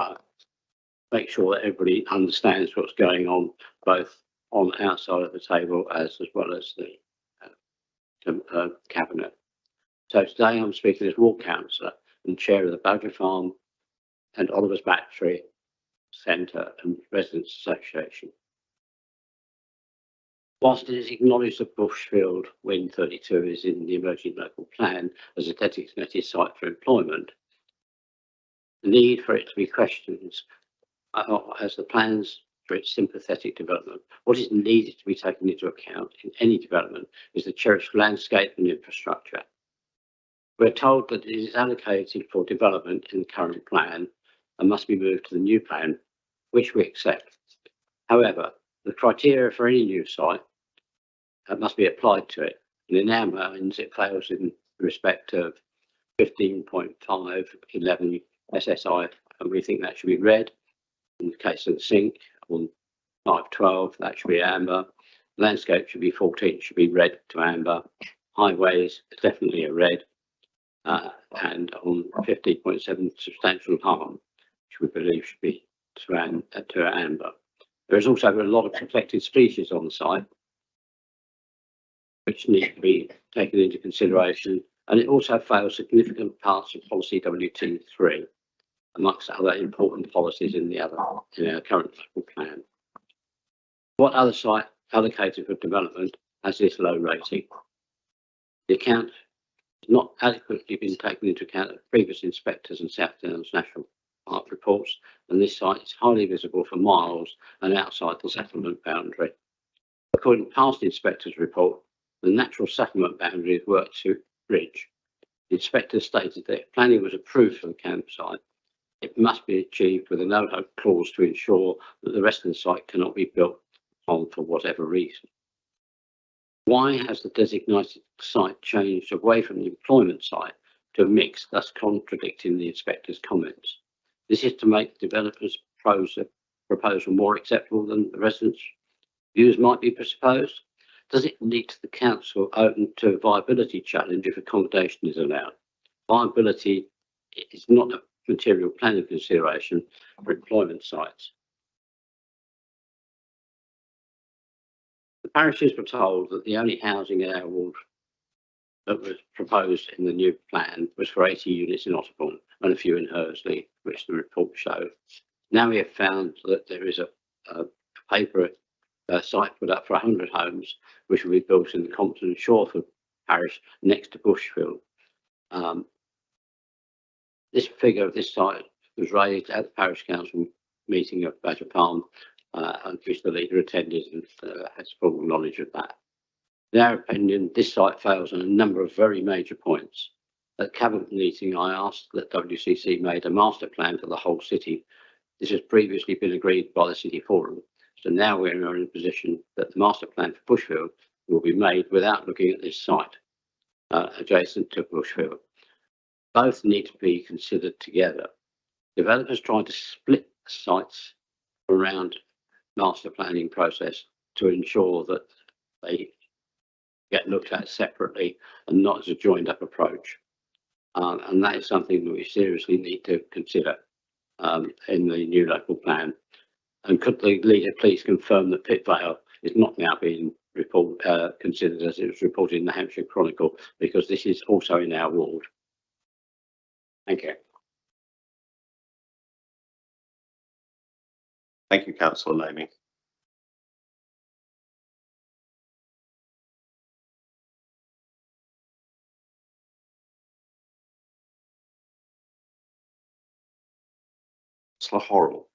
V: make sure that everybody understands what's going on, both on our side of the table as well as the Cabinet. So today I'm speaking as Ward Councillor and Chair of the Badger Farm and Oliver's Battery Centre and Residents Association. Whilst it is acknowledged that Bushfield Win 32 is in the emerging local plan as a designated site for employment, the need for it to be questioned as the plans for its sympathetic development. What is needed to be taken into account in any development is the cherished landscape and infrastructure. We're told that it is allocated for development in the current plan and must be moved to the new plan, which we accept. However, the criteria for any new site must be applied to it. And in our minds, it fails in respect of 15.511 SSI, and we think that should be red. In the case of the sink, on 512, that should be amber. Landscape should be 14, should be red to amber. Highways, definitely a red. And on 15.7, substantial harm, which we believe should be to amber. There is also a lot of protected species on the site. which need to be taken into consideration, and it also fails significant parts of policy WT3, amongst other important policies in our current local plan. What other site allocated for development has this low rating? The account has not adequately been taken into account of previous inspectors and South Downs National Park reports, and this site is highly visible for miles and outside the settlement boundary. According to past inspectors' report, the natural settlement boundary is worked to Ridge. The inspector stated that if planning was approved for the campsite, it must be achieved with a no-hope clause to ensure that the rest of the site cannot be built on for whatever reason. Why has the designated site changed away from the employment site to a mix, thus contradicting the inspector's comments? This is to make the developer's proposal more acceptable than the residents' views might be presupposed. Does it lead to the council open to a viability challenge if accommodation is allowed? Viability is not a material planning consideration for employment sites. The parishes were told that the only housing in our ward that was proposed in the new plan was for 80 units in Otterbourne and a few in Hursley, which the report showed. Now we have found that there is a paper site put up for 100 homes, which will be built in the Compton and Shawford parish next to Bushfield. This figure of this site was raised at the parish council meeting of Badger Palm, which the leader attended and has full knowledge of that. In our opinion, this site fails on a number of very major points. At cabinet meeting, I asked that WCC made a master plan for the whole city. This has previously been agreed by the City Forum. So now we're in a position that the master plan for Bushfield will be made without looking at this site adjacent to Bushfield. Both need to be considered together. Developers trying to split sites around master planning process to ensure that they get looked at separately and not as a joined up approach. And that is something that we seriously need to consider in the new local plan. And could the leader please confirm that Pit Vale is not now being considered as it was reported in the Hampshire Chronicle, because this is also in our ward. Thank you.
A: Thank you, Councillor Lamy. Councillor Horrell.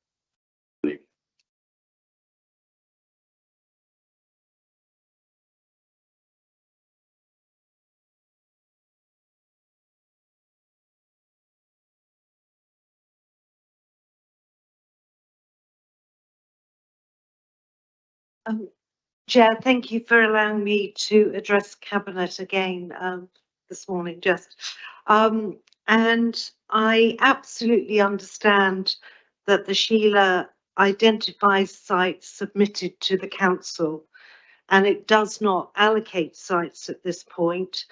N: Chair, thank you for allowing me to address Cabinet again this morning. And I absolutely understand that the Sheila identifies sites submitted to the council, and it does not allocate sites at this point.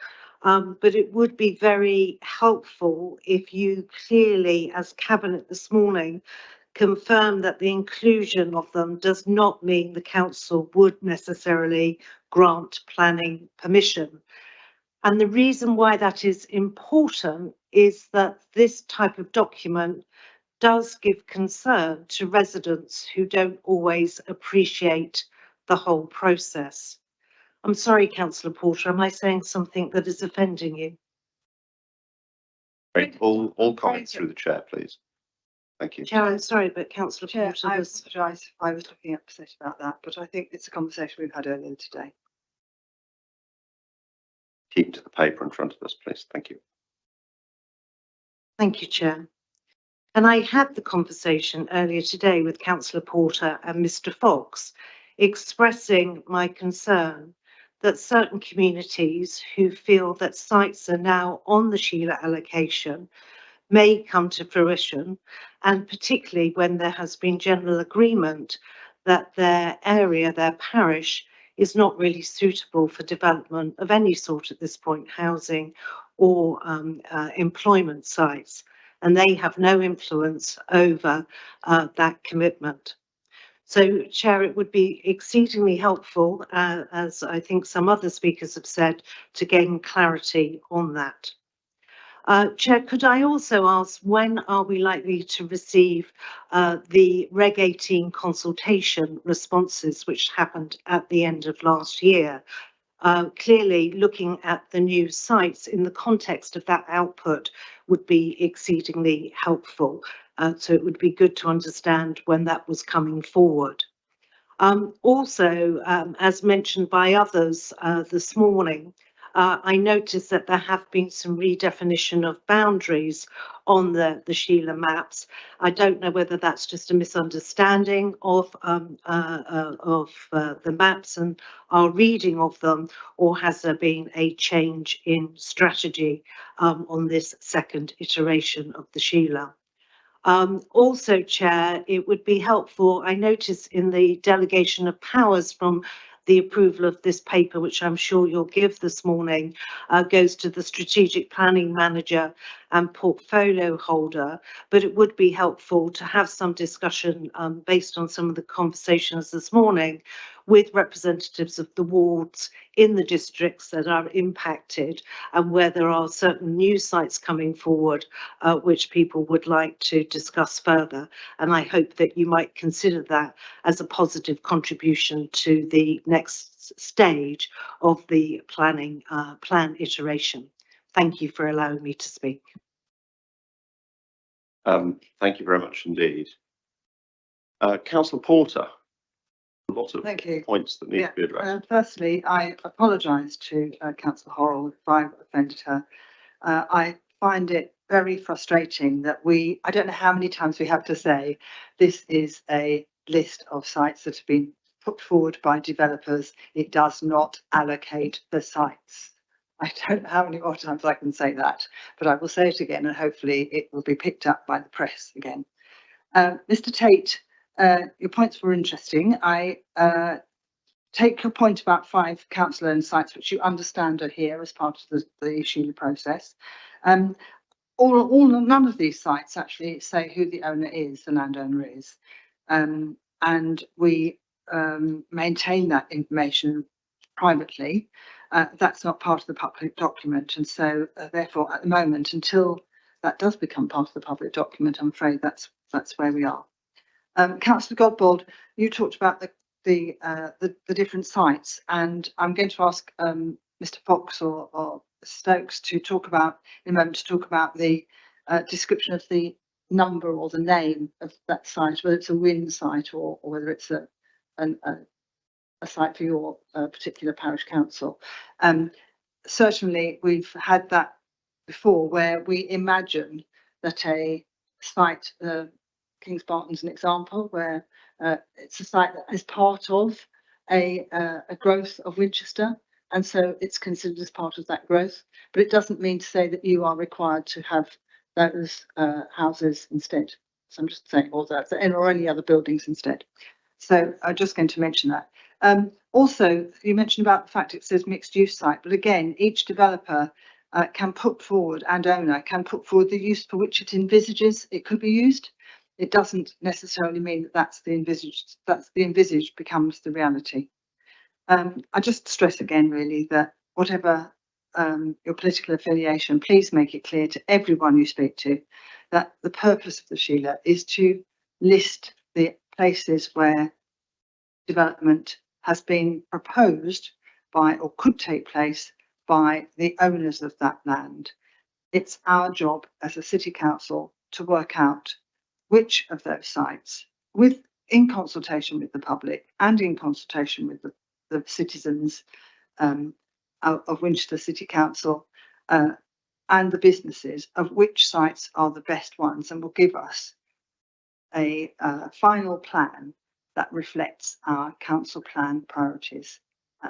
N: But it would be very helpful if you clearly, as Cabinet this morning, confirm that the inclusion of them does not mean the council would necessarily grant planning permission. And the reason why that is important is that this type of document does give concern to residents who don't always appreciate the whole process. I'm sorry, Councillor Porter, am I saying something that is offending you?
A: All comments through the chair, please. Thank you.
N: Chair, I'm sorry, but Councillor
B: Chair,
N: Porter
B: I
N: was...
B: apologise if I was looking upset about that, but I think it's a conversation we've had earlier today.
A: Keep to the paper in front of us, please. Thank you.
N: Thank you, Chair. And I had the conversation earlier today with Councillor Porter and Mr Fox, expressing my concern that certain communities who feel that sites are now on the Sheila allocation may come to fruition, and particularly when there has been general agreement that their area, their parish, is not really suitable for development of any sort at this point, housing or employment sites, and they have no influence over that commitment. So, Chair, it would be exceedingly helpful, as I think some other speakers have said, to gain clarity on that. Chair, could I also ask, when are we likely to receive the Reg 18 consultation responses, which happened at the end of last year? Clearly, looking at the new sites in the context of that output would be exceedingly helpful. So it would be good to understand when that was coming forward. Also, as mentioned by others this morning, I noticed that there have been some redefinition of boundaries on the Sheila maps. I don't know whether that's just a misunderstanding of the maps and our reading of them, or has there been a change in strategy on this second iteration of the Sheila? Also, Chair, it would be helpful, I notice in the delegation of powers from the approval of this paper, which I'm sure you'll give this morning, goes to the strategic planning manager and portfolio holder, but it would be helpful to have some discussion based on some of the conversations this morning with representatives of the wards in the districts that are impacted, and where there are certain new sites coming forward which people would like to discuss further. And I hope that you might consider that as a positive contribution to the next stage of the plan iteration. Thank you for allowing me to speak.
A: Thank you very much indeed. Councillor Porter, a lot of
B: Thank you.
A: points that need to be addressed.
B: Firstly, I apologise to Councillor Horrell if I've offended her. I find it very frustrating that I don't know how many times we have to say, this is a list of sites that have been put forward by developers. It does not allocate the sites. I don't know how many more times I can say that, but I will say it again, and hopefully it will be picked up by the press again. Mr. Tate, your points were interesting. I take your point about 5 council-owned sites, which you understand are here as part of the Sheila process. None of these sites actually say who the owner is, the landowner is, and we maintain that information privately. That's not part of the public document, and so therefore, at the moment, until that does become part of the public document, I'm afraid that's where we are. Councillor Godbold, you talked about the different sites, and I'm going to ask Mr. Fox or Stokes to talk about in a moment the description of the number or the name of that site, whether it's a WIN site or whether it's a site for your particular parish council. Certainly, we've had that before, where we imagine that a site, Kings Barton's an example, where it's a site that is part of a growth of Winchester, and so it's considered as part of that growth. But it doesn't mean to say that you are required to have those houses instead. So I'm just saying, or any other buildings instead. So I'm just going to mention that. Also, you mentioned about the fact it says mixed use site, but again, each developer can put forward, and owner can put forward the use for which it envisages it could be used. It doesn't necessarily mean that that's the envisaged becomes the reality. I just stress again, really, that whatever your political affiliation, please make it clear to everyone you speak to that the purpose of the Sheila is to list the places where development has been proposed by or could take place by the owners of that land. It's our job as a city council to work out which of those sites, in consultation with the public and in consultation with the citizens of Winchester City Council and the businesses, of which sites are the best ones, and will give us a final plan that reflects our council plan priorities,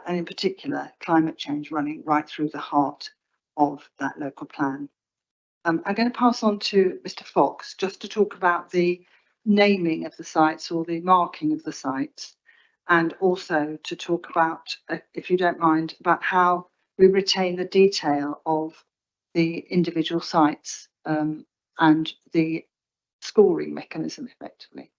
B: and in particular climate change running right through the heart of that local plan. I'm going to pass on to Mr. Fox just to talk about the naming of the sites or the marking of the sites, and also to talk about, if you don't mind, about how we retain the detail of the individual sites and the scoring mechanism effectively.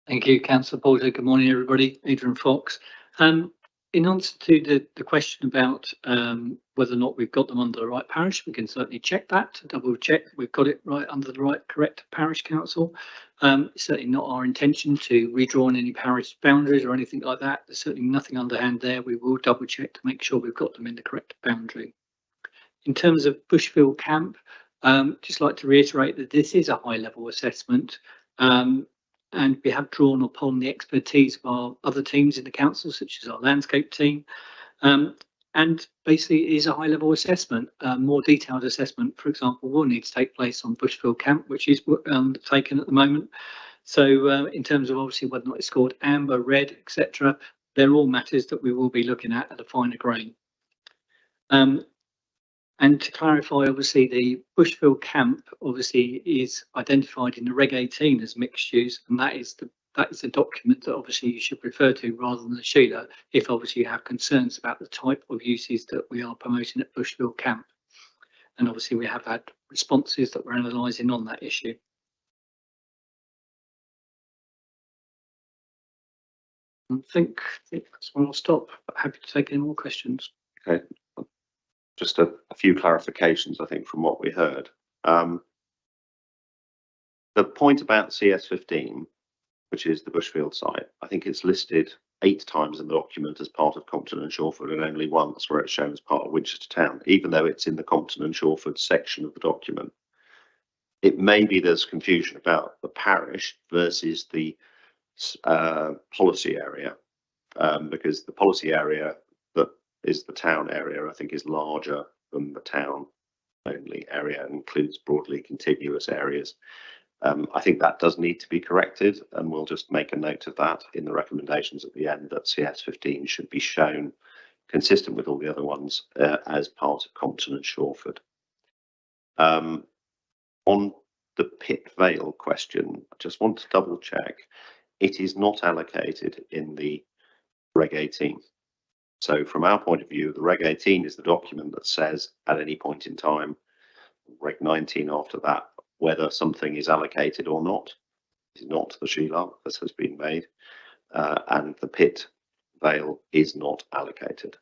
H: Thank you, Councillor Porter. Good morning, everybody. Adrian Fox. In answer to the question about whether or not we've got them under the right parish, we can certainly check that, double check we've got it right under the right correct parish council. It's certainly not our intention to redraw on any parish boundaries or anything like that. There's certainly nothing underhand there. We will double check to make sure we've got them in the correct boundary. In terms of Bushfield Camp, just like to reiterate that this is a high level assessment. And we have drawn upon the expertise of our other teams in the council, such as our landscape team. And basically it is a high level assessment. More detailed assessment, for example, will need to take place on Bushfield Camp, which is taken at the moment. So in terms of obviously whether or not it's scored amber, red, etc., they're all matters that we will be looking at a finer grain. And to clarify, obviously, the Bushfield Camp obviously is identified in the Reg 18 as mixed use, and that is the document that obviously you should refer to rather than the Sheila if obviously you have concerns about the type of uses that we are promoting at Bushfield Camp. And obviously we have had responses that we're analysing on that issue. I think that's where I'll stop, but happy to take any more questions.
A: Okay. Just a few clarifications, I think, from what we heard. The point about CS15, which is the Bushfield site, I think it's listed 8 times in the document as part of Compton and Shawford, and only once where it's shown as part of Winchester Town, even though it's in the Compton and Shawford section of the document. It may be there's confusion about the parish versus the policy area, because the policy area that is the town area, I think, is larger than the town only area and includes broadly contiguous areas. I think that does need to be corrected, and we'll just make a note of that in the recommendations at the end, that CS15 should be shown consistent with all the other ones as part of Compton and Shawford. On the Pit Vale question, I just want to double check. It is not allocated in the Reg 18. So from our point of view, the Reg 18 is the document that says at any point in time, Reg 19 after that, whether something is allocated or not. It's not the Sheila that has been made, and the Pit Vale is not allocated.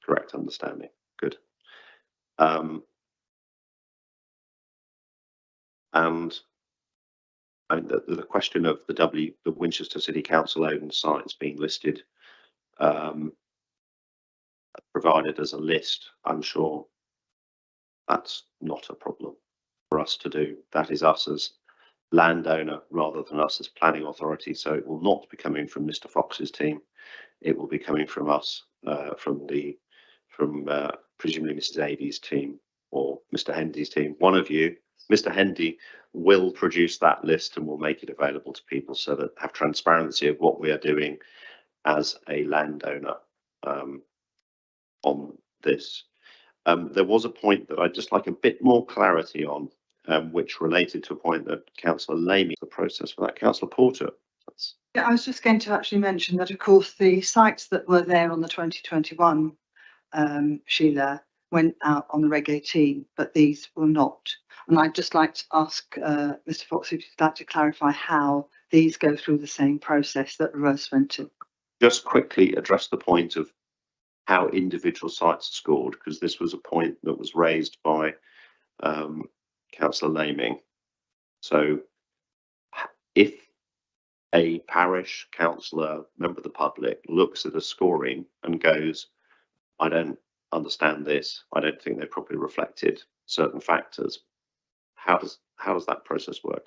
A: Correct understanding. Good. And the question of the Winchester City Council owned sites being listed, provided as a list, I'm sure that's not a problem for us to do. That is us as landowner rather than us as planning authority. So it will not be coming from Mr. Fox's team. It will be coming from us, from presumably Mrs. Ady's team or Mr. Hendy's team. One of you, Mr. Hendy, will produce that list and will make it available to people so that have transparency of what we are doing as a landowner on this. There was a point that I'd just like a bit more clarity on, which related to a point that Councillor Lamy, the process for that. Councillor Porter.
B: Yeah, I was just going to actually mention that, of course, the sites that were there on the 2021 Sheila went out on the Reg 18, but these will not. And I'd just like to ask Mr. Fox if you'd like to clarify how these go through the same process that reverse went to.
A: Just quickly address the point of how individual sites are scored, because this was a point that was raised by Councillor Laming. So if a parish councillor, member of the public, looks at a scoring and goes, I don't understand this, I don't think they properly reflected certain factors, how does that process work?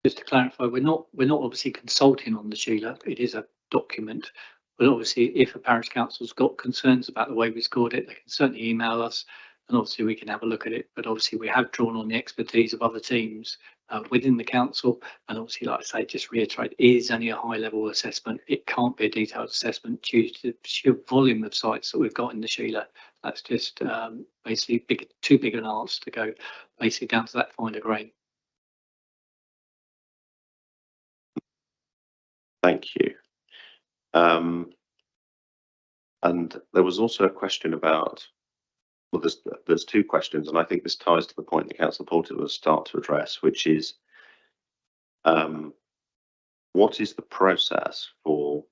H: Just to clarify, we're not obviously consulting on the Sheila. It is a document, but obviously if a parish council's got concerns about the way we scored it, they can certainly email us, and obviously we can have a look at it. But obviously we have drawn on the expertise of other teams within the council, and obviously, like I say, just reiterate, it is only a high level assessment. It can't be a detailed assessment due to the sheer volume of sites that we've got in the Sheila. That's just basically too big an ask to go basically down to that finer grain.
A: Thank you. And there was also a question about Well, there's two questions, and I think this ties to the point that Councillor Porter will start to address, which is what is the process for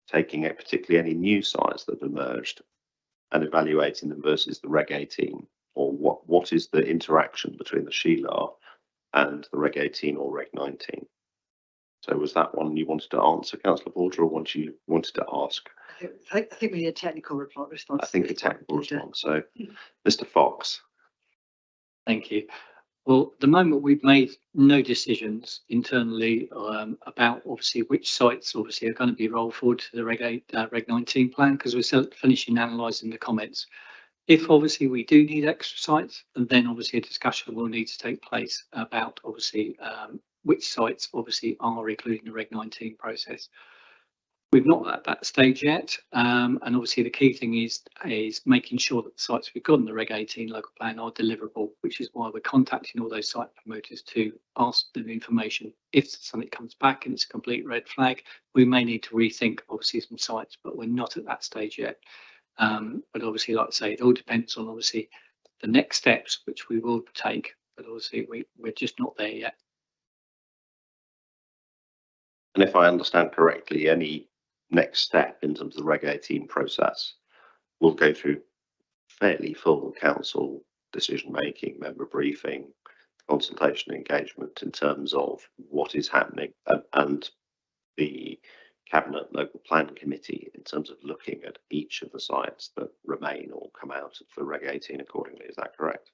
A: taking particularly any new sites that have emerged and evaluating them versus the Reg 18, or what is the interaction between the SHELAR and the Reg 18 or Reg 19? So was that one you wanted to answer, Councillor Porter, or one you wanted to ask?
B: I think we need a technical response.
A: I think a technical response. So, Mr. Fox.
H: Thank you. Well, at the moment we've made no decisions internally about obviously which sites obviously are going to be rolled forward to the Reg 19 plan, because we're still finishing analysing the comments. If obviously we do need extra sites, and then obviously a discussion will need to take place about obviously which sites obviously are including the Reg 19 process. We've not at that stage yet, and obviously the key thing is making sure that the sites we've got in the Reg 18 local plan are deliverable, which is why we're contacting all those site promoters to ask them information. If something comes back and it's a complete red flag, we may need to rethink obviously some sites, but we're not at that stage yet. But obviously, like I say, it all depends on obviously the next steps, which we will take, but obviously we're just not there yet.
A: And if I understand correctly, any next step in terms of the Reg 18 process will go through fairly full council decision making, member briefing, consultation, engagement in terms of what is happening, and the Cabinet Local Plan Committee in terms of looking at each of the sites that remain or come out of the Reg 18 accordingly. Is that correct?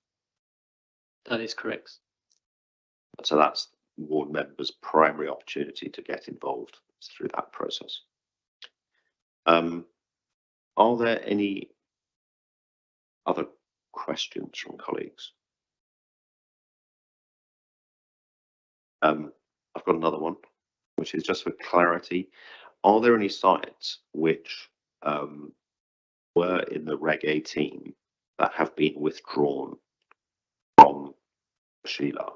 H: That is correct.
A: So that's ward members' primary opportunity to get involved through that process. Are there any other questions from colleagues? I've got another one, which is just for clarity. Are there any sites which were in the Reg 18 that have been withdrawn from SHELAR?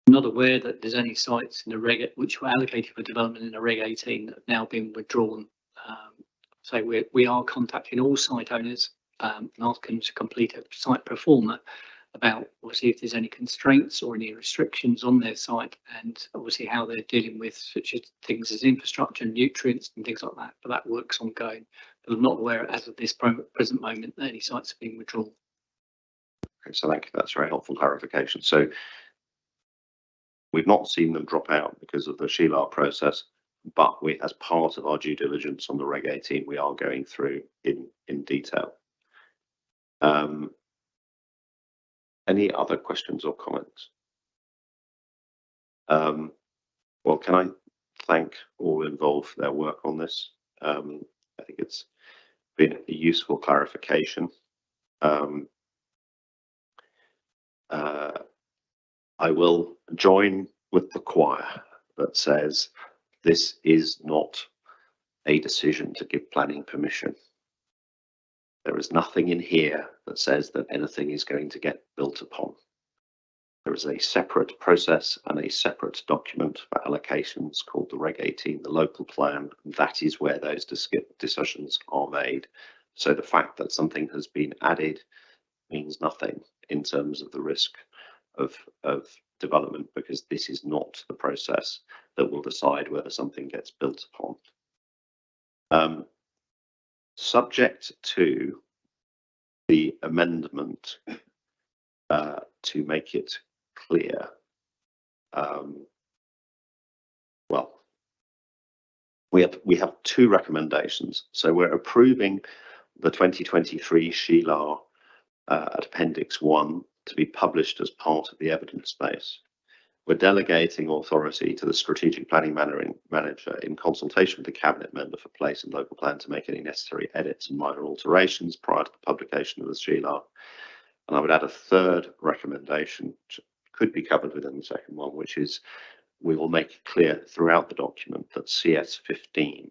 H: Not aware that there's any sites in the Reg which were allocated for development in the Reg 18 that have now been withdrawn. So we are contacting all site owners and asking them to complete a site pro forma about obviously if there's any constraints or any restrictions on their site, and obviously how they're dealing with such as things as infrastructure, nutrients and things like that. But that work's ongoing. But I'm not aware as of this present moment that any sites have been withdrawn.
A: Okay, so thank you. That's very helpful clarification. So we've not seen them drop out because of the SHELAR process, but we, as part of our due diligence on the Reg 18, we are going through in detail. Any other questions or comments? Well, can I thank all involved for their work on this? I think it's been a useful clarification. I will join with the choir that says this is not a decision to give planning permission. There is nothing in here that says that anything is going to get built upon. There is a separate process and a separate document for allocations called the Reg 18, the local plan. That is where those decisions are made. So the fact that something has been added means nothing in terms of the risk of development, because this is not the process that will decide whether something gets built upon. Subject to the amendment to make it clear, well, we have two recommendations. So we're approving the 2023 SHELAR at Appendix 1 to be published as part of the evidence base. We're delegating authority to the strategic planning manager in consultation with the cabinet member for place and local plan to make any necessary edits and minor alterations prior to the publication of the SHELAR. And I would add a third recommendation, which could be covered within the second one, which is we will make it clear throughout the document that CS15,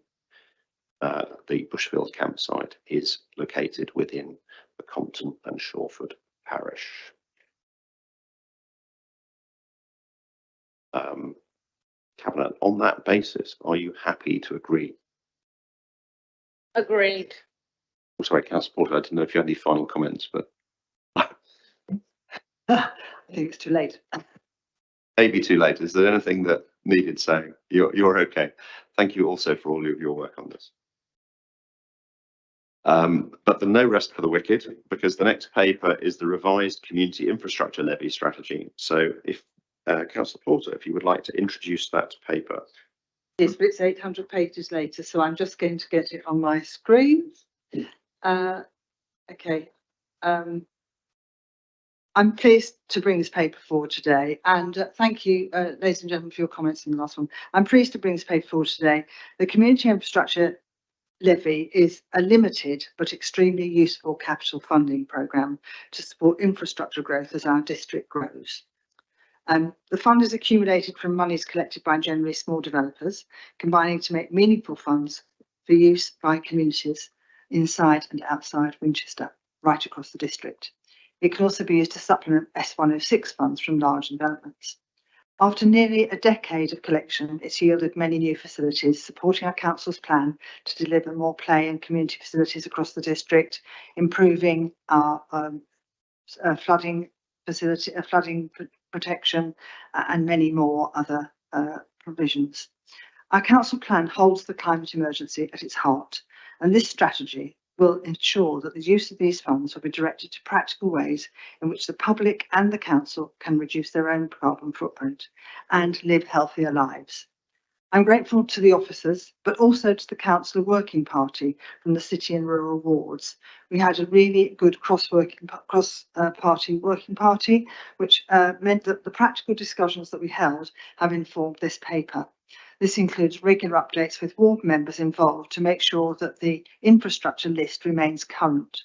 A: the Bushfield campsite, is located within the Compton and Shawford parish. Cabinet, on that basis, are you happy to agree?
C: Agreed.
A: I'm sorry, Councillor Porter, I didn't know if you had any final comments, but
B: I think it's too late.
A: maybe too late. Is there anything that needed saying? You're okay. Thank you also for all of your work on this. But no rest for the wicked, because the next paper is the revised community infrastructure levy strategy. So if Councillor Porter, if you would like to introduce that paper.
B: Yes, but it's 800 pages later, so I'm just going to get it on my screen. Okay. I'm pleased to bring this paper forward today, and thank you, ladies and gentlemen, for your comments in the last one. I'm pleased to bring this paper forward today. The Community Infrastructure Levy is a limited but extremely useful capital funding programme to support infrastructure growth as our district grows. The fund is accumulated from monies collected by generally small developers, combining to make meaningful funds for use by communities inside and outside Winchester, right across the district. It can also be used to supplement S106 funds from large developments. After nearly a decade of collection, it's yielded many new facilities, supporting our council's plan to deliver more play and community facilities across the district, improving our flooding facility, flooding protection, and many more other provisions. Our council plan holds the climate emergency at its heart, and this strategy will ensure that the use of these funds will be directed to practical ways in which the public and the council can reduce their own carbon footprint and live healthier lives. I'm grateful to the officers, but also to the council working party from the city and rural wards. We had a really good cross-party working party, which meant that the practical discussions that we held have informed this paper. This includes regular updates with ward members involved to make sure that the infrastructure list remains current.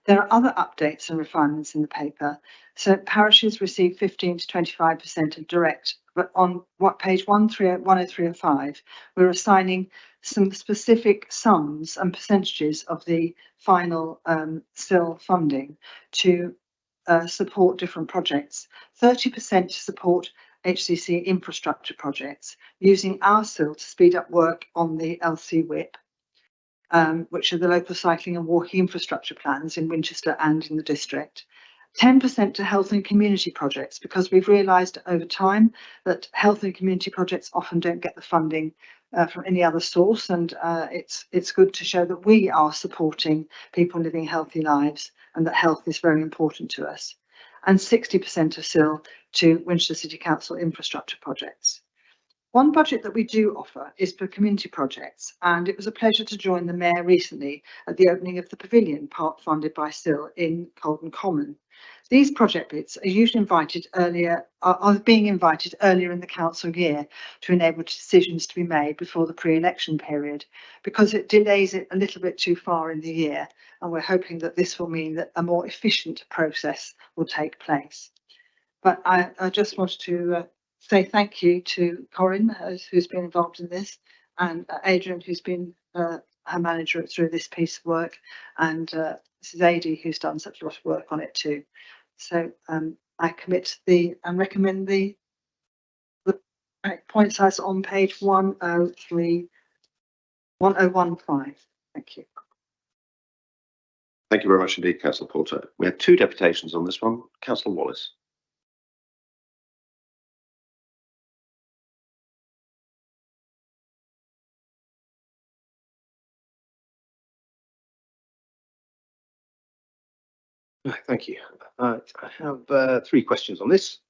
B: There are other updates and refinements in the paper. So parishes receive 15 to 25% of direct, but on page 10305, we're assigning some specific sums and percentages of the final SIL funding to support different projects. 30% to support HCC infrastructure projects, using our SIL to speed up work on the LC WIP, which are the local cycling and walking infrastructure plans in Winchester and in the district. 10% to health and community projects, because we've realised over time that health and community projects often don't get the funding from any other source, and it's good to show that we are supporting people living healthy lives and that health is very important to us. And 60% of SIL to Winchester City Council infrastructure projects. One budget that we do offer is for community projects, and it was a pleasure to join the Mayor recently at the opening of the Pavilion, part funded by SIL in Colden Common. These project bits are usually being invited earlier in the council year to enable decisions to be made before the pre-election period, because it delays it a little bit too far in the year, and we're hoping that this will mean that a more efficient process will take place. But I just wanted to say thank you to Corinne, who's been involved in this, and Adrian, who's been her manager through this piece of work, and Mrs. Ady, who's done such a lot of work on it too. So I commit and recommend the point size on page 1015. Thank you.
A: Thank you very much indeed, Councillor Porter. We have two deputations on this one. Councillor Wallace.
G: Thank you. I have three questions on this.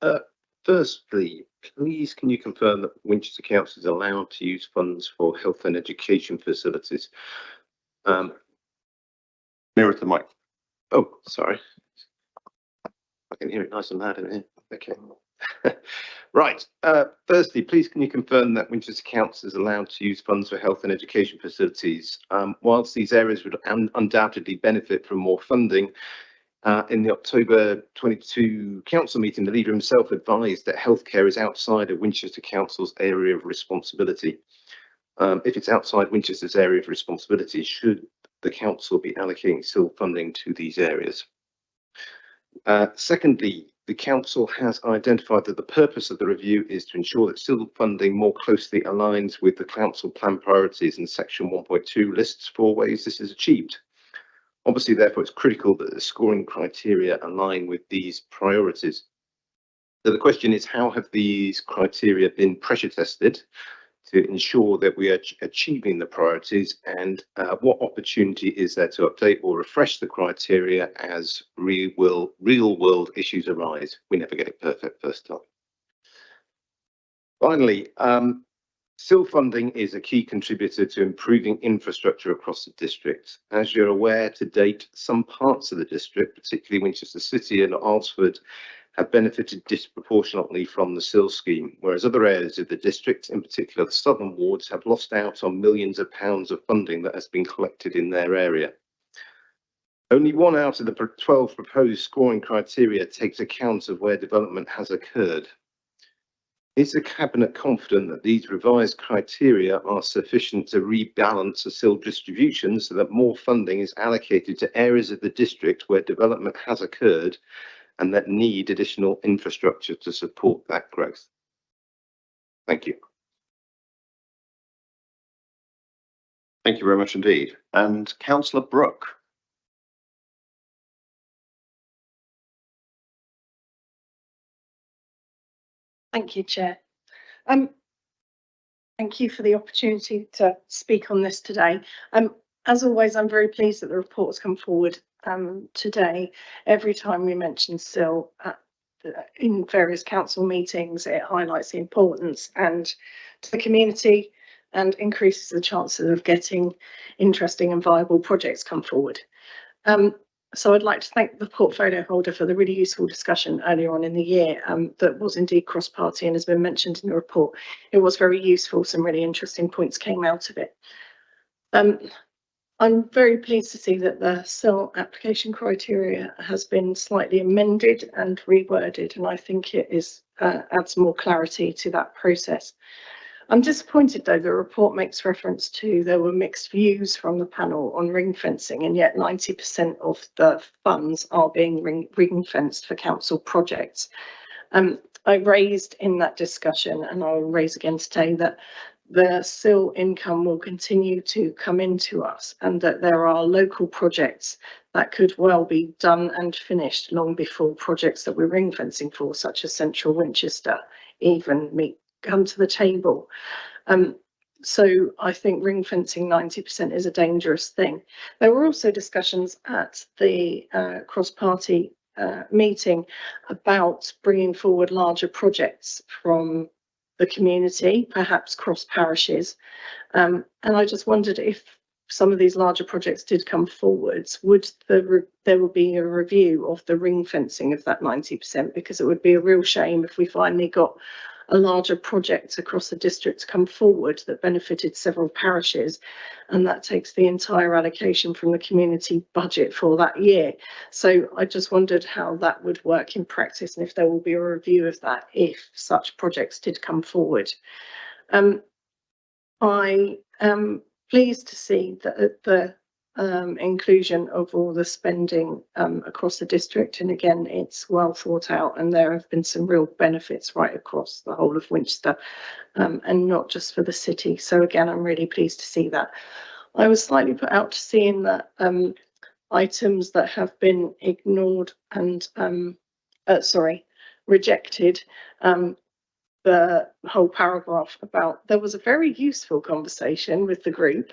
G: Firstly, please can you confirm that Winchester Council is allowed to use funds for health and education facilities?
A: Nearer to the mic.
G: Oh, sorry. I can hear it nice and loud in here. Okay. Right. Firstly, please can you confirm that Winchester Council is allowed to use funds for health and education facilities? Whilst these areas would undoubtedly benefit from more funding, in the October 22 council meeting, the leader himself advised that healthcare is outside of Winchester Council's area of responsibility. If it's outside Winchester's area of responsibility, should the council be allocating SIL funding to these areas? Secondly, the council has identified that the purpose of the review is to ensure that SIL funding more closely aligns with the council plan priorities, and section 1.2 lists 4 ways this is achieved. Obviously, therefore, it's critical that the scoring criteria align with these priorities. So the question is, how have these criteria been pressure tested to ensure that we are achieving the priorities, and what opportunity is there to update or refresh the criteria as real world issues arise? We never get it perfect first time. Finally, SIL funding is a key contributor to improving infrastructure across the district. As you're aware, to date, some parts of the district, particularly Winchester City and Alresford, have benefited disproportionately from the SIL scheme, whereas other areas of the district, in particular the southern wards, have lost out on millions of pounds of funding that has been collected in their area. Only 1 out of the 12 proposed scoring criteria takes account of where development has occurred. Is the Cabinet confident that these revised criteria are sufficient to rebalance the SIL distribution so that more funding is allocated to areas of the district where development has occurred and that need additional infrastructure to support that growth? Thank you.
A: Thank you very much indeed. And Councillor Brooke.
M: Thank you, Chair. Thank you for the opportunity to speak on this today. As always, I'm very pleased that the report has come forward today. Every time we mention SIL in various council meetings, it highlights the importance and to the community and increases the chances of getting interesting and viable projects come forward. So I'd like to thank the portfolio holder for the really useful discussion earlier on in the year that was indeed cross-party and has been mentioned in the report. It was very useful. Some really interesting points came out of it. I'm very pleased to see that the SIL application criteria has been slightly amended and reworded, and I think it is adds more clarity to that process. I'm disappointed though the report makes reference to there were mixed views from the panel on ring fencing, and yet 90% of the funds are being ring fenced for council projects. I raised in that discussion, and I'll raise again today, that the SIL income will continue to come into us and that there are local projects that could well be done and finished long before projects that we're ring fencing for, such as Central Winchester, even come to the table. So I think ring fencing 90% is a dangerous thing. There were also discussions at the cross-party meeting about bringing forward larger projects from the community, perhaps cross parishes. And I just wondered if some of these larger projects did come forwards, would there would be a review of the ring fencing of that 90%, because it would be a real shame if we finally got a larger project across the district to come forward that benefited several parishes, and that takes the entire allocation from the community budget for that year. So I just wondered how that would work in practice, and if there will be a review of that if such projects did come forward. I am pleased to see that the inclusion of all the spending across the district, and again it's well thought out and there have been some real benefits right across the whole of Winchester and not just for the city. So again, I'm really pleased to see that. I was slightly put out to seeing that items that have been ignored and rejected, the whole paragraph about, there was a very useful conversation with the group,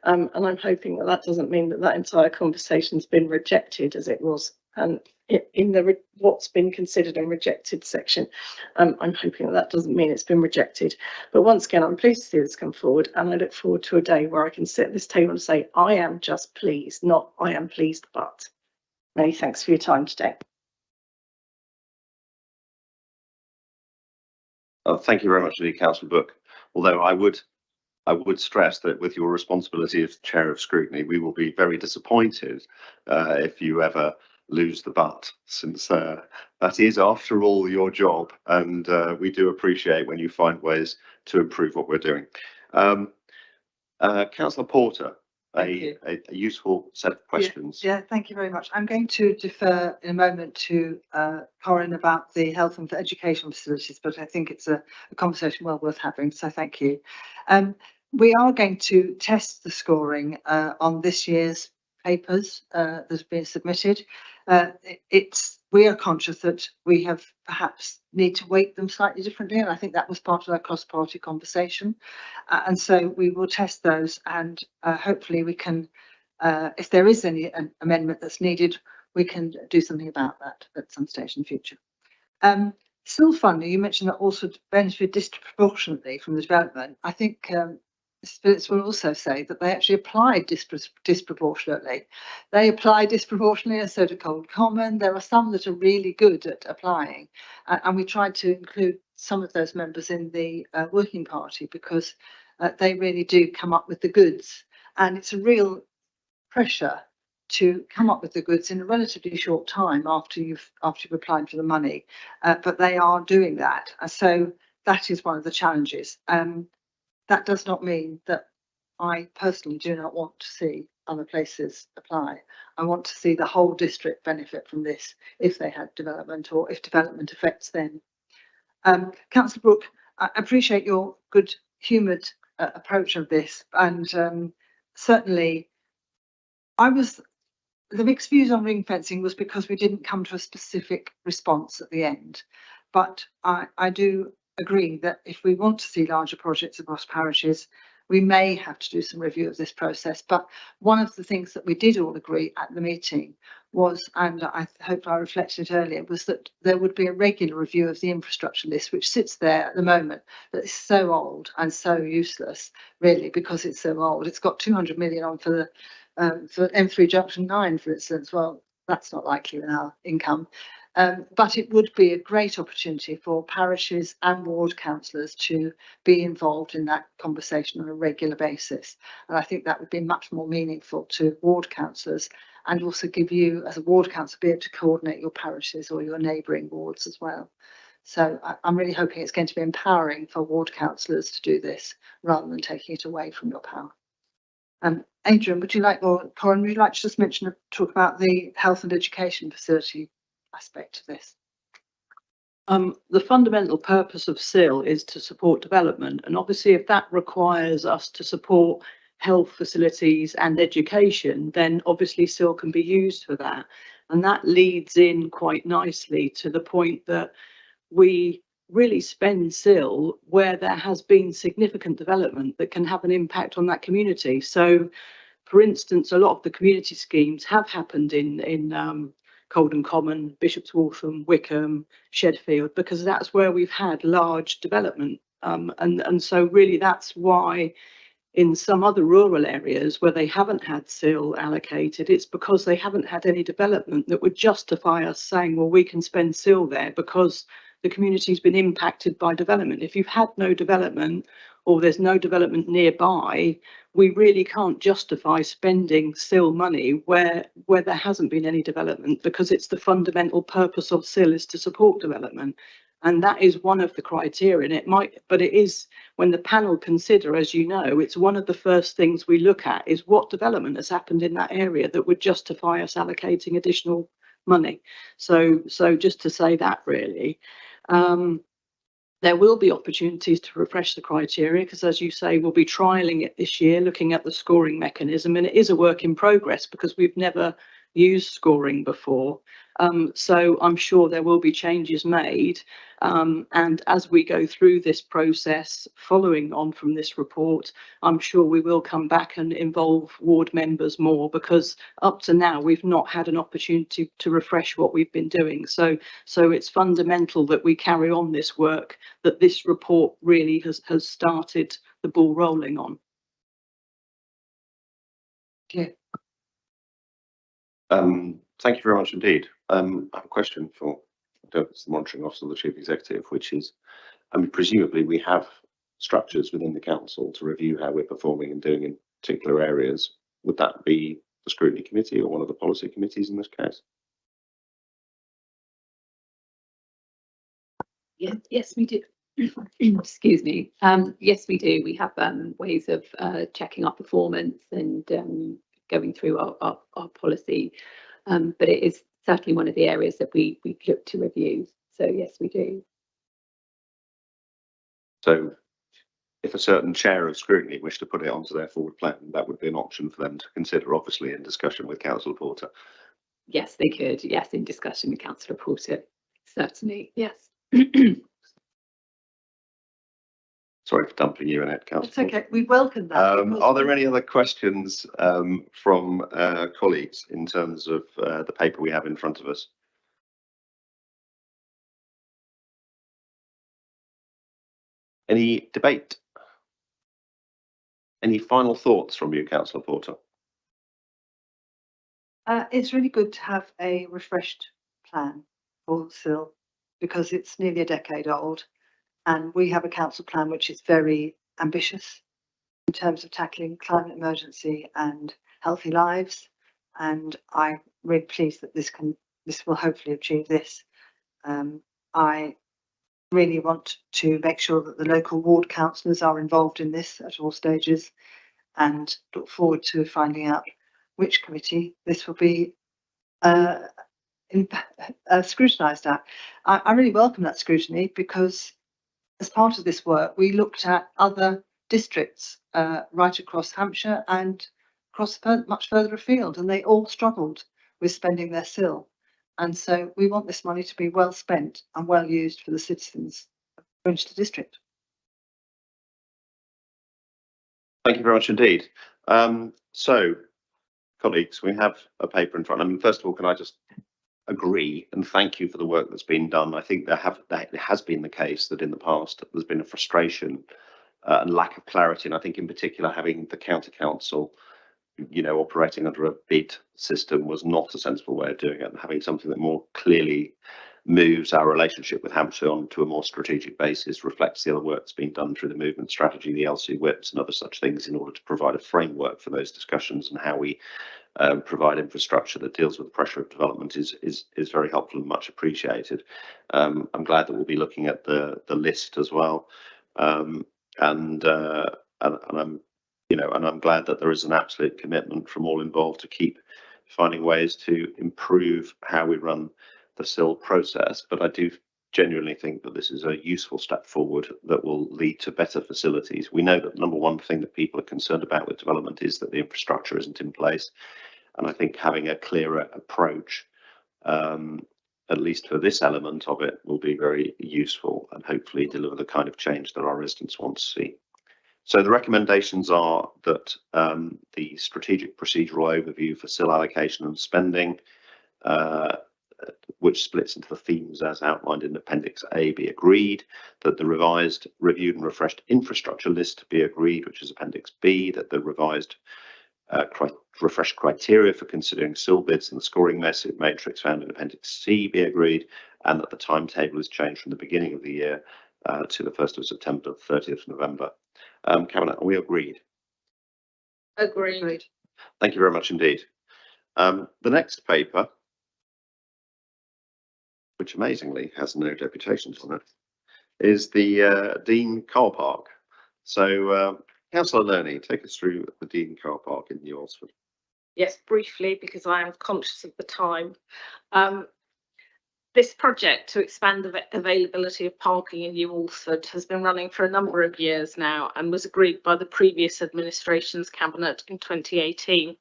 M: and I'm hoping that that doesn't mean that that entire conversation's been rejected, as it was in the what's been considered and rejected section. I'm hoping that that doesn't mean it's been rejected. But once again, I'm pleased to see this come forward, and I look forward to a day where I can sit at this table and say, I am just pleased, not I am pleased but. Many thanks for your time today.
A: Thank you very much indeed, Councillor Brooke. Although I would stress that with your responsibility as Chair of Scrutiny, we will be very disappointed if you ever lose the butt, since that is, after all, your job, and we do appreciate when you find ways to improve what we're doing. Councillor Porter, a useful set of questions.
B: Yeah, thank you very much. I'm going to defer in a moment to Corinne about the health and education facilities, but I think it's a conversation well worth having, so thank you. We are going to test the scoring on this year's papers that have been submitted. We are conscious that we have perhaps need to weight them slightly differently, and I think that was part of our cross-party conversation. And so we will test those, and hopefully we can, if there is any amendment that's needed, we can do something about that at some stage in the future. SIL funding, you mentioned that also benefited disproportionately from the development. I think Phillips will also say that they actually applied disproportionately. They apply disproportionately, and so do Cold Common. There are some that are really good at applying, and we tried to include some of those members in the working party because they really do come up with the goods, and it's a real pressure to come up with the goods in a relatively short time after you've applied for the money, but they are doing that, so that is one of the challenges. That does not mean that I personally do not want to see other places apply. I want to see the whole district benefit from this if they had development or if development affects them. Councillor Brooke, I appreciate your good humoured approach of this, and certainly the mixed views on ring fencing was because we didn't come to a specific response at the end, but I do agree that if we want to see larger projects across parishes, we may have to do some review of this process. But one of the things that we did all agree at the meeting was, and I hope I reflected earlier, was that there would be a regular review of the infrastructure list, which sits there at the moment, that is so old and so useless, really, because it's so old. It's got 200 million on for M3 Junction 9, for instance. Well, that's not likely in our income. But it would be a great opportunity for parishes and ward councillors to be involved in that conversation on a regular basis. And I think that would be much more meaningful to ward councillors, and also give you, as a ward councillor, be able to coordinate your parishes or your neighbouring wards as well. So I'm really hoping it's going to be empowering for ward councillors to do this rather than taking it away from your power. Adrian, would you like, or Corin, would you like to just talk about the health and education facility aspect of this?
K: The fundamental purpose of SIL is to support development, and obviously if that requires us to support health facilities and education, then obviously SIL can be used for that. And that leads in quite nicely to the point that we really spend SIL where there has been significant development that can have an impact on that community. So for instance, a lot of the community schemes have happened in Coldham Common, Bishop's Waltham, Wickham, Shedfield, because that's where we've had large development. And so really that's why in some other rural areas where they haven't had SIL allocated, it's because they haven't had any development that would justify us saying, well, we can spend SIL there because the community's been impacted by development. If you've had no development or there's no development nearby, we really can't justify spending SIL money where there hasn't been any development, because it's the fundamental purpose of SIL is to support development. And that is one of the criteria. And but it is, when the panel consider, as you know, it's one of the first things we look at is what development has happened in that area that would justify us allocating additional money. So just to say that really. There will be opportunities to refresh the criteria because, as you say, we'll be trialling it this year, looking at the scoring mechanism, and it is a work in progress because we've never used scoring before. So I'm sure there will be changes made, and as we go through this process following on from this report, I'm sure we will come back and involve ward members more, because up to now we've not had an opportunity to refresh what we've been doing. So it's fundamental that we carry on this work that this report really has started the ball rolling on.
B: Okay.
A: Thank you very much indeed. I have a question for the monitoring officer, the chief executive, which is, presumably we have structures within the council to review how we're performing and doing in particular areas. Would that be the scrutiny committee or one of the policy committees in this case?
P: Yes, we do. Excuse me. Yes, we do. We have ways of checking our performance and going through our policy, but it is certainly one of the areas that we look to review. So yes, we do.
A: So if a certain chair of scrutiny wished to put it onto their forward plan, that would be an option for them to consider, obviously, in discussion with Councillor Porter.
P: Yes, they could. Yes, in discussion with Councillor Porter. Certainly, yes.
A: Sorry for dumping you in it, Councillor.
B: It's okay. We welcome that. because
A: Are there any other questions from colleagues in terms of the paper we have in front of us? Any debate? Any final thoughts from you, Councillor Porter?
B: It's really good to have a refreshed plan for SIL because it's nearly a decade old and we have a council plan which is very ambitious in terms of tackling climate emergency and healthy lives, and I'm really pleased that this will hopefully achieve this. I really want to make sure that the local ward councillors are involved in this at all stages and look forward to finding out which committee this will be scrutinised at. I really welcome that scrutiny because as part of this work we looked at other districts right across Hampshire and across much further afield, and they all struggled with spending their SIL. And so we want this money to be well spent and well used for the citizens of Winchester District.
A: Thank you very much indeed. So, colleagues, we have a paper in front. I mean, first of all, can I just agree and thank you for the work that's been done. I think it has been the case that in the past there's been a frustration and lack of clarity, and I think in particular having the county council, you know, operating under a bid system was not a sensible way of doing it, and having something that more clearly moves our relationship with Hampshire onto a more strategic basis, reflects the other work that's been done through the movement strategy, the LC whips and other such things, in order to provide a framework for those discussions and how we provide infrastructure that deals with the pressure of development is very helpful and much appreciated. I'm glad that we'll be looking at the list as well, and I'm I'm glad that there is an absolute commitment from all involved to keep finding ways to improve how we run the SIL process. But I do genuinely think that this is a useful step forward that will lead to better facilities. We know that the number one thing that people are concerned about with development is that the infrastructure isn't in place. And I think having a clearer approach, at least for this element of it, will be very useful and hopefully deliver the kind of change that our residents want to see. So the recommendations are that the strategic procedural overview for SIL allocation and spending, which splits into the themes as outlined in Appendix A, be agreed, that the revised, reviewed and refreshed infrastructure list be agreed, which is Appendix B, that the revised refreshed criteria for considering SIL bids and the scoring matrix found in Appendix C be agreed, and that the timetable is changed from the beginning of the year to the 1st of September to the 30th of November. Cabinet, are we agreed?
C: Agreed.
A: Thank you very much indeed. The next paper, which amazingly has no deputations on it, is the Dean Car Park. So, Councillor Lerney, take us through the Dean Car Park in New Alresford.
C: Yes, briefly, because I am conscious of the time. This project to expand the availability of parking in New Alresford has been running for a number of years now and was agreed by the previous administration's cabinet in 2018.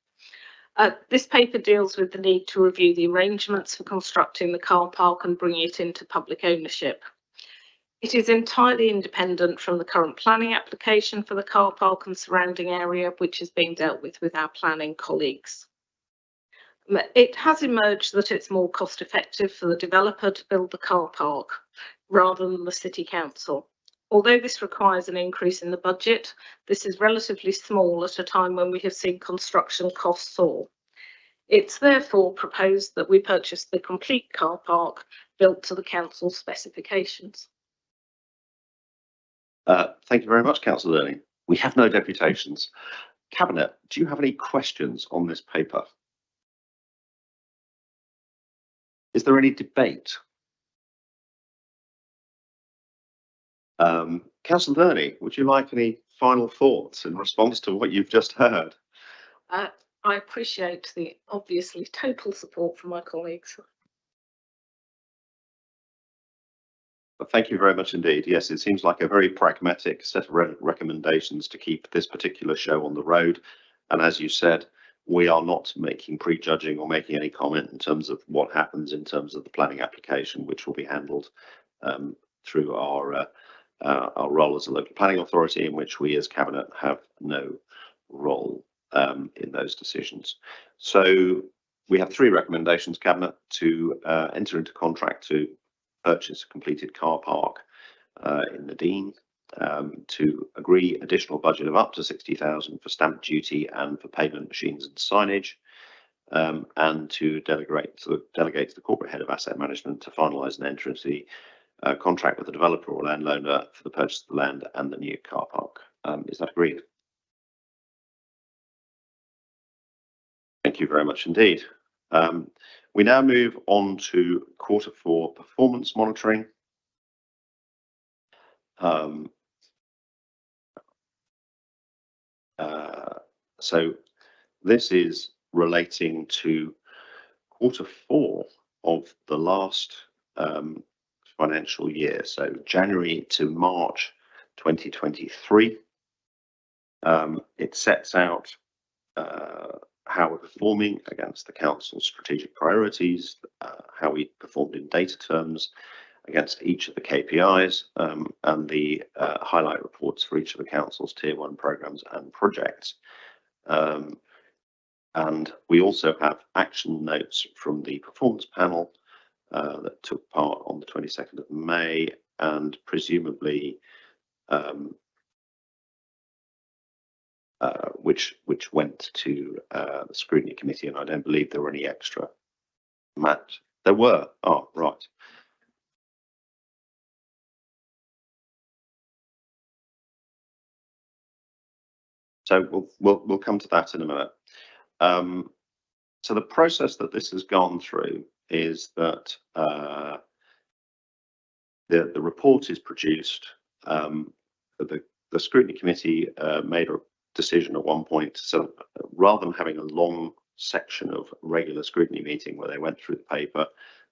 C: This paper deals with the need to review the arrangements for constructing the car park and bringing it into public ownership. It is entirely independent from the current planning application for the car park and surrounding area, which is being dealt with our planning colleagues. It has emerged that it's more cost effective for the developer to build the car park rather than the City Council. Although this requires an increase in the budget, this is relatively small at a time when we have seen construction costs soar. It's therefore proposed that we purchase the complete car park built to the Council's specifications.
A: Thank you very much, Councillor Lerney. We have no deputations. Cabinet, do you have any questions on this paper? Is there any debate? Councillor Lerney, would you like any final thoughts in response to what you've just heard?
C: I appreciate the obviously total support from my colleagues.
A: But thank you very much indeed. Yes, it seems like a very pragmatic set of recommendations to keep this particular show on the road. And as you said, we are not making prejudging or making any comment in terms of what happens in terms of the planning application, which will be handled through our role as a local planning authority, in which we as Cabinet have no role in those decisions. So we have 3 recommendations, Cabinet, to enter into contract to purchase a completed car park in the Dean, to agree additional budget of up to 60,000 for stamp duty and for payment machines and signage, and to delegate to the corporate head of asset management to finalise and enter into the contract with the developer or landowner for the purchase of the land and the new car park. Is that agreed? Thank you very much indeed. We now move on to Q4 performance monitoring. So this is relating to Q4 of the last financial year, so January to March 2023. It sets out how we're performing against the council's strategic priorities, how we performed in data terms against each of the KPIs, and the highlight reports for each of the council's tier 1 programmes and projects. And we also have action notes from the performance panel that took part on the 22nd of May, and presumably which went to the scrutiny committee, and I don't believe there were any extra. Matt, there were. Oh, right. So we'll come to that in a minute. So the process that this has gone through is that the report is produced. The scrutiny committee made a decision at one point, so rather than having a long section of regular scrutiny meeting where they went through the paper,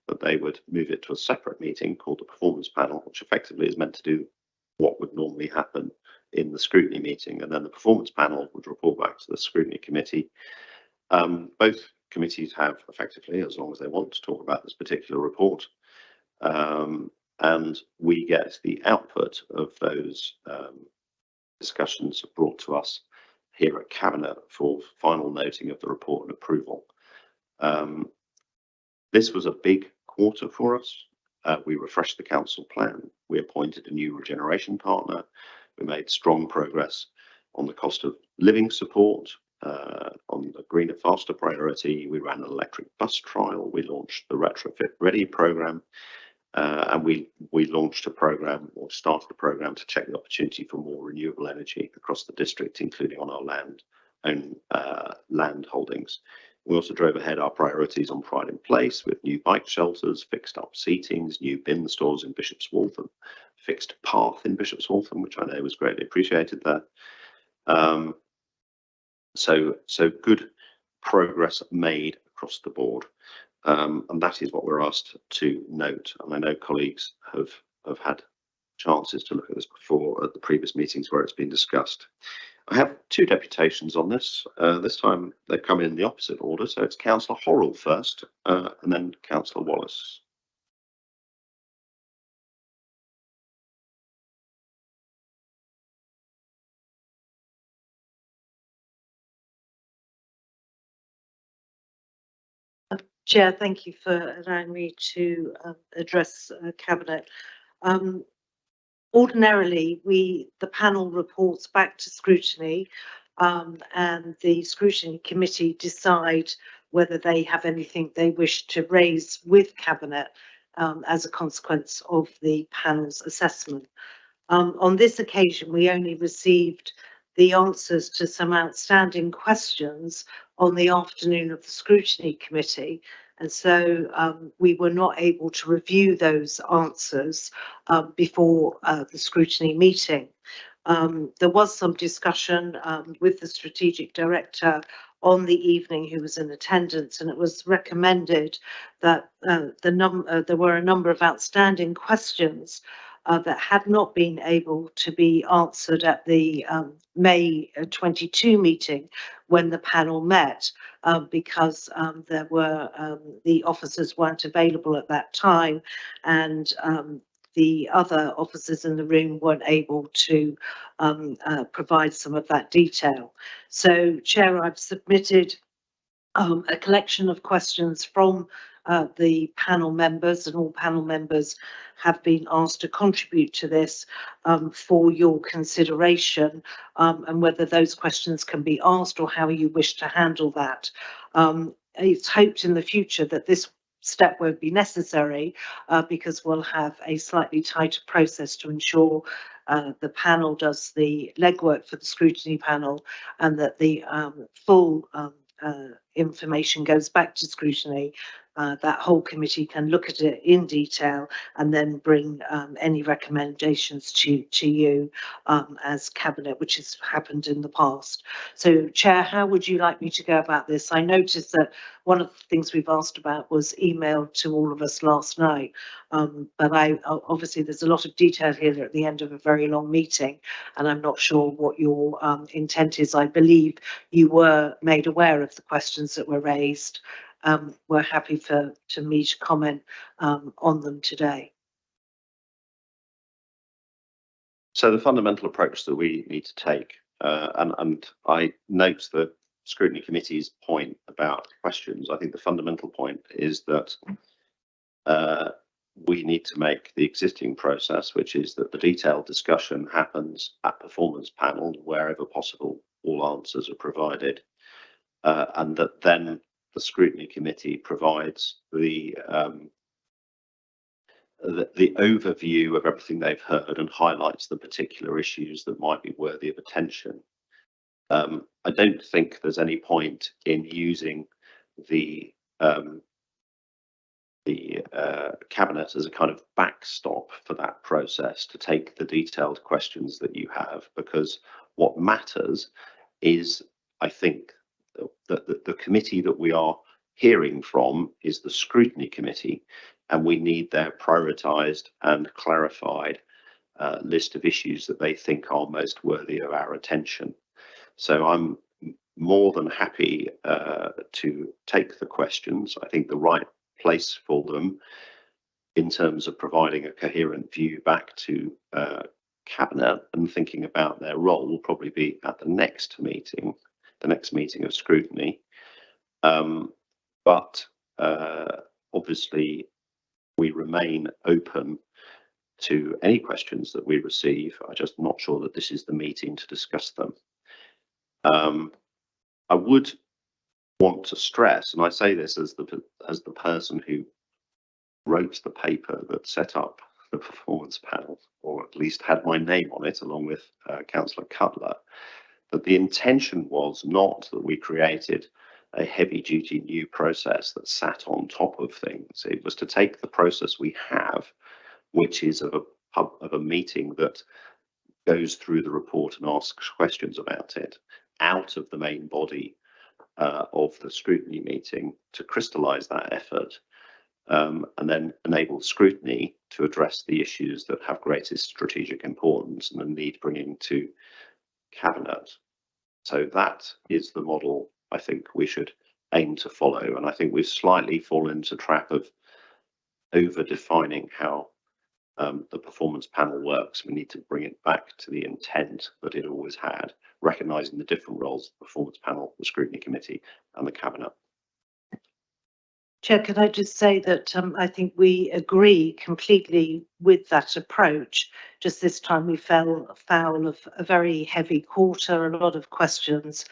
A: that they would move it to a separate meeting called the performance panel, which effectively is meant to do what would normally happen in the scrutiny meeting, and then the performance panel would report back to the scrutiny committee. Both committees have effectively, as long as they want, to talk about this particular report, and we get the output of those discussions brought to us here at Cabinet for final noting of the report and approval. This was a big quarter for us. We refreshed the council plan. We appointed a new regeneration partner. We made strong progress on the cost of living support, on the greener, faster priority. We ran an electric bus trial. We launched the Retrofit Ready programme, and we launched a programme, or started a programme, to check the opportunity for more renewable energy across the district, including on our land holdings. We also drove ahead our priorities on Pride in Place with new bike shelters, fixed up seatings, new bin stores in Bishop's Waltham, fixed path in Bishop's Waltham, which I know was greatly appreciated there. So good progress made across the board, and that is what we're asked to note. And I know colleagues have had chances to look at this before at the previous meetings where it's been discussed. I have 2 deputations on this. This time they've come in the opposite order, so it's Councillor Horrell first, and then Councillor Wallace.
N: Chair, thank you for allowing me to address Cabinet. Ordinarily, the panel reports back to scrutiny, and the scrutiny committee decide whether they have anything they wish to raise with Cabinet as a consequence of the panel's assessment. On this occasion, we only received the answers to some outstanding questions on the afternoon of the scrutiny committee, and so we were not able to review those answers before the scrutiny meeting. There was some discussion with the strategic director on the evening who was in attendance, and it was recommended that there were a number of outstanding questions that had not been able to be answered at the May 22 meeting when the panel met, because there were the officers weren't available at that time, and the other officers in the room weren't able to provide some of that detail. So, Chair, I've submitted a collection of questions from the panel members, and all panel members have been asked to contribute to this for your consideration, and whether those questions can be asked or how you wish to handle that. It's hoped in the future that this step won't be necessary because we'll have a slightly tighter process to ensure the panel does the legwork for the scrutiny panel, and that the full information goes back to scrutiny. That whole committee can look at it in detail and then bring any recommendations to you as Cabinet, which has happened in the past. So, Chair, how would you like me to go about this? I noticed that one of the things we've asked about was emailed to all of us last night, but obviously there's a lot of detail here at the end of a very long meeting, and I'm not sure what your intent is. I believe you were made aware of the questions that were raised. We're happy for me to comment on them today.
A: So the fundamental approach that we need to take, and I note the scrutiny committee's point about questions. I think the fundamental point is that we need to make the existing process, which is that the detailed discussion happens at performance panel wherever possible, all answers are provided, and that then the scrutiny committee provides the overview of everything they've heard and highlights the particular issues that might be worthy of attention. I don't think there's any point in using the Cabinet as a kind of backstop for that process to take the detailed questions that you have, because what matters is, I think, that the committee that we are hearing from is the scrutiny committee, and we need their prioritised and clarified list of issues that they think are most worthy of our attention. So I'm more than happy to take the questions. I think the right place for them in terms of providing a coherent view back to Cabinet and thinking about their role will probably be at the next meeting of scrutiny. But obviously we remain open to any questions that we receive. I'm just not sure that this is the meeting to discuss them. I would want to stress, and I say this as the person who wrote the paper that set up the performance panel, or at least had my name on it along with Councillor Cutler, that the intention was not that we created a heavy-duty new process that sat on top of things. It was to take the process we have, which is of a meeting that goes through the report and asks questions about it, out of the main body of the scrutiny meeting, to crystallise that effort, and then enable scrutiny to address the issues that have greatest strategic importance and the need bringing to Cabinet. So that is the model I think we should aim to follow, and I think we've slightly fallen into the trap of over defining how the performance panel works. We need to bring it back to the intent that it always had, recognising the different roles of the performance panel, the scrutiny committee and the Cabinet.
N: Chair, could I just say that I think we agree completely with that approach. Just this time we fell foul of a very heavy quarter, a lot of questions,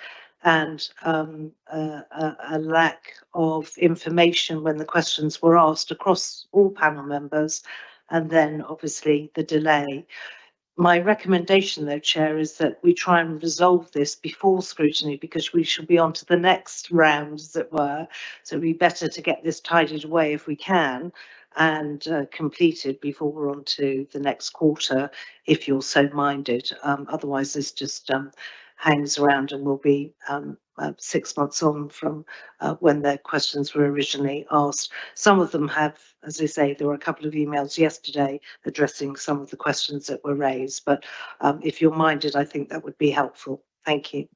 N: and a lack of information when the questions were asked across all panel members, and then obviously the delay. My recommendation, though, Chair, is that we try and resolve this before scrutiny, because we should be on to the next round, as it were. So it'd be better to get this tidied away if we can and completed before we're on to the next quarter, if you're so minded. Otherwise, this just hangs around and will be 6 months on from when their questions were originally asked. Some of them have, as I say, there were a couple of emails yesterday addressing some of the questions that were raised, but if you're minded, I think that would be helpful. Thank you.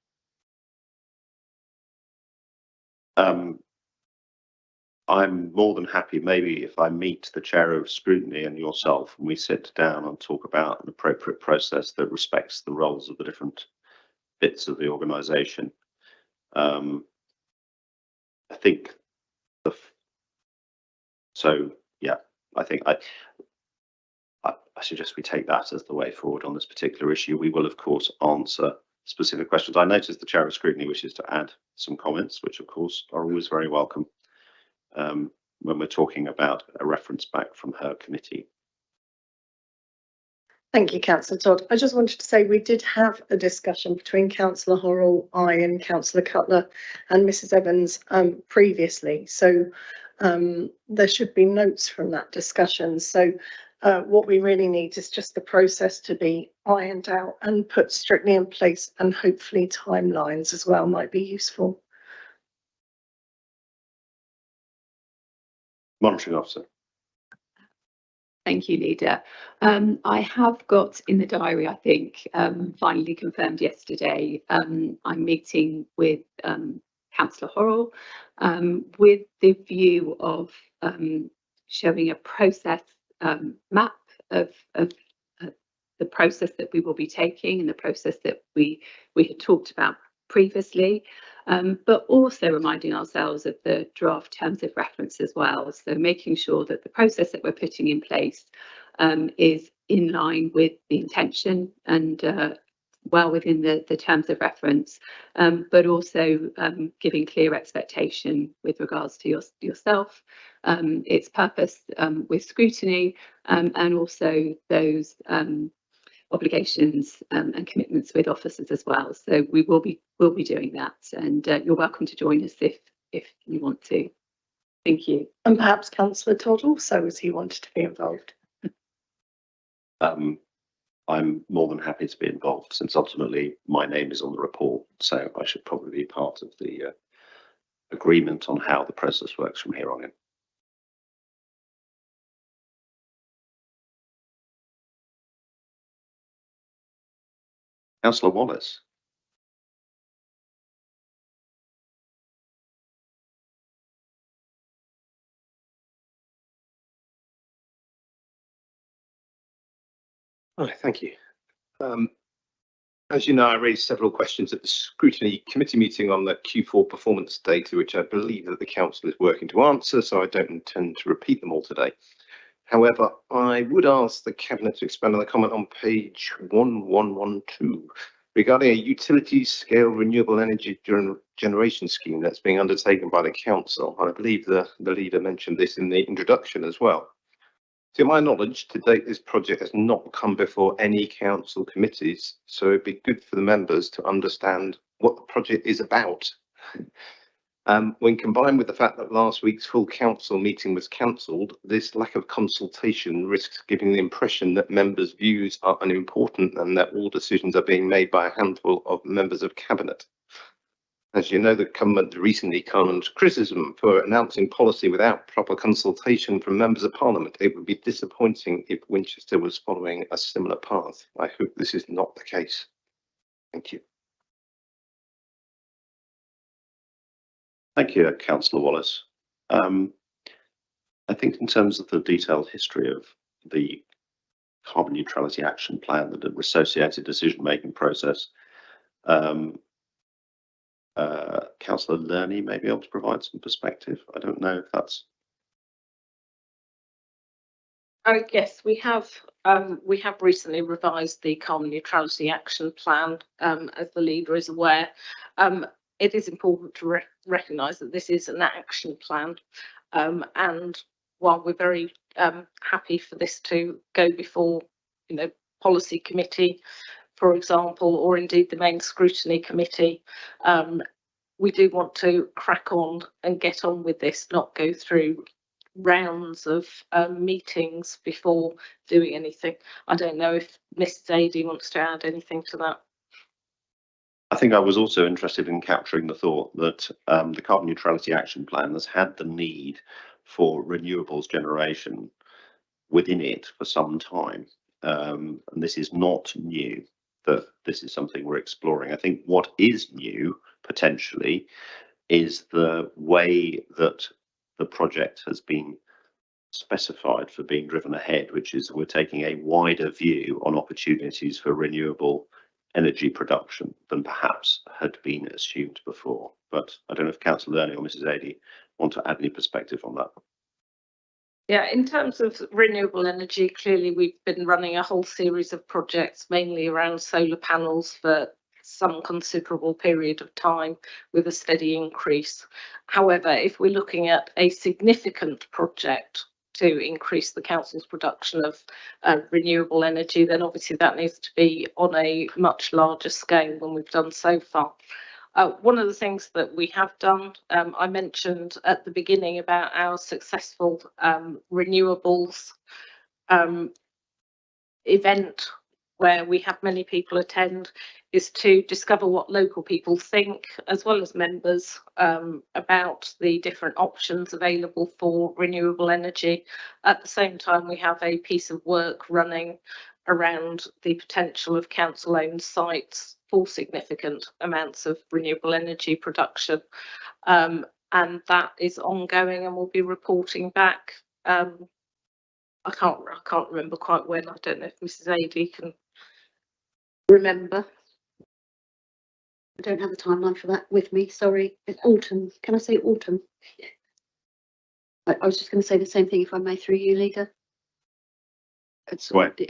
A: I'm more than happy, maybe if I meet the chair of scrutiny and yourself and we sit down and talk about an appropriate process that respects the roles of the different bits of the organisation. I think I think I suggest we take that as the way forward on this particular issue. We will, of course, answer specific questions. I noticed the chair of scrutiny wishes to add some comments, which of course are always very welcome when we're talking about a reference back from her committee.
M: Thank you, Councillor Todd. I just wanted to say we did have a discussion between Councillor Horrell, I and Councillor Cutler and Mrs Evans previously. So there should be notes from that discussion. So what we really need is just the process to be ironed out and put strictly in place, and hopefully timelines as well might be useful.
A: Monitoring Officer.
E: Thank you, Leader. I have got in the diary, I think, finally confirmed yesterday, I'm meeting with Councillor Horrell with the view of showing a process map of the process that we will be taking and the process that we had talked about previously, but also reminding ourselves of the draft terms of reference as well. So making sure that the process that we're putting in place is in line with the intention and well within the terms of reference, but also giving clear expectation with regards to yourself, its purpose with scrutiny, and also those obligations and commitments with officers as well. So we will be doing that, and you're welcome to join us if you want to. Thank you.
M: And perhaps Councillor Todd also, as he wanted to be involved.
A: I'm more than happy to be involved, since ultimately my name is on the report, so I should probably be part of the agreement on how the process works from here on in. Councillor Wallace.
G: Hi, thank you. As you know, I raised several questions at the Scrutiny Committee meeting on the Q4 performance data, which I believe that the Council is working to answer, so I don't intend to repeat them all today. However, I would ask the Cabinet to expand on the comment on page 1112 regarding a utility scale renewable energy generation scheme that's being undertaken by the Council. I believe the leader mentioned this in the introduction as well. To my knowledge, to date, this project has not come before any council committees, so it'd be good for the members to understand what the project is about. When combined with the fact that last week's full council meeting was cancelled, this lack of consultation risks giving the impression that members' views are unimportant and that all decisions are being made by a handful of members of cabinet. As you know, the government recently come under criticism for announcing policy without proper consultation from members of parliament. It would be disappointing if Winchester was following a similar path. I hope this is not the case. Thank you.
A: Thank you, Councillor Wallace. I think in terms of the detailed history of the carbon neutrality action plan, the associated decision-making process, Councillor Lerney may be able to provide some perspective. I don't know if that's.
C: Yes, we have recently revised the carbon neutrality action plan, as the leader is aware. It is important to recognise that this is an action plan, and while we're very happy for this to go before, policy committee, for example, or indeed the main scrutiny committee, we do want to crack on and get on with this, not go through rounds of meetings before doing anything. I don't know if Ms Zadie wants to add anything to that.
A: I think I was also interested in capturing the thought that the Carbon Neutrality Action Plan has had the need for renewables generation within it for some time. And this is not new, that this is something we're exploring. I think what is new, potentially, is the way that the project has been specified for being driven ahead, which is we're taking a wider view on opportunities for renewable energy production than perhaps had been assumed before. But I don't know if Councillor Learning or Mrs. Adey want to add any perspective on that.
C: Yeah, in terms of renewable energy, clearly we've been running a whole series of projects, mainly around solar panels for some considerable period of time with a steady increase. However, if we're looking at a significant project to increase the council's production of renewable energy, then obviously that needs to be on a much larger scale than we've done so far. One of the things that we have done, I mentioned at the beginning about our successful renewables event where we have many people attend, is to discover what local people think, as well as members, about the different options available for renewable energy. At the same time, we have a piece of work running around the potential of council-owned sites for significant amounts of renewable energy production, and that is ongoing, and we'll be reporting back. I can't remember quite when. I don't know if Mrs. Adey can remember.
J: I don't have the timeline for that with me, sorry. It's autumn. Can I say autumn? I was just going to say the same thing, if I may, through you, Leader. I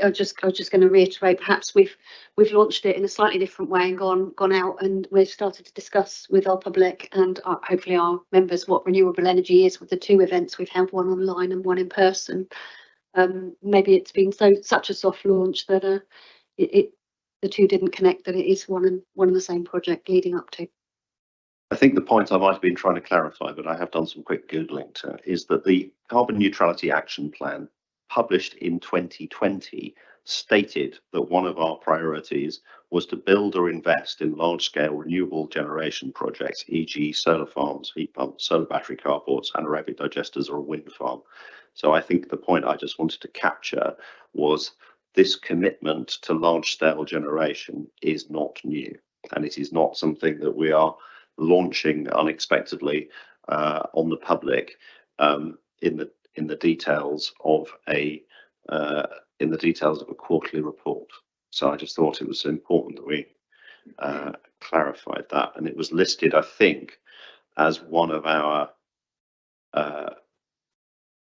J: was just going to reiterate, perhaps we've launched it in a slightly different way and gone out, and we've started to discuss with our public and hopefully our members what renewable energy is with the two events we've had, one online and one in person. Maybe it's been such a soft launch that the two didn't connect, that it is one and the same project leading up to.
A: I think the point I might have been trying to clarify, but I have done some quick Googling, is that the Carbon Neutrality Action Plan published in 2020 stated that one of our priorities was to build or invest in large-scale renewable generation projects, e.g. solar farms, heat pumps, solar battery carports, anaerobic digesters, or a wind farm. So I think the point I just wanted to capture was this commitment to large-scale generation is not new, and it is not something that we are launching unexpectedly on the public in the details of a quarterly report. So I just thought it was important that we clarified that, and it was listed, I think, as one of our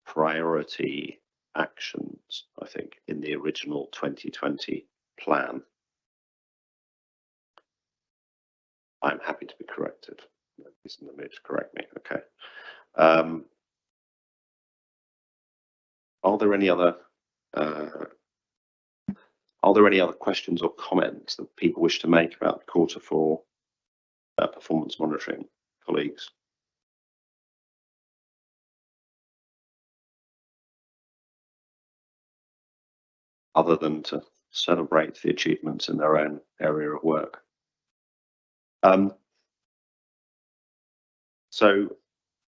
A: priority actions, I think, in the original 2020 plan. I'm happy to be corrected. Nobody's in the mood to correct me. Okay. Are there any other questions or comments that people wish to make about Q4 performance monitoring, colleagues? Other than to celebrate the achievements in their own area of work. So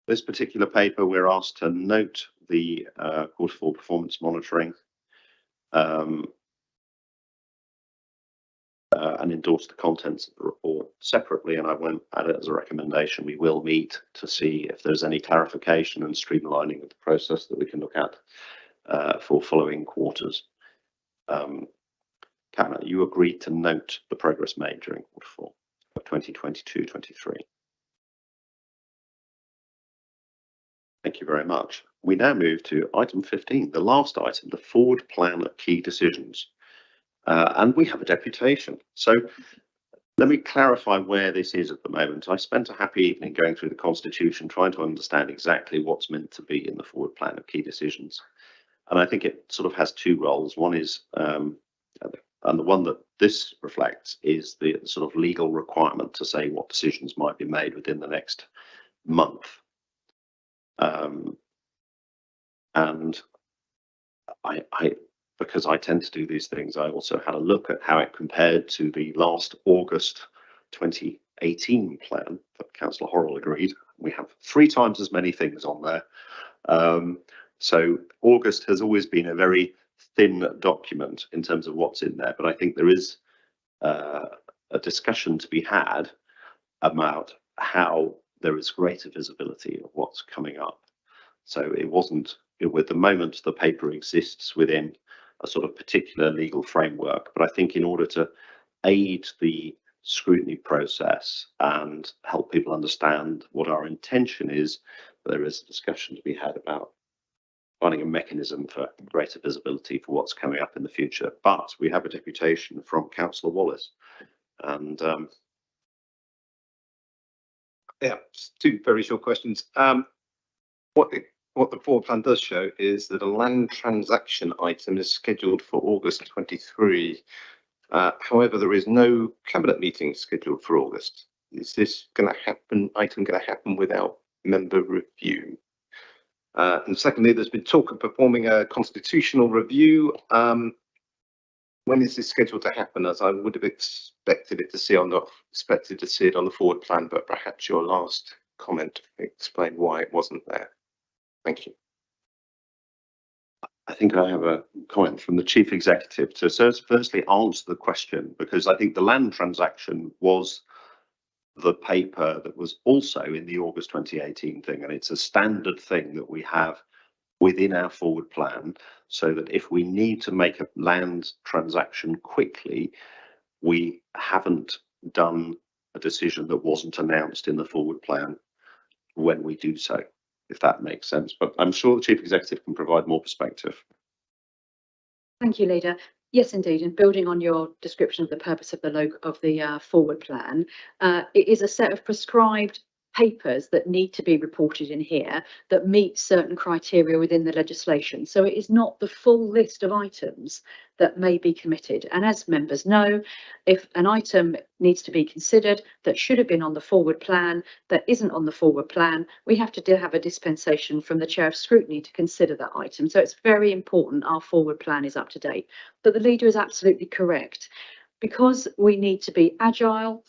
A: this particular paper, we're asked to note the Q4 performance monitoring and endorse the contents of the report separately, and I won't add it as a recommendation. We will meet to see if there's any clarification and streamlining of the process that we can look at for following quarters. Cabinet, you agreed to note the progress made during Q4 of 2022-23. Thank you very much. We now move to item 15, the last item, the forward plan of key decisions. And we have a deputation. So let me clarify where this is at the moment. I spent a happy evening going through the Constitution, trying to understand exactly what's meant to be in the forward plan of key decisions. And I think it sort of has two roles. One is, and the one that this reflects, is the sort of legal requirement to say what decisions might be made within the next month. And because I tend to do these things, I also had a look at how it compared to the last August 2018 plan that Councillor Horrell agreed. We have 3 times as many things on there. So August has always been a very thin document in terms of what's in there, but I think there is a discussion to be had about how there is greater visibility of what's coming up. So it wasn't, with the moment the paper exists within a sort of particular legal framework, but I think in order to aid the scrutiny process and help people understand what our intention is, there is a discussion to be had about finding a mechanism for greater visibility for what's coming up in the future. But we have a deputation from Councillor Wallace, and
G: Yeah, just 2 very short questions. What the forward plan does show is that a land transaction item is scheduled for August 23. However, there is no cabinet meeting scheduled for August. Is this going to happen? Item going to happen without member review? And secondly, there's been talk of performing a constitutional review. When is this scheduled to happen? As I would have expected to see it on the forward plan, but perhaps your last comment explained why it wasn't there. Thank you.
A: I think I have a comment from the Chief Executive to firstly answer the question, because I think the land transaction was the paper that was also in the August 2018 thing, and it's a standard thing that we have within our forward plan, so that if we need to make a land transaction quickly, we haven't done a decision that wasn't announced in the forward plan when we do so, if that makes sense. But I'm sure the Chief Executive can provide more perspective.
P: Thank you, Leader. Yes, indeed. And building on your description of the purpose of the forward plan, it is a set of prescribed papers that need to be reported in here that meet certain criteria within the legislation. So it is not the full list of items that may be committed. And as members know, if an item needs to be considered that should have been on the forward plan, that isn't on the forward plan, we have to have a dispensation from the Chair of Scrutiny to consider that item. So it's very important our forward plan is up to date. But the Leader is absolutely correct. Because we need to be agile,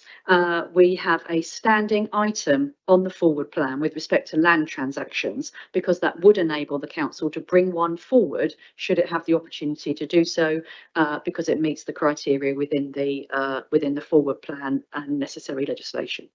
P: we have a standing item on the forward plan with respect to land transactions, because that would enable the council to bring one forward should it have the opportunity to do so, because it meets the criteria within the forward plan and necessary legislation.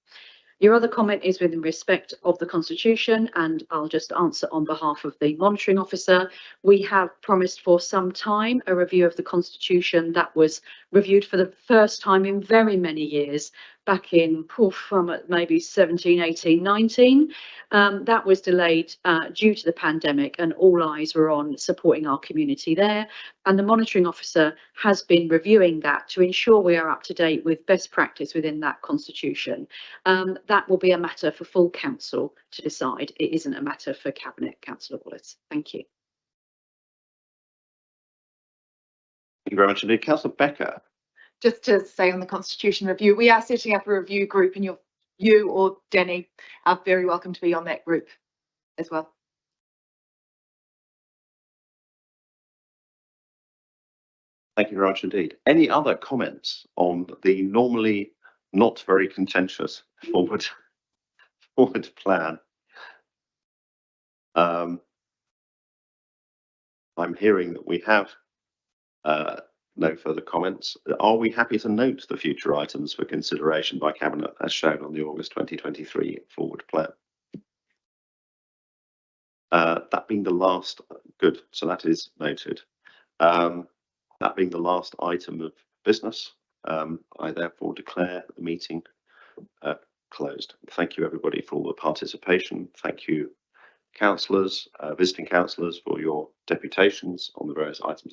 P: Your other comment is with respect of the Constitution, and I'll just answer on behalf of the monitoring officer. We have promised for some time a review of the Constitution that was reviewed for the first time in very many years, back in from maybe 17, 18, 19. That was delayed due to the pandemic, and all eyes were on supporting our community there. And the monitoring officer has been reviewing that to ensure we are up to date with best practice within that constitution. That will be a matter for full council to decide. It isn't a matter for Cabinet, Councillor Wallace. Thank you.
A: Thank you very much indeed. Councillor Becker.
D: Just to say on the Constitution review, we are setting up a review group, and you or Denny are very welcome to be on that group as well.
A: Thank you very much indeed. Any other comments on the normally not very contentious forward plan? I'm hearing that we have no further comments. Are we happy to note the future items for consideration by Cabinet as shown on the August 2023 forward plan? That being the last, good, so that is noted. That being the last item of business, I therefore declare the meeting closed. Thank you everybody for all the participation. Thank you councillors, visiting councillors, for your deputations on the various items of